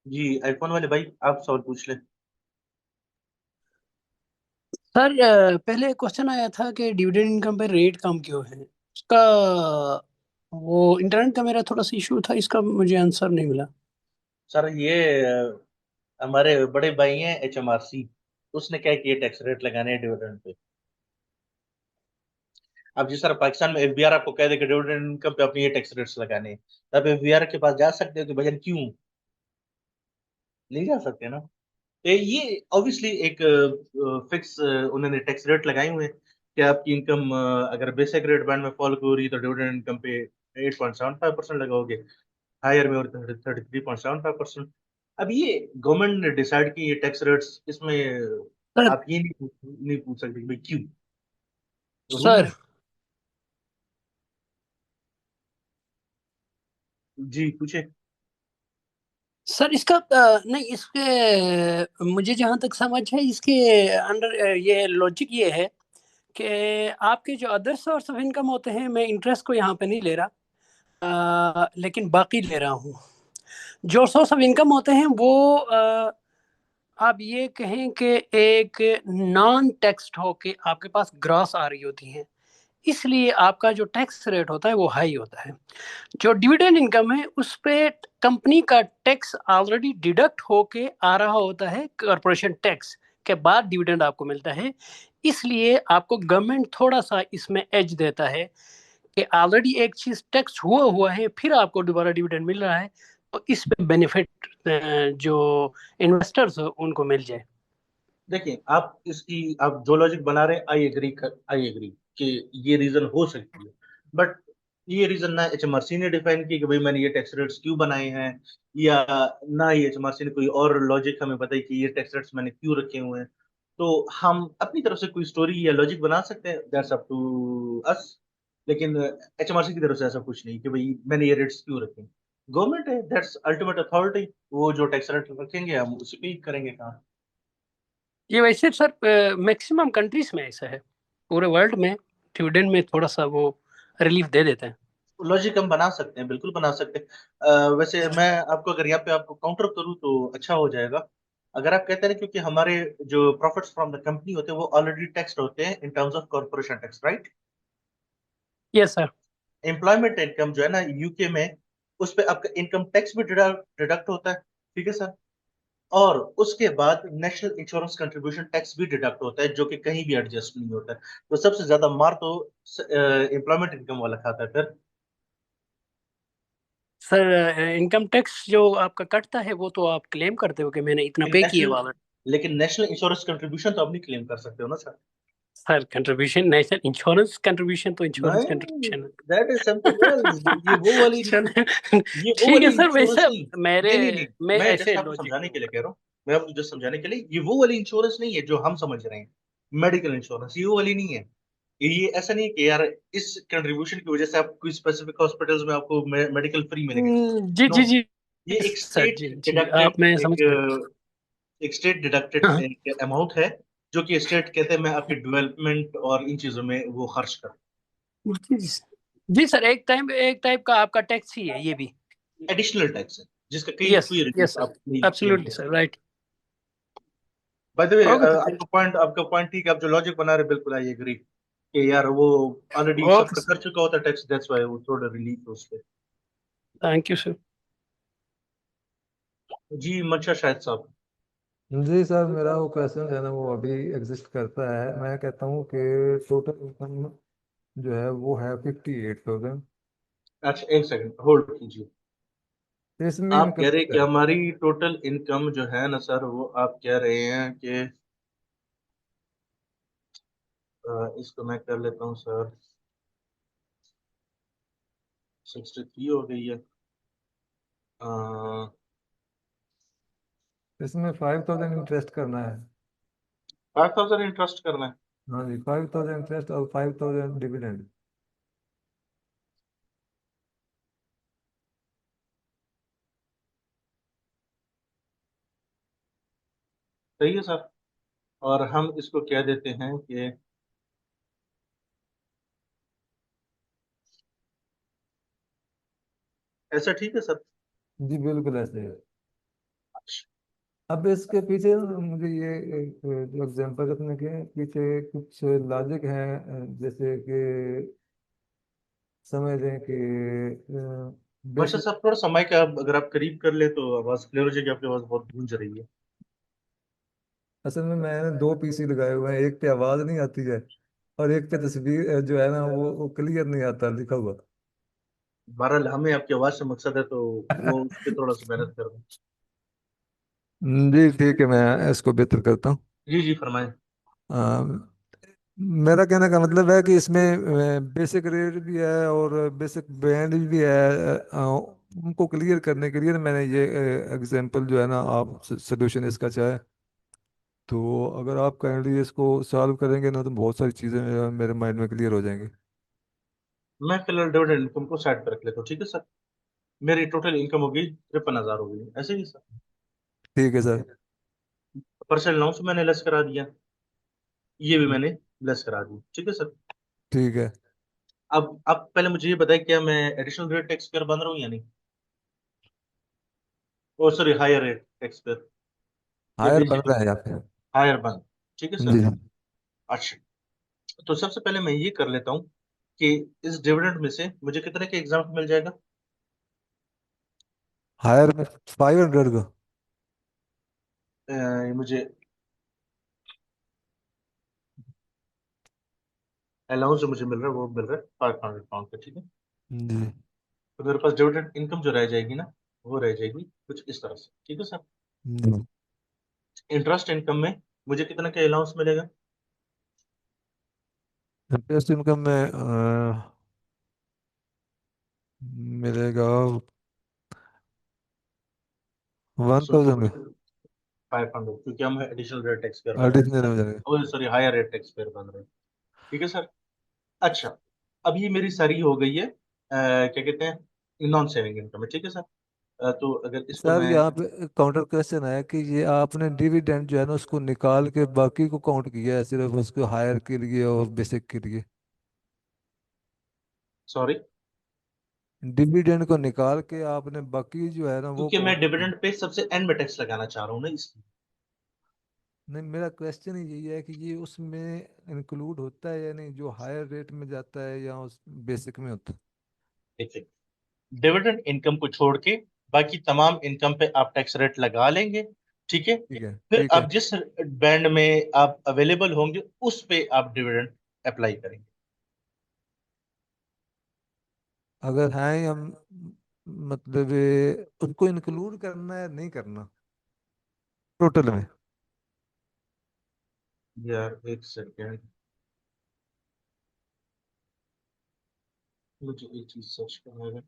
जी आईफोन वाले भाई आप सवाल पूछ लें। सर पहले क्वेश्चन आया था कि डिविडेंड इनकम पे रेट कम क्यों है उसका। वो इंटरनेट का मेरा थोड़ा सा इशू था, इसका मुझे आंसर नहीं मिला। सर ये हमारे बड़े भाई हैं HMRC, उसने क्या किया टैक्स रेट लगाने हैं डिविडेंड पे। अब जिस तरह पाकिस्तान में FBR आपको कह दे कि डिविडेंड इनकम पे अपनी ये टैक्स रेट्स लगाने हैं, तब FBR के पास जा सकते हो कि भैया क्यों नहीं जा सकते ना। ये ऑब्वियसली एक फिक्स उन्होंने टैक्स रेट लगाए हुए हैं कि आपकी इनकम अगर बेसिक रेट बैंड में फॉलो हो रही है तो डिविडेंड इनकम पे 8.75% लगाओगे, हायर में और 33.75%। अब ये गवर्नमेंट ने डिसाइड की ये टैक्स रेट्स, इसमें सर आप ये नहीं पूछ सकते कि भाई क्यों, रूल सर है। जी पूछे। सर इसका नहीं, इसके मुझे जहाँ तक समझ है इसके अंडर ये लॉजिक ये है कि आपके जो अदर सोर्स ऑफ इनकम होते हैं, मैं इंटरेस्ट को यहाँ पे नहीं ले रहा, लेकिन बाकी ले रहा हूँ। जो सोर्स ऑफ इनकम होते हैं वो आप ये कहें कि एक नॉन टैक्स्ड होके आपके पास ग्रॉस आ रही होती हैं, इसलिए आपका जो टैक्स रेट होता है वो हाई होता है। जो डिविडेंड इनकम है उस पे कंपनी का टैक्स ऑलरेडी डिडक्ट होके आ रहा होता है, कॉर्पोरेशन टैक्स के बाद डिविडेंड आपको मिलता है, इसलिए आपको गवर्नमेंट थोड़ा सा इसमें एज देता है कि ऑलरेडी एक चीज टैक्स हुआ हुआ है, फिर आपको दोबारा डिविडेंड मिल रहा है, तो इस पे बेनिफिट जो इन्वेस्टर्स हो उनको मिल जाए। देखिए आप इसकी आप जो लॉजिक बना रहे हैं, आई एग्री कि ये रीजन हो सकती है, बट ये रीजन ना HMRC ने डिफाइन की कि भाई मैंने ये टैक्स रेट्स क्यों बनाए हैं, या ना ही HMRC ने कोई और लॉजिक हमें बताई कि ये टैक्स रेट्स मैंने क्यों रखे हुए हैं। तो हम अपनी तरफ से कोई स्टोरी या लॉजिक बना सकते हैं, दैट्स अप टू अस। लेकिन HMRC की तरफ से ऐसा कुछ नहीं कि भाई मैंने ये रेट्स क्यों रखे। गवर्नमेंट है, दैट्स अल्टीमेट अथॉरिटी, वो जो टैक्स रेट रखेंगे हम उसी पे ही करेंगे काम। ये वैसे सर मैक्सिमम कंट्रीज में ऐसा है, पूरे वर्ल्ड में डिविडेंड में थोड़ा सा वो रिलीफ दे देते हैं। लॉजिक हम बना सकते हैं, बिल्कुल बना सकते हैं। वैसे मैं आपको अगर यहाँ पे आपको काउंटर करूँ तो अच्छा हो जाएगा। अगर आप कहते हैं ना, क्योंकि हमारे जो प्रॉफिट्स फ्रॉम द कंपनी होते हैं वो ऑलरेडी टैक्स्ड होते हैं in terms of corporation tax, right. Yes sir. Employment income जो है ना यूके में, उस पे आपका इनकम टैक्स भी डिडक्ट होता है, ठीक है सर। और उसके बाद नेशनल इंश्योरेंस कंट्रीब्यूशन टैक्स भी डिडक्ट होता है, जो कि कहीं भी एडजस्ट नहीं होता है। तो सबसे ज्यादा मार तो एम्प्लॉयमेंट इनकम वाला खाता है फिर। सर इनकम टैक्स जो आपका कटता है वो तो आप क्लेम करते हो कि मैंने इतना पे किए नेशनल वाला। लेकिन नेशनल इंश्योरेंस कंट्रीब्यूशन तो आप नहीं क्लेम कर सकते हो ना sir. Sir contribution, national insurance contribution तो इंश्योरेंस नहीं, contribution that is something else. ये वो वाली है। चलो ये वो ठीक है वाली सर, इंश्योरेंस वैसे नहीं। मेरे नहीं, मैं मैं ऐसे जस्ट आपको लॉजिक समझाने के लिए दूंगा। कह रहा हूँ। मैं आपको जस्ट समझाने के लिए, ये वो वाली इंश्योरेंस नहीं है जो हम समझ रहे हैं, मेडिकल इंश्योरेंस ये वो वाली नहीं है। ये ऐसा नहीं है कि यार इस कंट्रीब्यूशन की वजह से आप कोई स्पेसिफिक हॉस्पिटल्स में आपको मेडिकल फ्री मिलेगा। जी नो, जी जी ये एक सर, स्टेट जी जी डिडक्टेड आप, मैं समझ गया। एक स्टेट डिडक्टेड हाँ अमाउंट है, जो कि स्टेट कहते हैं मैं आपके डेवलपमेंट और इन चीजों में वो खर्च कर। जी जी सर, एक टाइप का आपका टैक्स ही है ये भी। एडिशनल टैक्स है जिसका कहीं यस कोई यस रिलीफ सर, आप नहीं क्लेम एब्सोल्युटली कर सर, सकते। Right. By the way, okay sir, thank आपका पॉइंट ठीक है, आप जो लॉजिक बना रहे हैं, बिल्कुल आई एग्री कि यार वो ऑलरेडी यू। ओके सबका कर चुका होता है टैक्स, दैट्स व्हाई वो थोड़ा रिलीफ है उस पे। Thank you sir. जी मंशा शायद साहब। जी सर, मेरा वो क्वेश्चन है ना वो अभी एग्जिस्ट करता है। मैं कहता हूँ कि टोटल इनकम जो है वो है 58,000। अच्छा एक सेकंड होल्ड कीजिए। इसमें आप इनकम कह रहे हैं क्या कि है? हमारी टोटल इनकम जो है ना सर, वो आप कह रहे हैं कि इसको मैं कर लेता हूँ सर, 63 हो गई है। इसमें 5,000 इंटरेस्ट करना है। 5,000 इंटरेस्ट करना है। हाँ जी, 5,000 इंटरेस्ट और 5,000 डिविडेंड। सही है सर। और हम इसको कह देते हैं कि ऐसा, ठीक है सर? जी बिल्कुल ऐसे है। अच्छा, अब इसके पीछे मुझे ये जो एग्जांपल रखने के पीछे कुछ लॉजिक है, जैसे कि समझ लें कि वर्षा बेसिक। साहब थोड़ा समय का अगर आप करीब कर ले तो आवाज क्लियर हो जाएगी, आपकी आवाज बहुत गूंज रही है। असल में मैंने दो पीसी लगाए हुए हैं, एक पे आवाज नहीं आती है और एक पे तस्वीर जो है ना वो क्लियर नहीं आता लिखा हुआ। बहरहाल हमें आपकी आवाज से मकसद है, तो वो उस पर थोड़ा सा मेहनत कर दें। जी ठीक है, मैं इसको बेहतर करता हूँ। जी जी, फरमाएं। आ, मेरा कहने का मतलब है कि इसमें बेसिक रेट भी है और बेसिक बैंड भी है। उनको क्लियर करने के लिए मैंने ये एग्जांपल जो है ना, आप सोल्यूशन इसका चाहे तो अगर आप काइंडली इसको सॉल्व करेंगे ना तो बहुत सारी चीज़ें मेरे माइंड में क्लियर हो जाएंगी। मैं फिलहाल डिविडेंड इनकम को साइड पर रख लेता हूँ, ठीक है सर? मेरी टोटल इनकम होगी 53,000 हो गई, ऐसे ही सर? ठीक है सर। पर्सनल अलाउंस मैंने लेस करा दिया, ये भी मैंने लेस करा दिया, ठीक है सर? ठीक है। अब आप पहले मुझे ये बताएं, क्या मैं एडिशनल रेट टैक्स पेयर बन रहा हूँ या नहीं? Oh sorry, higher rate tax payer या हायर बन बेसिक? रहा है यहाँ पे। हायर बन, ठीक है सर? जी। अच्छा, तो सबसे पहले मैं ये कर लेता हूँ कि इस डिविडेंड में से मुझे कितने के एग्जाम मिल जाएगा? हायर में 500 का। मुझे अलाउंस जो मुझे मिल रहा है वो मिल रहा है 500 पाउंड का, ठीक है? जी। तो मेरे पास डिविडेंड इनकम जो रह जाएगी ना, वो रह जाएगी कुछ इस तरह से, ठीक है सर? जी। इंटरेस्ट इनकम में मुझे कितना का अलाउंस मिलेगा? इंटरेस्ट इनकम में मिलेगा 1000 का। 500, क्योंकि हम एडिशनल रेट टैक्स पेयर बन एडिशनल रहे हो जाएगा। हैं, sorry higher rate tax payer बन रहे हैं, ठीक है सर? अच्छा, अब ये मेरी सारी हो गई है क्या कहते हैं, नॉन सेविंग इनकम है, ठीक है सर? तो अगर इसको सर मैं, यहाँ पे काउंटर क्वेश्चन है कि ये आपने डिविडेंड जो है ना उसको निकाल के बाकी को काउंट किया है सिर्फ उसको हायर के लिए और बेसिक के लिए। सॉरी, डिविडेंड को निकाल के आपने बाकी जो है ना वो क्योंकि मैं काउंट किया। डिविडेंड पे सबसे एंड में टैक्स लगाना चाह रहा हूँ ना, इसलिए। नहीं, मेरा क्वेश्चन ही यही है कि ये उसमें इंक्लूड होता है या नहीं, जो हायर रेट में जाता है या उस बेसिक में होता है। देखिए, डिविडेंड इनकम को छोड़ के बाकी तमाम इनकम पे आप टैक्स रेट लगा लेंगे, ठीक है? ठीक है। फिर ठीक है। आप जिस बैंड में आप अवेलेबल होंगे उस पे आप डिविडेंड अप्लाई करेंगे। अगर है हम मतलब ये उनको इंक्लूड करना है नहीं करना टोटल में। यार एक सेकेंड, मुझे एक चीज सर्च करना है।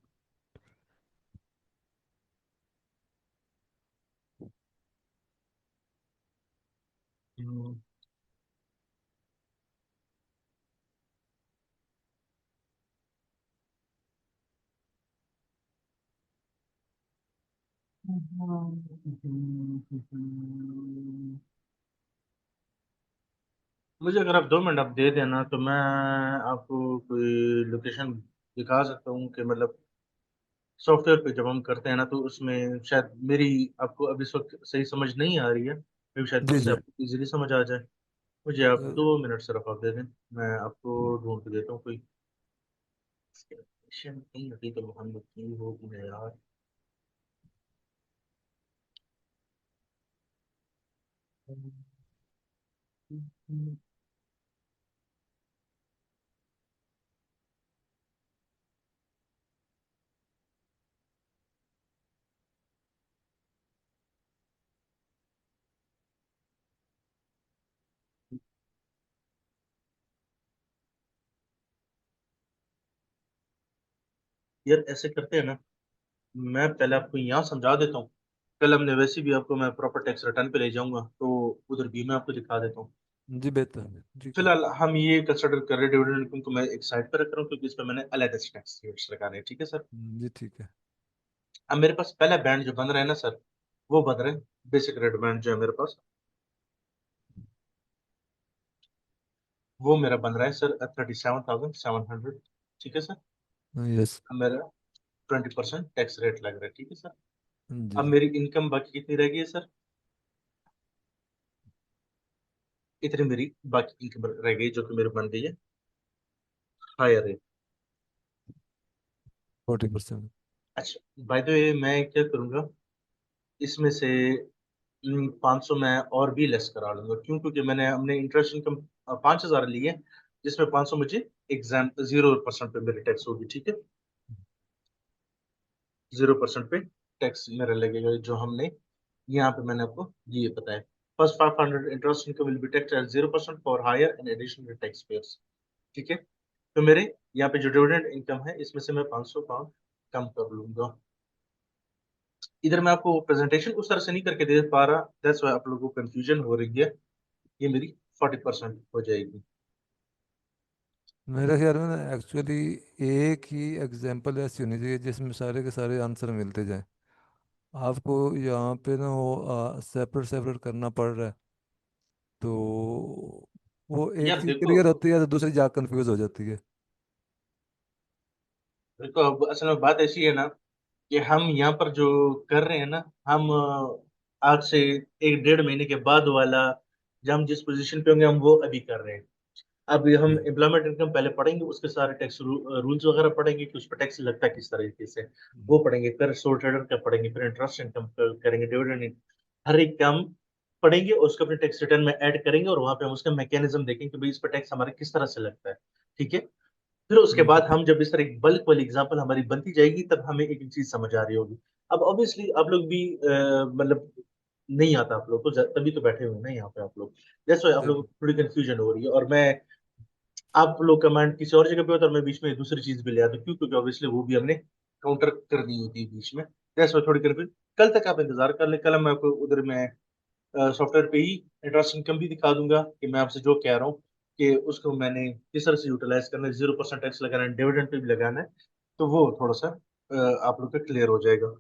हम्म, मुझे अगर आप 2 मिनट आप दे देना तो मैं आपको कोई लोकेशन दिखा सकता हूँ कि मतलब सॉफ्टवेयर पे जब हम करते हैं ना तो उसमें शायद मेरी आपको अब इस वक्त सही समझ नहीं आ रही है, फिर शायद जी उससे जी। आपको इजीली समझ आ जाए। मुझे आप 2 मिनट सिर्फ आप दे दें, मैं आपको ढूंढ के देता हूँ कोई लोकेशन। कहीं अभी तो मोहम्मद की होगी ना यार। यार ऐसे करते हैं ना, मैं पहले आपको यहाँ समझा देता हूँ, कल हमने वैसे भी आपको मैं प्रॉपर टैक्स रिटर्न पे ले जाऊंगा तो उधर भी मैं आपको दिखा देता हूँ। जी बेहतर है। ठीक है। फिलहाल हम ये कंसिडर कर रहे हैं, डिविडेंड इनकम को मैं एक साइड पर रख रहा हूँ क्योंकि इस पर मैंने अलग से टैक्स रेट्स लगाने हैं, ठीक है सर? जी ठीक है। अब मेरे पास पहला बैंड जो बन रहा है ना सर, वो बन रहा है बेसिक रेट बैंड जो है मेरे पास, वो मेरा बन रहा है सर 37,700। ठीक है सर। यस मेरा 20% टैक्स रेट लग रहा है। ठीक है सर। जी अब मेरी इनकम बाकी कितनी रह गई है सर? इतनी मेरी बाकी इनकम रह गई जो कि मेरी बन गई है हायर रेट। 40%। अच्छा बाय द वे मैं क्या करूंगा, इसमें से 500 मैं और भी लेस करा लूंगा। क्यों? क्योंकि मैंने हमने इंटरेस्ट इनकम 5,000 ली है, जिसमें 500 मुझे एग्जाम 0% पे मेरी टैक्स होगी। ठीक है, 0% पे टैक्स मेरा लगेगा जो हमने यहाँ पे मैंने आपको ये बताया। First 500 interest income will be tax at 0% for higher in addition to tax payers. ठीक है, तो मेरे यहाँ पे जो डिविडेंड इनकम है इसमें से मैं 500 पाउंड कम कर लूंगा। इधर मैं आपको प्रेजेंटेशन उस तरह से नहीं करके दे पा रहा, दैट्स व्हाई आप लोगों को कंफ्यूजन हो रही है। ये मेरी 40% हो जाएगी। मेरे ख्याल में ना एक्चुअली एक ही एग्जांपल ऐसी होनी चाहिए जिसमें सारे के सारे आंसर मिलते जाएं। आपको यहाँ पे ना वो सेपरेट सेपरेट करना पड़ रहा है, तो वो एक यार चीज़ देखो, क्लियर होती है तो दूसरी जा कंफ्यूज हो जाती है। देखो अब असल में बात ऐसी है ना कि हम यहाँ पर जो कर रहे हैं ना, हम आज से 1 डेढ़ महीने के बाद वाला, जब हम जिस पोजीशन पे होंगे हम वो अभी कर रहे हैं। अब हम जी एम्प्लॉयमेंट इनकम पहले पढ़ेंगे, उसके सारे टैक्स रूल्स वगैरह पढ़ेंगे कि उस पर टैक्स लगता है किस तरीके से, वो पढ़ेंगे। फिर सोल ट्रेडर का पढ़ेंगे, फिर इंटरेस्ट इनकम करेंगे, डिविडेंड, हर एक काम पढ़ेंगे और उसको अपने टैक्स रिटर्न में ऐड करेंगे और वहां पे हम उसका मैकेनिज्म देखेंगे कि भाई इस पर टैक्स हमारे किस तरह से लगता है। ठीक है, फिर उसके बाद हम जब इस तरह एक बल्क वाली एग्जांपल हमारी बनती जाएगी तब हमें एक चीज समझ आ रही होगी। अब ऑब्वियसली आप लोग भी मतलब नहीं आता आप लोग को, तभी तो बैठे हुए हैं ना यहाँ पे आप लोग। जैसे आप लोग को थोड़ी कंफ्यूजन हो रही है और मैं, आप लोग का माइंड किसी और जगह पे होता है और मैं बीच में दूसरी चीज भी ले आता हूँ। क्यों? क्योंकि ऑब्वियसली वो भी हमने काउंटर कर दी होती है बीच में। जैसे थोड़ी कंफ्यूज, कल तक आप इंतजार कर ले, कल मैं आपको उधर में सॉफ्टवेयर पे ही इंटरेस्ट इनकम भी दिखा दूंगा कि मैं आपसे जो कह रहा हूँ कि उसको मैंने किस तरह से यूटिलाइज करना है, 0% टैक्स लगाना है, डिविडेंड पे भी लगाना है, तो वो थोड़ा सा आप लोग का क्लियर हो जाएगा।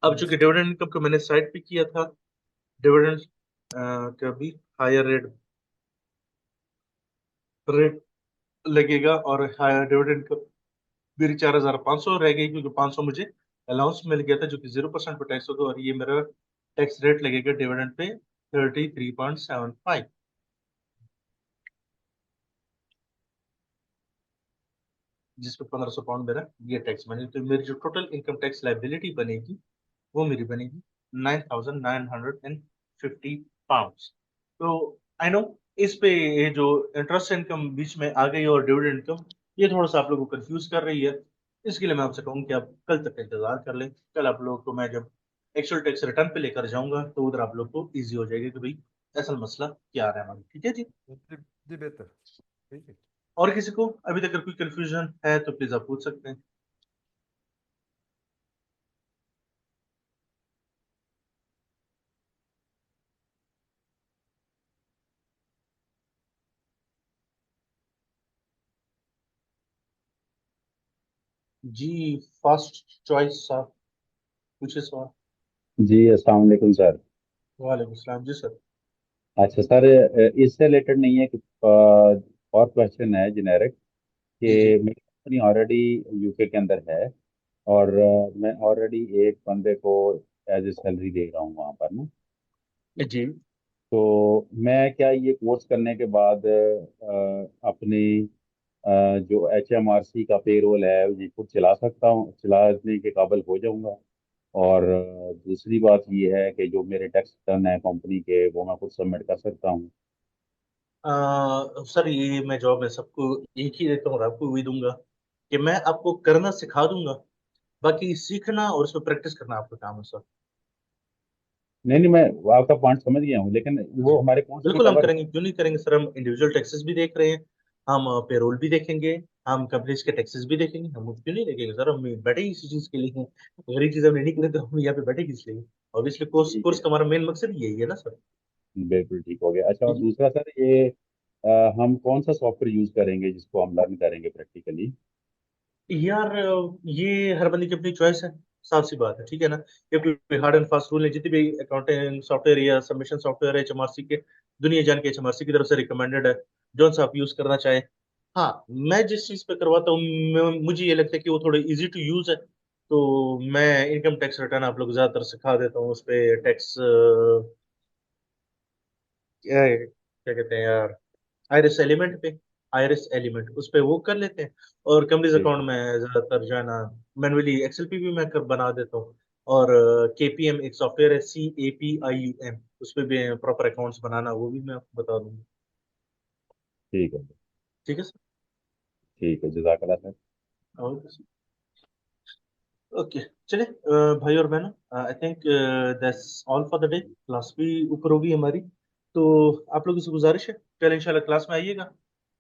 अब चूंकि डिविडेंड इनकम को मैंने साइड पे किया था, डिविडेंड का भी हायर रेट रेट लगेगा और हायर डिविडेंड का मेरी 4,500 रह गई, क्योंकि 500 मुझे अलाउंस मिल गया था जो कि 0% पे टैक्स होगा, और ये मेरा टैक्स रेट लगेगा डिविडेंड पे 33.75, जिस पे 1,500 पाउंड मेरा ये टैक्स बनेगी। तो मेरी जो टोटल इनकम टैक्स लाइबिलिटी बनेगी वो मेरी बनेगी 9,950 पाउंड। तो आई नो इस पे ये जो इंटरेस्ट इनकम बीच में आ गई और डिविडेंड इनकम, ये थोड़ा सा आप लोगों को कंफ्यूज कर रही है। इसके लिए मैं आपसे कहूँ कि आप कल तक का इंतजार कर लें। कल आप लोगों को मैं जब एक्चुअल टैक्स रिटर्न पे लेकर जाऊंगा तो उधर आप लोग को ईजी हो जाएगी कि भाई असल मसला क्या आ रहा है हमारा। ठीक है जी। जी बेहतर। ठीक है। और किसी को अभी तक अगर कोई कंफ्यूजन है तो प्लीज आप पूछ सकते हैं। जी, फर्स्ट चॉइस साहब, पूछे सवाल। जी अस्सलाम वालेकुम सर। वालेकुम सलाम जी सर। अच्छा सर, इससे रिलेटेड नहीं है कि और क्वेश्चन है जेनेरिक कि जी जी मेरी कंपनी ऑलरेडी यूके के अंदर है और मैं ऑलरेडी एक बंदे को एज ए सैलरी दे रहा हूँ वहाँ पर ना। जी। तो मैं क्या ये कोर्स करने के बाद अपनी जो HMRC का पेरोल है ये खुद चला सकता हूँ, चलाने के काबिल हो जाऊंगा? और दूसरी बात ये है कि जो मेरे टैक्स रिटर्न है कंपनी के वो मैं खुद सबमिट कर सकता हूँ? सर ये मैं जवाब में सबको एक ही देता हूँ और आपको भी दूंगा कि मैं आपको करना सिखा दूंगा, बाकी सीखना और उसको प्रैक्टिस करना आपका काम है सर। नहीं नहीं, मैं वो आपका पॉइंट समझ गया हूँ, लेकिन जी वो हमारे कोर्स में बिल्कुल हम कवर करेंगे, क्यों नहीं करेंगे सर। हम इंडिविजुअल टैक्सेस भी देख रहे हैं, हम पेरोल भी देखेंगे, हम कंपनीज के टैक्सेस भी देखेंगे। हम क्यों नहीं देखेंगे सर, हम बैठे ही इसी चीज के लिए हैं। अगर ये चीज हमने नहीं करी तो हम यहाँ पे बैठे किस लिए? ऑब्वियसली कोर्स ठीक कोर्स है। का हमारा मेन मकसद यही है ना सर। बिल्कुल ठीक हो गया। अच्छा, और ठीक है दूसरा सर ये हम कौन सा सॉफ्टवेयर यूज करेंगे जिसको हम लर्न करेंगे प्रैक्टिकली? यार, ये हर बंदे की अपनी चॉइस है, साफ सी बात है। ठीक है ना, ये कोई हार्ड एंड फास्ट रूल है। जितने भी अकाउंटिंग सॉफ्टवेयर या सबमिशन सॉफ्टवेयर है HMRC के, दुनिया जान के HMRC की तरफ से रिकमेंडेड है। जो सा आप यूज करना चाहें। हाँ, मैं जिस चीज पे करवाता हूँ, मुझे ये लगता है कि वो थोड़े इजी टू यूज है, तो मैं इनकम टैक्स रिटर्न आप लोग ज्यादातर सिखा देता हूँ। उस पे टैक्स क्या कहते हैं यार, आयरिस एलिमेंट पे, आयरिस एलिमेंट उस पे वो कर लेते हैं। और कंपनीज ठीक अकाउंट में ज्यादातर जो है ना, मैनुअली एक्सेल पे भी मैं कर बना देता हूँ। और केपीएम एक सॉफ्टवेयर है, CAPIUM, उस पे भी प्रॉपर अकाउंट्स बनाना, वो भी मैं आपको बता दूंगा। ठीक है। ठीक है सर। ठीक है, जज़ाकल्लाह खैर। और ओके, चलिए भाई और बहनों, I think that's all for the day. Class भी ऊपर होगी हमारी, तो आप लोगों से गुजारिश है कल इंशाल्लाह क्लास में आइएगा।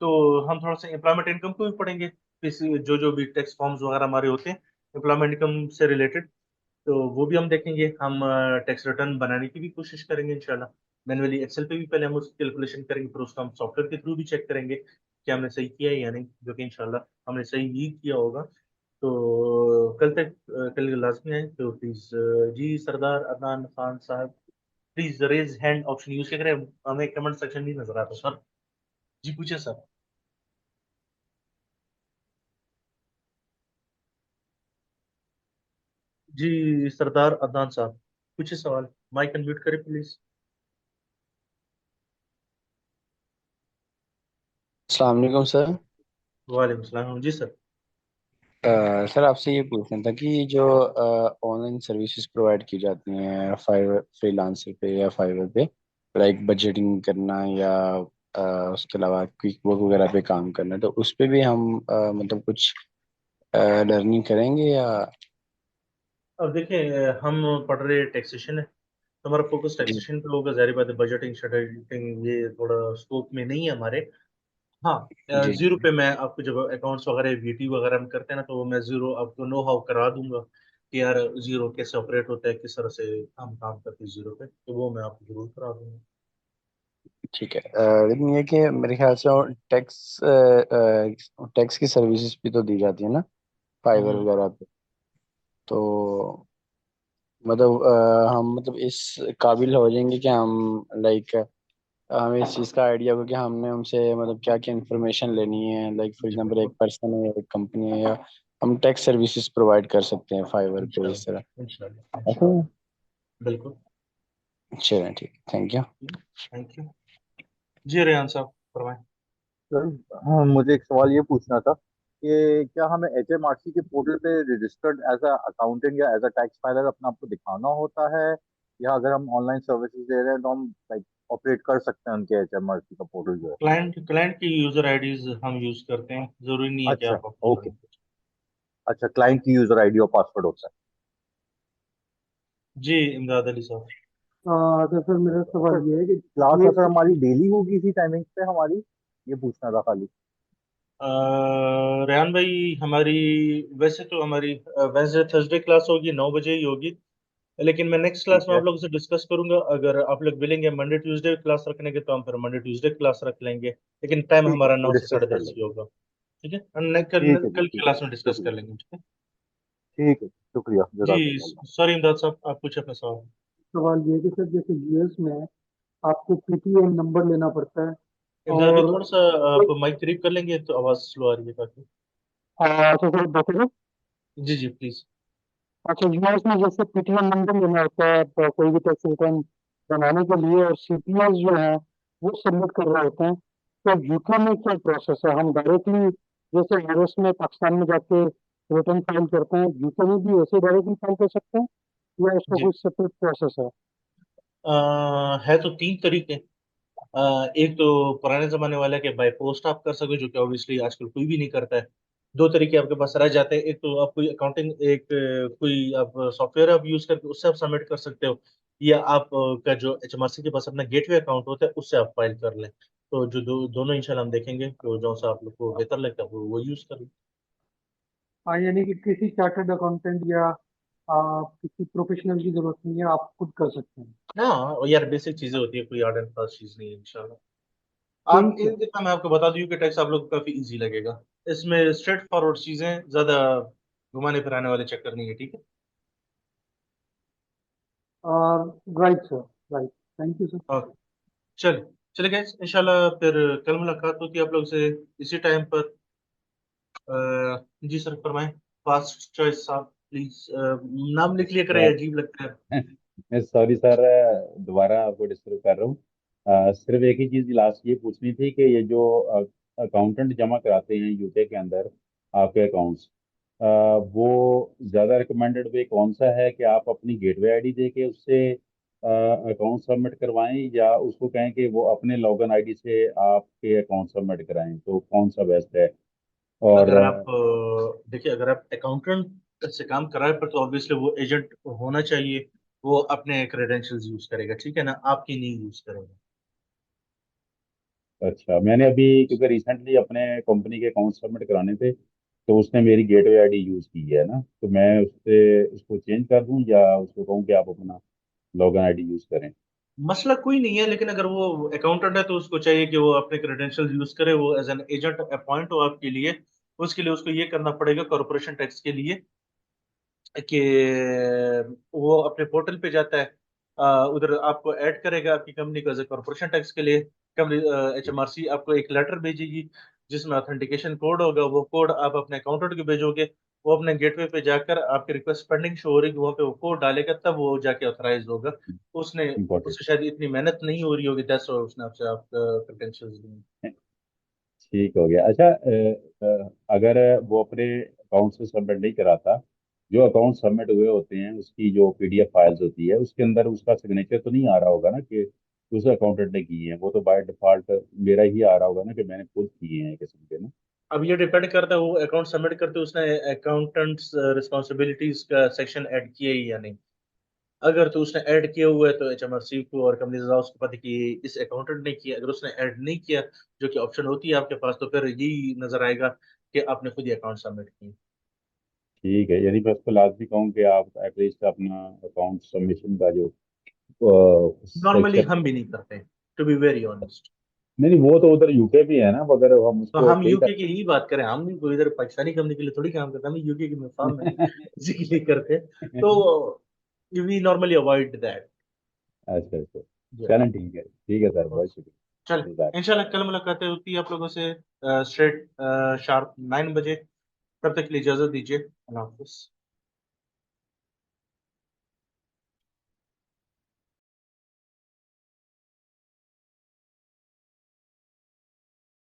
तो हम थोड़ा सा एम्प्लॉयमेंट इनकम को भी पढ़ेंगे, किसी जो भी टैक्स फॉर्म्स वगैरह हमारे होते हैं एम्प्लॉयमेंट इनकम से रिलेटेड, तो वो भी हम देखेंगे। हम टैक्स रिटर्न बनाने की भी कोशिश करेंगे इंशाल्लाह। मैनुअली एक्सेल पे भी पहले हम उसकी कैलकुलेशन करेंगे, फिर उसको हम सॉफ्टवेयर के थ्रू भी चेक करेंगे कि हमने सही किया है या नहीं, जो कि इंशाल्लाह हमने सही ही किया होगा। तो कल तक कल लाजमी है, तो प्लीज जी सरदार अदनान खान साहब, please raise hand option use करें, हमें कमेंट सेक्शन नहीं नजर आता सर। जी पूछे सर। जी सरदार अदनान साहब, पूछे सवाल, माइक अनम्यूट करें प्लीज। अस्सलाम वालेकुम सर। वालेकुम सलाम जी सर। सर आपसे ये पूछना था कि जो ऑनलाइन सर्विसेज प्रोवाइड की जाती हैं फाइवर फ्रीलांसर पे या फाइवर पे, लाइक बजटिंग करना या उसके अलावा क्विक वर्क वगैरह पे काम करना, तो उस पे भी हम मतलब कुछ लर्निंग करेंगे या? अब देखिए, हम पढ़ रहे टैक्सेशन है, तो हमारा फोकस जी टैक्सेशन पे होगा। जाहिर बात है, बजटिंग शटलिंग ये थोड़ा स्कोप में नहीं है हमारे। हाँ, जी जीरो जी। पे मैं आपको जब अकाउंट्स वगैरह वीटी वगैरह हम करते हैं ना, तो वो मैं जीरो आपको नो हाउ करा दूंगा कि यार जीरो कैसे ऑपरेट होता है, किस तरह से हम काम करते हैं जीरो पे, तो वो मैं आपको जरूर करा दूंगा। ठीक है। लेकिन ये कि मेरे ख्याल से टैक्स टैक्स की सर्विसेज भी तो दी जाती है ना फाइवर हम्म। वगैरह पे, तो मतलब हम मतलब इस काबिल हो जाएंगे कि हम लाइक हमें इस चीज़ का आइडिया होगा कि हमने उनसे मतलब क्या क्या इन्फॉर्मेशन लेनी है, लाइक फॉर जी एग्जांपल एक बिल्कुल। पर्सन है या एक कंपनी है, या हम टैक्स सर्विसेज प्रोवाइड कर सकते हैं फाइवर पे इस तरह। इंशाल्लाह इंशाल्लाह ऐसा है? इंशाल्लाह। बिल्कुल। चलें ठीक, थैंक यू। Thank you. जी रेहान साहब फरमाएं। सर, हाँ, मुझे एक सवाल ये पूछना था कि क्या हमें HMRC के पोर्टल पे रजिस्टर्ड एज अ अकाउंटेंट या एज अ टैक्स फाइलर अपना आपको दिखाना होता है, या अगर हम ऑनलाइन सर्विसेज दे रहे हैं तो हम लाइक ऑपरेट कर सकते हैं उनके HMRC का पोर्टल जो है? क्लाइंट क्लाइंट की यूजर आईडीज हम यूज करते हैं, जरूरी नहीं है कि अच्छा। आप अपनी ओके। बनाएं। अच्छा, क्लाइंट की यूजर आईडी और पासवर्ड होता है। जी इमदाद अली साहब। तो सर मेरा सर, सवाल ये है कि क्लास जो अगर हमारी डेली होगी इसी टाइमिंग पे हमारी, ये पूछना था खाली। रेहान भाई, हमारी वैसे तो हमारी वेंसडे थर्सडे क्लास होगी, 9 बजे ही होगी, लेकिन मैं नेक्स्ट क्लास ठीक में है। आप लोगों से डिस्कस करूंगा। अगर आप लोग मिलेंगे मंडे ट्यूसडे क्लास रखने के, तो हम फिर मंडे ट्यूसडे क्लास रख लेंगे, लेकिन टाइम ठीक है, हमारा वो 9 से डिस्कस साढ़े कर दस ही लेंगे। होगा। ठीक है, हम कल ठीक है जी, कल की ठीक है। क्लास में डिस्कस कर शुक्रिया। लेंगे, ठीक है। ठीक है, शुक्रिया, जी जज़ाकल्लाह। सॉरी इमदाद साहब, आप पूछे अपना सवाल। सवाल ये है कि सर जैसे यूएस में आपको पीटीएन नंबर लेना पड़ता है इमदाद भाई और थोड़ा सा आप माइक करीब कर लेंगे, तो आवाज स्लो आ रही है काफी। तो सर बताइए। जी जी प्लीज। अच्छा, यूएस में जैसे पीटीएन नंबर लेना होता है तो कोई भी टैक्स रिटर्न बनाने के लिए, और सीपीएस जो है वो सबमिट कर रहे होते हैं, तो यूके में क्या प्रोसेस है? हम डायरेक्टली जैसे यूएस में पाकिस्तान में जाके रिटर्न फाइल करते हैं, यूके में भी ऐसे डायरेक्टली फाइल कर सकते हैं या उसका जी कोई सेपरेट प्रोसेस है? है तो तीन तरीके। एक तो पुराने जमाने वाला है कि बाय पोस्ट आप कर सकते हो, जो कि ऑब्वियसली आजकल कोई भी नहीं करता है। दो तरीके आपके पास रह जाते हैं, एक तो आप कोई अकाउंटिंग एक कोई आप सॉफ्टवेयर आप यूज करके उससे आप सबमिट कर सकते हो, या आप का जो HMRC के पास अपना गेटवे अकाउंट होता है उससे आप फाइल कर लें। तो जो दोनों इंशाल्लाह हम देखेंगे, तो जो सा आप लोग को बेहतर लगता है वो यूज कर लें। हाँ, यानी कि किसी चार्टर्ड अकाउंटेंट या किसी प्रोफेशनल की जरूरत नहीं है, आप खुद कर सकते हैं। हाँ, और यार बेसिक चीजें होती है, कोई हार्ड एंड फास्ट चीज नहीं है इंशाल्लाह। आप ठीक है। एक देखा, मैं आपको बता दूं कि टैक्स आप लोग को काफी इजी लगेगा। इसमें स्ट्रेट फॉरवर्ड चीजें, ज्यादा घुमाने फिराने वाले चक्कर नहीं है, ठीक है। Right sir, right. Thank you sir. Okay, चलिए। चले गए इंशाल्लाह, फिर कल मुलाकात होती है आप लोग से इसी टाइम पर। जी सर फरमाएं। फास्ट चॉइस साहब प्लीज, नाम लिख लिया करें, अजीब लगता है। सॉरी सर, दोबारा आपको डिस्टर्ब कर रहा हूँ। सिर्फ एक ही चीज़ लास्ट ये पूछनी थी कि ये जो अकाउंटेंट जमा कराते हैं यूके के अंदर आपके अकाउंट्स, वो ज़्यादा रिकमेंडेड वे कौन सा है कि आप अपनी गेटवे आईडी दे के उससे अकाउंट सबमिट करवाएं, या उसको कहें कि वो अपने लॉगिन आईडी से आपके अकाउंट सबमिट कराएं, तो कौन सा बेस्ट है? और अगर आप देखिए, अगर आप अकाउंटेंट से काम कराए पर तो ऑब्वियसली वो एजेंट होना चाहिए। वो अपने क्रेडेंशियल्स यूज करेगा, ठीक है ना, आपकी नहीं यूज करेगा। अच्छा, मैंने अभी क्योंकि रिसेंटली अपने कंपनी के अकाउंट सबमिट कराने थे, तो उसने मेरी गेटवे आईडी यूज़ की है ना, तो मैं उससे उसको चेंज कर दूं या उसको कहूँ कि आप अपना लॉगिन आईडी यूज़ करें? मसला कोई नहीं है, लेकिन अगर वो अकाउंटेंट है तो उसको चाहिए कि वो अपने क्रेडेंशियल्स यूज करे, वो एज एन एजेंट अपॉइंट हो आपके लिए। उसके लिए उसको ये करना पड़ेगा कॉरपोरेशन टैक्स के लिए कि वो अपने पोर्टल पे जाता है, उधर आपको ऐड करेगा आपकी कंपनी को एज ए कॉरपोरेशन टैक्स के लिए। कंपनी HMRC आपको एक लेटर भेजेगी जिसमें ऑथेंटिकेशन कोड होगा। वो कोड आप अपने अकाउंटेंट को भेजोगे, वो अपने गेटवे पे जाकर आपकी रिक्वेस्ट पेंडिंग शो हो रही है, वहाँ पे वो कोड डालेगा, तब वो जाके ऑथराइज होगा। उसने इम्पोर्टेंट। उससे शायद इतनी मेहनत नहीं हो रही होगी, दैट्स व्हाई उसने आपसे आपका क्रेडेंशियल्स लिए। ठीक हो गया। अच्छा, अगर वो अपने अकाउंट से सबमिट नहीं कराता, जो अकाउंट सबमिट हुए होते हैं उसकी जो PDF फाइल्स होती है उसके अंदर उसका सिग्नेचर तो नहीं आ रहा होगा ना कि उस अकाउंटेंट ने किए हैं? वो तो बाय डिफॉल्ट मेरा ही आ रहा होगा ना कि मैंने खुद किए हैं किस्म के ना। अब ये डिपेंड करता है वो अकाउंट सबमिट करते उसने अकाउंटेंट्स रिस्पॉन्सिबिलिटीज का सेक्शन ऐड किया ही या नहीं। अगर तो उसने ऐड किया हुआ है तो HMRC को और कंपनी उसको पता है कि इस अकाउंटेंट ने किया। अगर उसने ऐड नहीं किया, जो कि ऑप्शन होती है आपके पास, तो फिर यही नजर आएगा कि आपने खुद ही अकाउंट सबमिट किया। ठीक है, यानी मैं उसको लाजमी कहूँ कि आप एटलीस्ट अपना अकाउंट सबमिशन का जो नॉर्मली सेक्शन। हम भी नहीं करते, टू बी वेरी ऑनेस्ट। नहीं नहीं, वो तो उधर यूके भी है ना, अगर हम तो उसको हम पे यूके की ही बात करें, हम भी कोई इधर पाकिस्तानी कंपनी के लिए थोड़ी काम करते, हम यूके की फर्म में इसी के लिए करते हैं। तो वी नॉर्मली अवॉइड दैट। अच्छा अच्छा, चलें ठीक है सर, बहुत चल शुक्रिया। इंशाल्लाह कल मुलाकातें होती है आप लोगों से स्ट्रेट शार्प 9 बजे। तब तक के लिए इजाजत दीजिए। अल्लाह हाफिज।